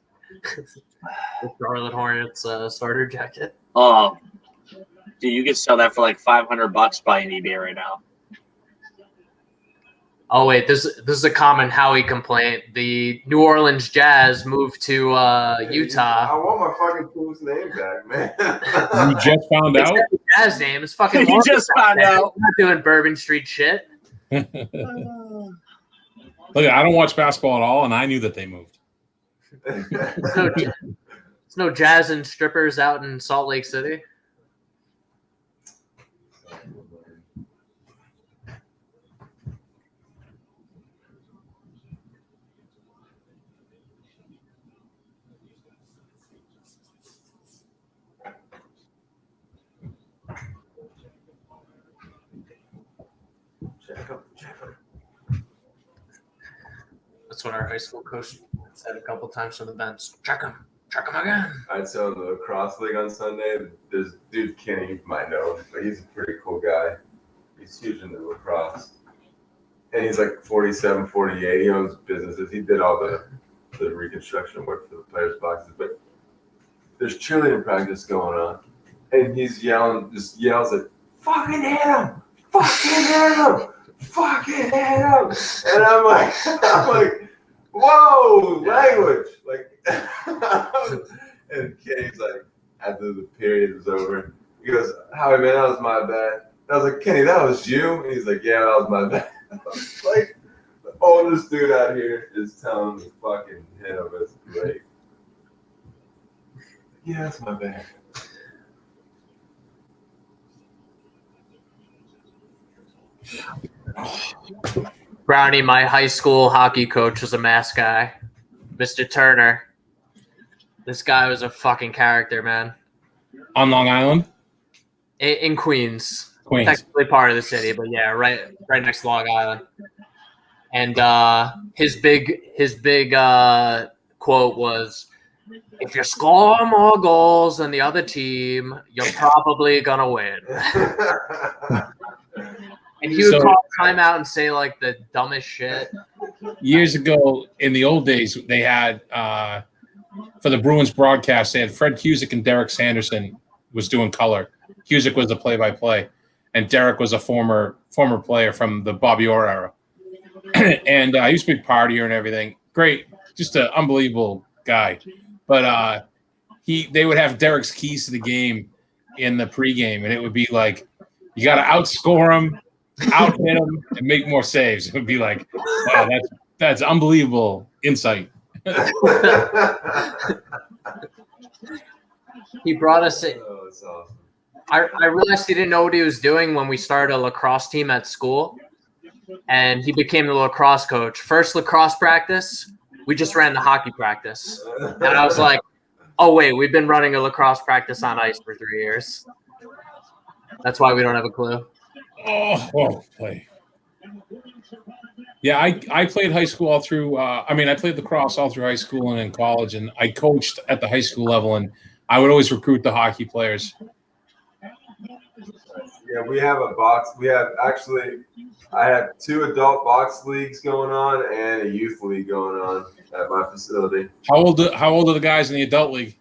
The Charlotte Hornets starter jacket. Oh, dude, you could sell that for like $500 by an eBay right now. Oh wait, this is a common Howie complaint. The New Orleans Jazz moved to Utah. I want my fucking team's name back, man. You just found out? It's the Jazz name. It's fucking. You just found out. I'm not doing Bourbon Street shit. Look, I don't watch basketball at all, and I knew that they moved. There's no Jazz and strippers out in Salt Lake City. That's what our high school coach said a couple times from the bench. Check him again. I'd say on the lacrosse league on Sunday, there's dude Kenny, you might know, but he's a pretty cool guy. He's huge into lacrosse. And he's like 47, 48. He owns businesses. He did all the reconstruction work for the players' boxes. But there's cheerleading practice going on. And he's just yells like, fucking hit him! Fucking hit him! Fucking hit him! And I'm like, whoa, language! Like, and Kenny's like, after the period was over, he goes, Howie, man, that was my bad. I was like, Kenny, that was you? And he's like, yeah, that was my bad. I was like, the oldest dude out here is telling me fucking hit him. It's great. Yeah, that's my bad. Brownie, my high school hockey coach, was a mask guy. Mr. Turner. This guy was a fucking character, man. On Long Island? In Queens. Queens. Technically part of the city, but yeah, right next to Long Island. And his big quote was, if you score more goals than the other team, you're probably gonna win. And he would call timeout and say like the dumbest shit. Years ago, in the old days, they had for the Bruins broadcast, they had Fred Cusick and Derek Sanderson was doing color. Cusick was the play-by-play, and Derek was a former player from the Bobby Orr era. And he was a big partier and everything. Great, just an unbelievable guy. But they would have Derek's keys to the game in the pregame, and it would be like, you got to outscore him, out-hit him, and make more saves. It would be like, wow, that's unbelievable insight. He brought us in. Oh, that's awesome. I realized he didn't know what he was doing when we started a lacrosse team at school, and he became the lacrosse coach. First lacrosse practice, we just ran the hockey practice. And I was like, oh, wait, we've been running a lacrosse practice on ice for 3 years. That's why we don't have a clue. Oh, play. Yeah, I played high school all through. I played lacrosse all through high school and in college, and I coached at the high school level, and I would always recruit the hockey players. Yeah, we have a box. I have 2 adult box leagues going on and a youth league going on at my facility. How old are the guys in the adult league?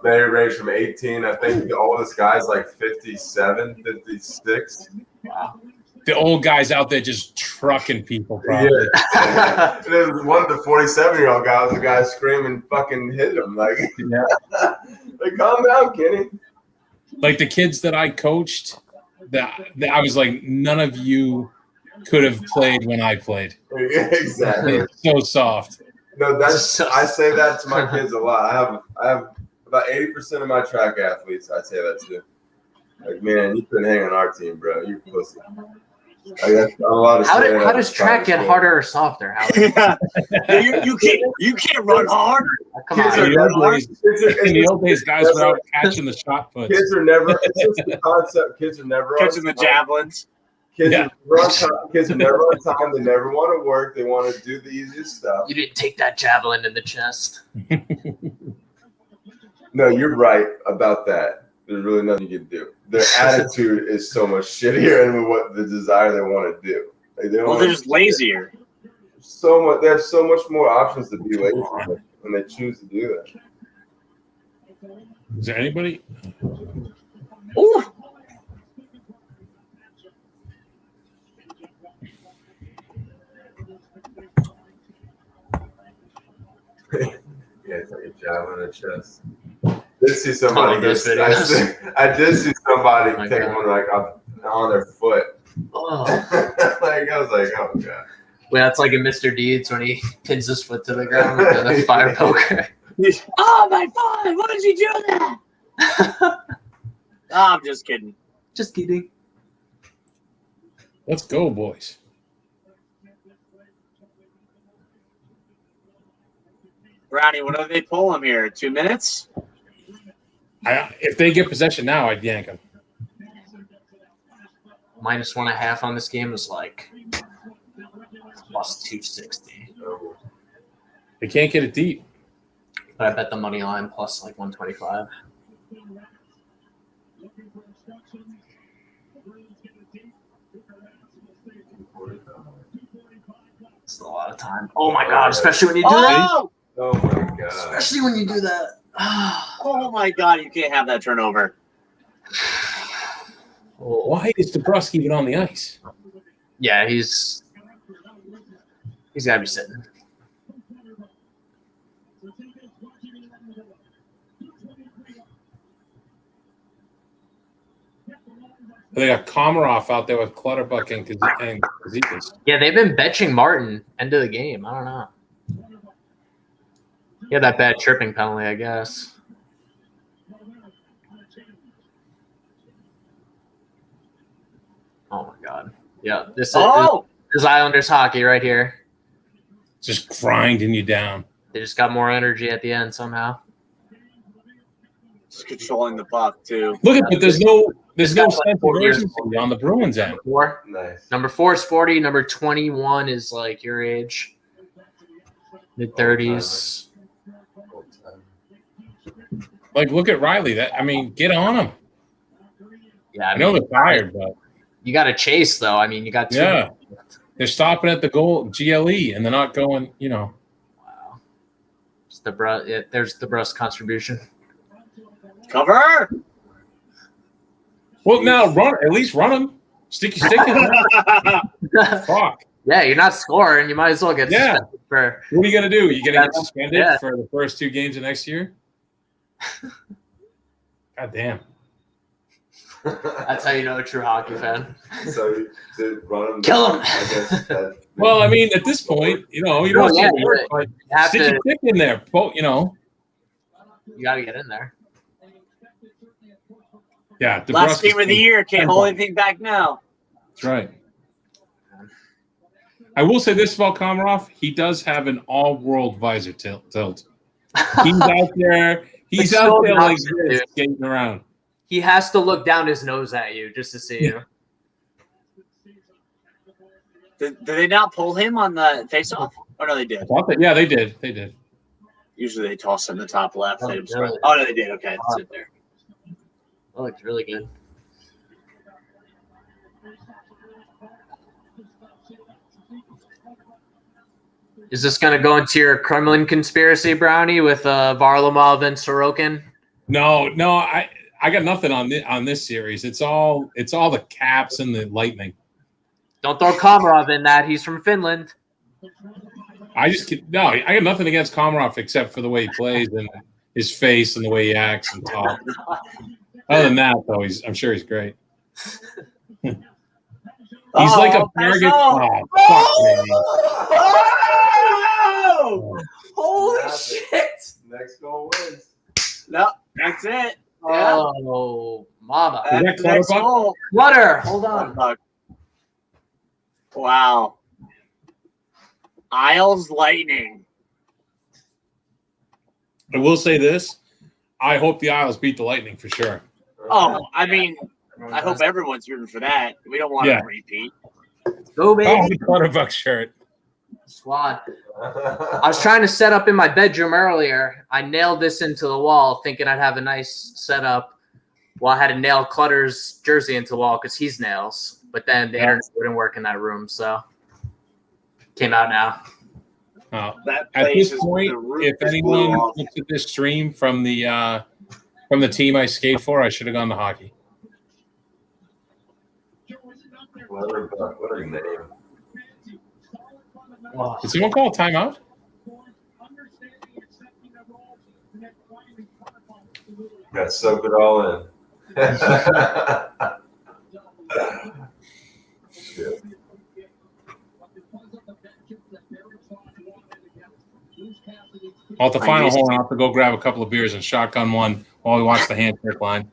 They range from 18. I think the oldest guy's like 57, 56. Wow. The old guys out there just trucking people, probably. Yeah. There's one of the 47-year-old guy was a guy screaming, fucking hit him. Like, yeah. Like, calm down, Kenny. Like the kids that I coached, that I was like, none of you could have played when I played. Exactly. It's so soft. No, I say that to my kids a lot. I have about 80% of my track athletes. I say that to. Like, man, you couldn't hang on our team, bro. You're pussy. How does track get harder or softer? Yeah. You can't run harder. Come on. In the old days, guys were out catching the shot puts. Kids are never. It's just the concept. Kids are never catching the javelins. Kids are never on time. They never want to work. They want to do the easiest stuff. You didn't take that javelin in the chest. No, you're right about that. There's really nothing you can do. Their attitude is so much shittier than what the desire they want to do. Like, they're just lazier. so much. They have so much more options to be lazy when they choose to do that. Is there anybody? Ooh. Yeah, it's like a jab on the chest. Did see somebody those get. videos. I did see somebody Oh my take God. one like on their foot. Oh. Like I was like, oh god. Well, that's like in Mr. Deeds when he pins his foot to the ground with the fire poker. Oh my God! Why did you do that? I'm just kidding. Just kidding. Let's go, boys. Brownie, what do they pull him here? 2 minutes? If they get possession now, I'd yank them. -1.5 on this game is like +260. They can't get it deep. But I bet the money line plus like 125. It's a lot of time. Oh my God! Especially when you do that. Oh my God! Especially when you do that. Oh my God! You can't have that turnover. Why is DeBrusque even on the ice? Yeah, he's got to be sitting. They got Komarov out there with Clutterbuck and Kazikas. Yeah, they've been benching Martin end of the game. I don't know. He had that bad tripping penalty, I guess. Oh my God. Yeah, this is Islanders hockey right here. Just grinding you down. They just got more energy at the end somehow. Just controlling the puck too. Look at, but there's no sense of 4 years. urgency on the Bruins end. Nice. Number 4 is 40. Number 21 is like your age, mid-30s. Like, look at Riley. Get on him. Yeah, I know they're tired, but you got to chase though. I mean, you got 2 yeah, they're stopping at the goal GLE and they're not going. Wow. It's there's the Brust contribution. Cover. Well, now at least run him. Sticky stick in there. Fuck. Yeah, you're not scoring. You might as well get suspended for. What are you gonna do? You gonna get suspended Yeah. for the first 2 games of next year? God damn. That's how you know a true hockey fan. So to run him, Kill him. I guess that, Well, I mean, at this point, you don't Yeah, see it you work, but have stick to- your dick in there. You got to get in there. Yeah. Last game of the year. Can't hold anything back now. That's right. I will say this about Komarov. He does have an all-world visor tilt. He's out there. He's It's out so there like obnoxious, this, dude. skating around. He has to look down his nose at you just to see you. Did they not pull him on the face-off? Oh no, they did. Yeah, they did. They did. Usually they toss him the top left. Oh, They just really? oh no, they did. Okay, that's it there. That looked really good. Is this going to go into your Kremlin conspiracy, Brownie, with Varlamov and Sorokin? No, I got nothing on this series. It's all the Caps and the Lightning. Don't throw Komarov in that. He's from Finland. I got nothing against Komarov except for the way he plays and his face and the way he acts and talks. Other than that, though, I'm sure he's great. He's like a target. Oh! Holy shit! next goal wins. No, that's it. Oh, mama. That's the next goal. Clutter. Hold on. Wow. Isles Lightning. I will say this. I hope the Isles beat the Lightning for sure. Oh, I mean, I hope everyone's rooting for that. We don't want to repeat. Go, baby. Oh, the Clutterbuck shirt. Squad. I was trying to set up in my bedroom earlier. I nailed this into the wall thinking I'd have a nice setup. Well, I had to nail Clutter's jersey into the wall because he's nails. But then the internet wouldn't work in that room, so. Came out now. That At place this is point, the roof if is anyone blew off. looked at this stream from the team I skate for, I should have gone to hockey. What a name. Did someone call a timeout? Got to soak it all in. Shit. Well, at the final hole, I'll have to go grab a couple of beers and shotgun one while we watch the handshake line.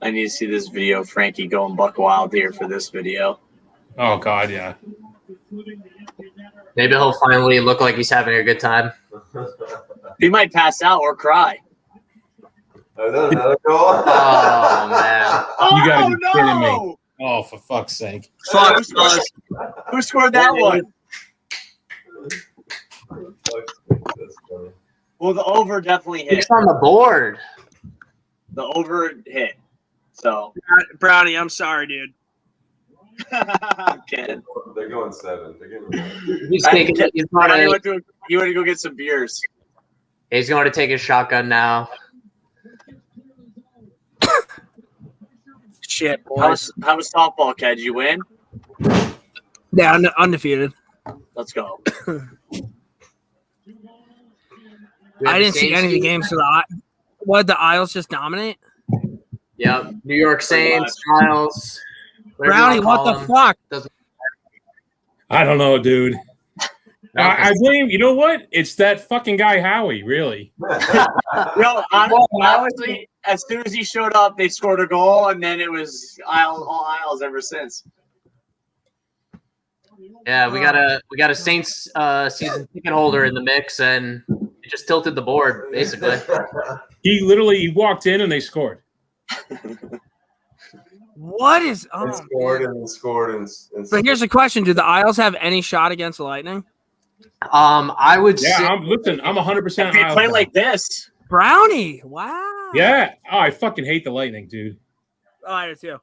I need to see this video of Frankie going buck wild here for this video. Oh, God, yeah. Maybe he'll finally look like he's having a good time. He might pass out or cry. Another goal? Oh, man. You got to be kidding me. No! Oh, for fuck's sake. Fuck, who scored that one? Well, the over definitely hit. It's on the board. The over hit. So Brownie, I'm sorry, dude. Ken. They're going 7. They're getting He's taking. He's going He to. went to go get some beers. He's going to take his shotgun now. Shit, How boys. was softball, Ken? Did you win? Yeah, undefeated. Let's go. I didn't see any of the games for what, the Isles just dominate? Yep. New York Saints, Isles. Brownie, what the fuck? I don't know, dude. I blame, you know what? It's that fucking guy, Howie, really. No, honestly, as soon as he showed up, they scored a goal, and then it was all Isles ever since. Yeah, we got a Saints season ticket holder in the mix, and it just tilted the board basically. He walked in and they scored. What is? Oh, scored. But here's the question: do the Isles have any shot against the Lightning? I would say. I'm 100%. If they play like this, Brownie. Wow. Yeah. Oh, I fucking hate the Lightning, dude. Oh, I do too.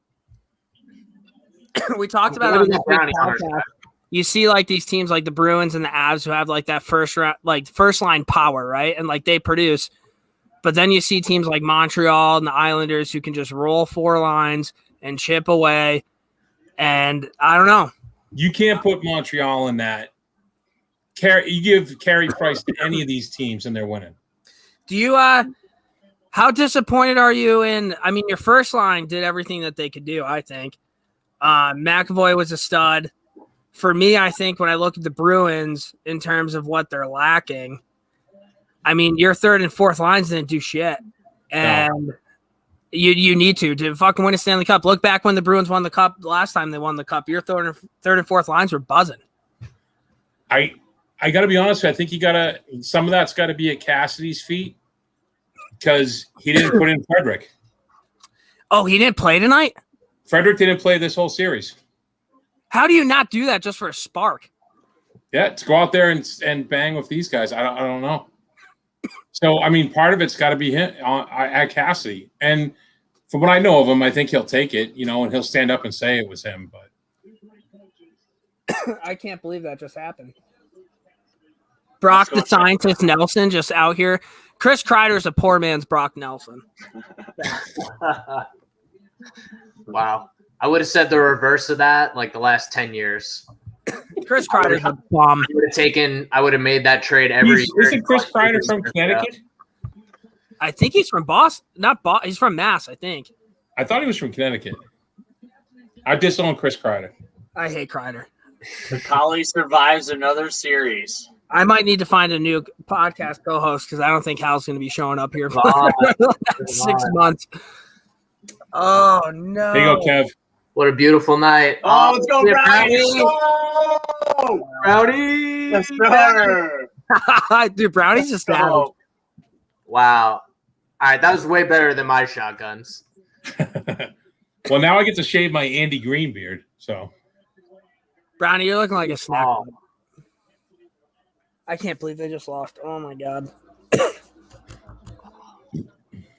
We talked about it on this week's podcast. You see, like these teams, like the Bruins and the Avs, who have like that first line power, right? And like they produce. But then you see teams like Montreal and the Islanders who can just roll 4 lines and chip away. And I don't know. You can't put Montreal in that. You give Carey Price to any of these teams and they're winning. Do you how disappointed are you in? I mean, your first line did everything that they could do, I think. McAvoy was a stud. For me, I think when I look at the Bruins in terms of what they're lacking, I mean, your third and fourth lines didn't do shit. And you need to fucking win a Stanley Cup. Look back when the Bruins won the Cup last time they won the Cup. Your third and fourth lines were buzzing. I got to be honest with you. I think some of that's got to be at Cassidy's feet because he didn't put in Frederick. Oh, he didn't play tonight? Frederick didn't play this whole series. How do you not do that just for a spark? Yeah, to go out there and bang with these guys. I don't know. So, I mean, part of it's got to be him at Cassidy. And from what I know of him, I think he'll take it, and he'll stand up and say it was him. But I can't believe that just happened. Brock the Scientist Nelson just out here. Chris Kreider's a poor man's Brock Nelson. Wow. I would have said the reverse of that like the last 10 years. Chris Kreider's a bomb. I would have made that trade every year. Isn't Chris Kreider from Connecticut? I think he's from Boston. Not Boston. He's from Mass, I think. I thought he was from Connecticut. I disown Chris Kreider. I hate Kreider. Collie survives another series. I might need to find a new podcast co-host because I don't think Hal's going to be showing up here for 6 months. Oh, no. There you go, Kev. What a beautiful night. Oh, let's go, Brownie. Let's go. Dude, Brownie's just down. Wow. All right, that was way better than my shotguns. Well, now I get to shave my Andy Green beard, so. Brownie, you're looking like a snack. Oh. I can't believe they just lost. Oh, my God.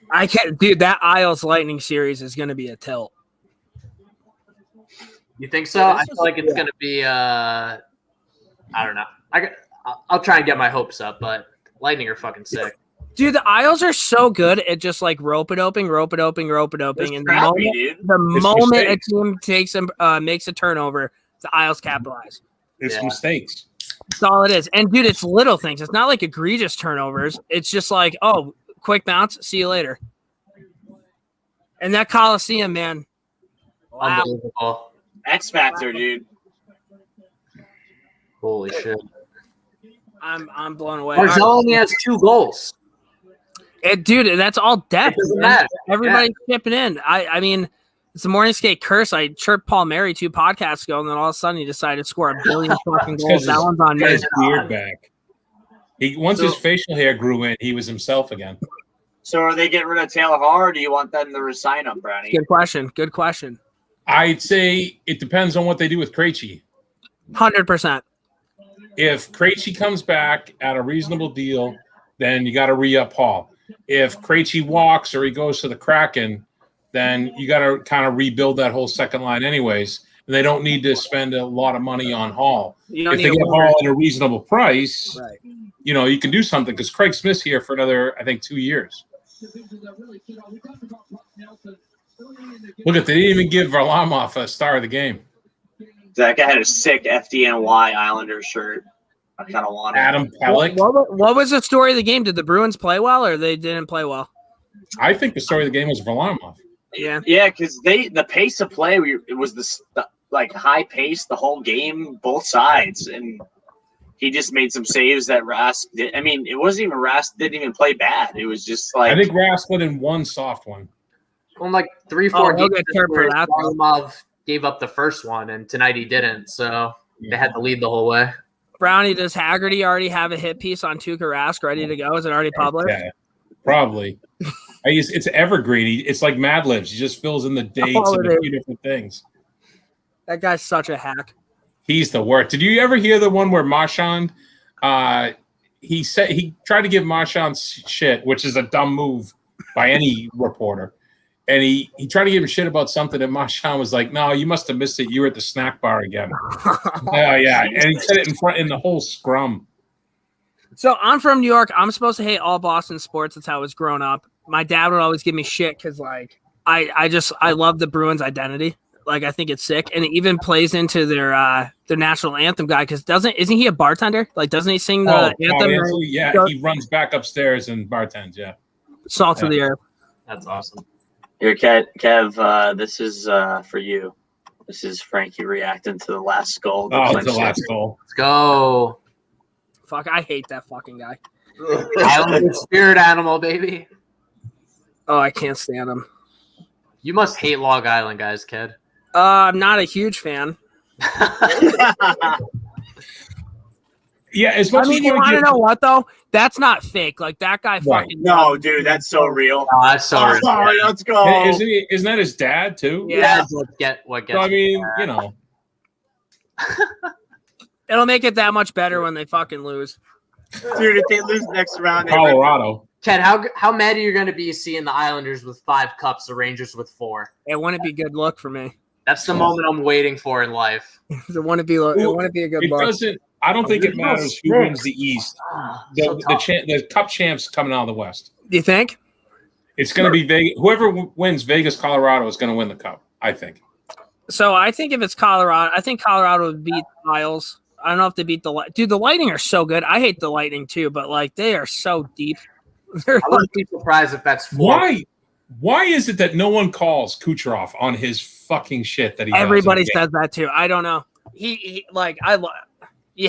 I can't. Dude, that Isles Lightning series is going to be a tilt. You think so? I feel like it's gonna be. I don't know. I'll try and get my hopes up, but Lightning are fucking sick. Dude, the Isles are so good at just like rope it open. And the moment a team takes makes a turnover, the Isles capitalize. It's mistakes. That's all it is. And dude, it's little things. It's not like egregious turnovers. It's just like, oh, quick bounce, see you later. And that Coliseum, man. Wow. Unbelievable. X Factor, dude. Holy shit. I'm blown away. Barzal only has 2 goals. Dude, that's all depth. It doesn't matter. Everybody's chipping in. I mean, it's the morning skate curse. I chirped Paul Mary 2 podcasts ago, and then all of a sudden he decided to score a billion fucking goals. That one's on me. His beard back. Once his facial hair grew in, he was himself again. So are they getting rid of Taylor Hall, or do you want them to resign him, Brownie? Good question. I'd say it depends on what they do with Krejci. 100%. If Krejci comes back at a reasonable deal, then you got to re-up Hall. If Krejci walks or he goes to the Kraken, then you got to kind of rebuild that whole second line anyways. And they don't need to spend a lot of money on Hall. If they get Hall at a reasonable price, you can do something because Craig Smith's here for another, I think, 2 years. Look at, they didn't even give Varlamov a star of the game. That guy had a sick FDNY Islanders shirt. I kind of want it. Adam Pellick. What was the story of the game? Did the Bruins play well or they didn't play well? I think the story of the game was Varlamov. Yeah, because the pace of play, it was the high pace the whole game, both sides, and he just made some saves that Rask did. I mean, it wasn't even Rask didn't even play bad. It was just like I think Rask put in one soft one. On like 3-4 games, Varlamov gave up the first one, and tonight he didn't. So they had to lead the whole way. Brownie, does Haggerty already have a hit piece on Tuukka Rask ready to go? Is it already published? Yeah, probably. It's evergreen. It's like Mad Libs. He just fills in the dates and a few different things. That guy's such a hack. He's the worst. Did you ever hear the one where Marchand? He said he tried to give Marchand shit, which is a dumb move by any reporter. And he tried to give him shit about something, and Marchand was like, "No, you must have missed it. You were at the snack bar again." Yeah, and he said it in the whole scrum. So I'm from New York. I'm supposed to hate all Boston sports. That's how I was growing up. My dad would always give me shit because I love the Bruins identity. Like I think it's sick, and it even plays into their national anthem guy because isn't he a bartender? Like doesn't he sing the anthem? Yeah, he runs back upstairs and bartends. Yeah, salt of the earth. That's awesome. Here, Kev, this is for you. This is Frankie reacting to the last goal. The last goal. Let's go. Fuck, I hate that fucking guy. Island spirit animal, baby. Oh, I can't stand him. You must hate Long Island guys, kid. I'm not a huge fan. Yeah, as much you want to know what though? That's not fake. Like that guy fucking. No, dude, that's so real. Oh, that's so real. Oh, let's go. Isn't that his dad too? Yeah. What gets so, I mean, It'll make it that much better when they fucking lose. Dude, if they lose next round, Colorado. Ken, how mad are you going to be seeing the Islanders with 5 cups, the Rangers with 4? It wouldn't be a good look for me. That's the moment I'm waiting for in life. It wouldn't be a good look. I don't think it matters who wins the East. The Cup champs coming out of the West. Do you think? It's going to be Vegas. Whoever wins Vegas, Colorado is going to win the Cup, I think. So I think if it's Colorado, I think Colorado would beat the Isles. I don't know if they beat the Lightning. Dude, the Lightning are so good. I hate the Lightning too, but like they are so deep. I wouldn't be surprised if that's 4. Why is it that no one calls Kucherov on his fucking shit that he Everybody says that too. I don't know. You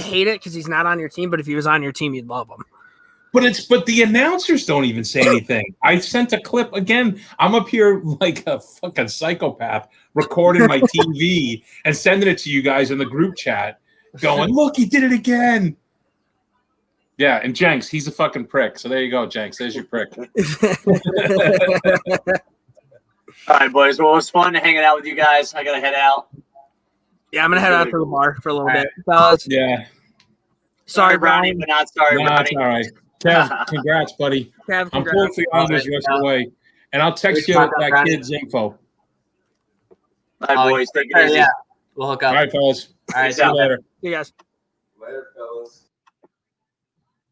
hate it because he's not on your team, but if he was on your team, you'd love him. But the announcers don't even say anything. I sent a clip again. I'm up here like a fucking psychopath recording my TV and sending it to you guys in the group chat going, look, he did it again. Yeah, and Jenks, he's a fucking prick. So there you go, Jenks. There's your prick. All right, boys. Well, it was fun hanging out with you guys. I got to head out. Yeah, I'm going to head out to the bar for a little bit. Fellas. Yeah. Sorry, Brownie, but not sorry, no, Brownie. It's all right. Kev, congrats, buddy. Kev, I'm pulling for the Islanders the rest of the way. And I'll text you that kid's info. All right, boys. Take it easy. We'll hook up. All right, fellas. All right, See you later. You guys. Later, fellas.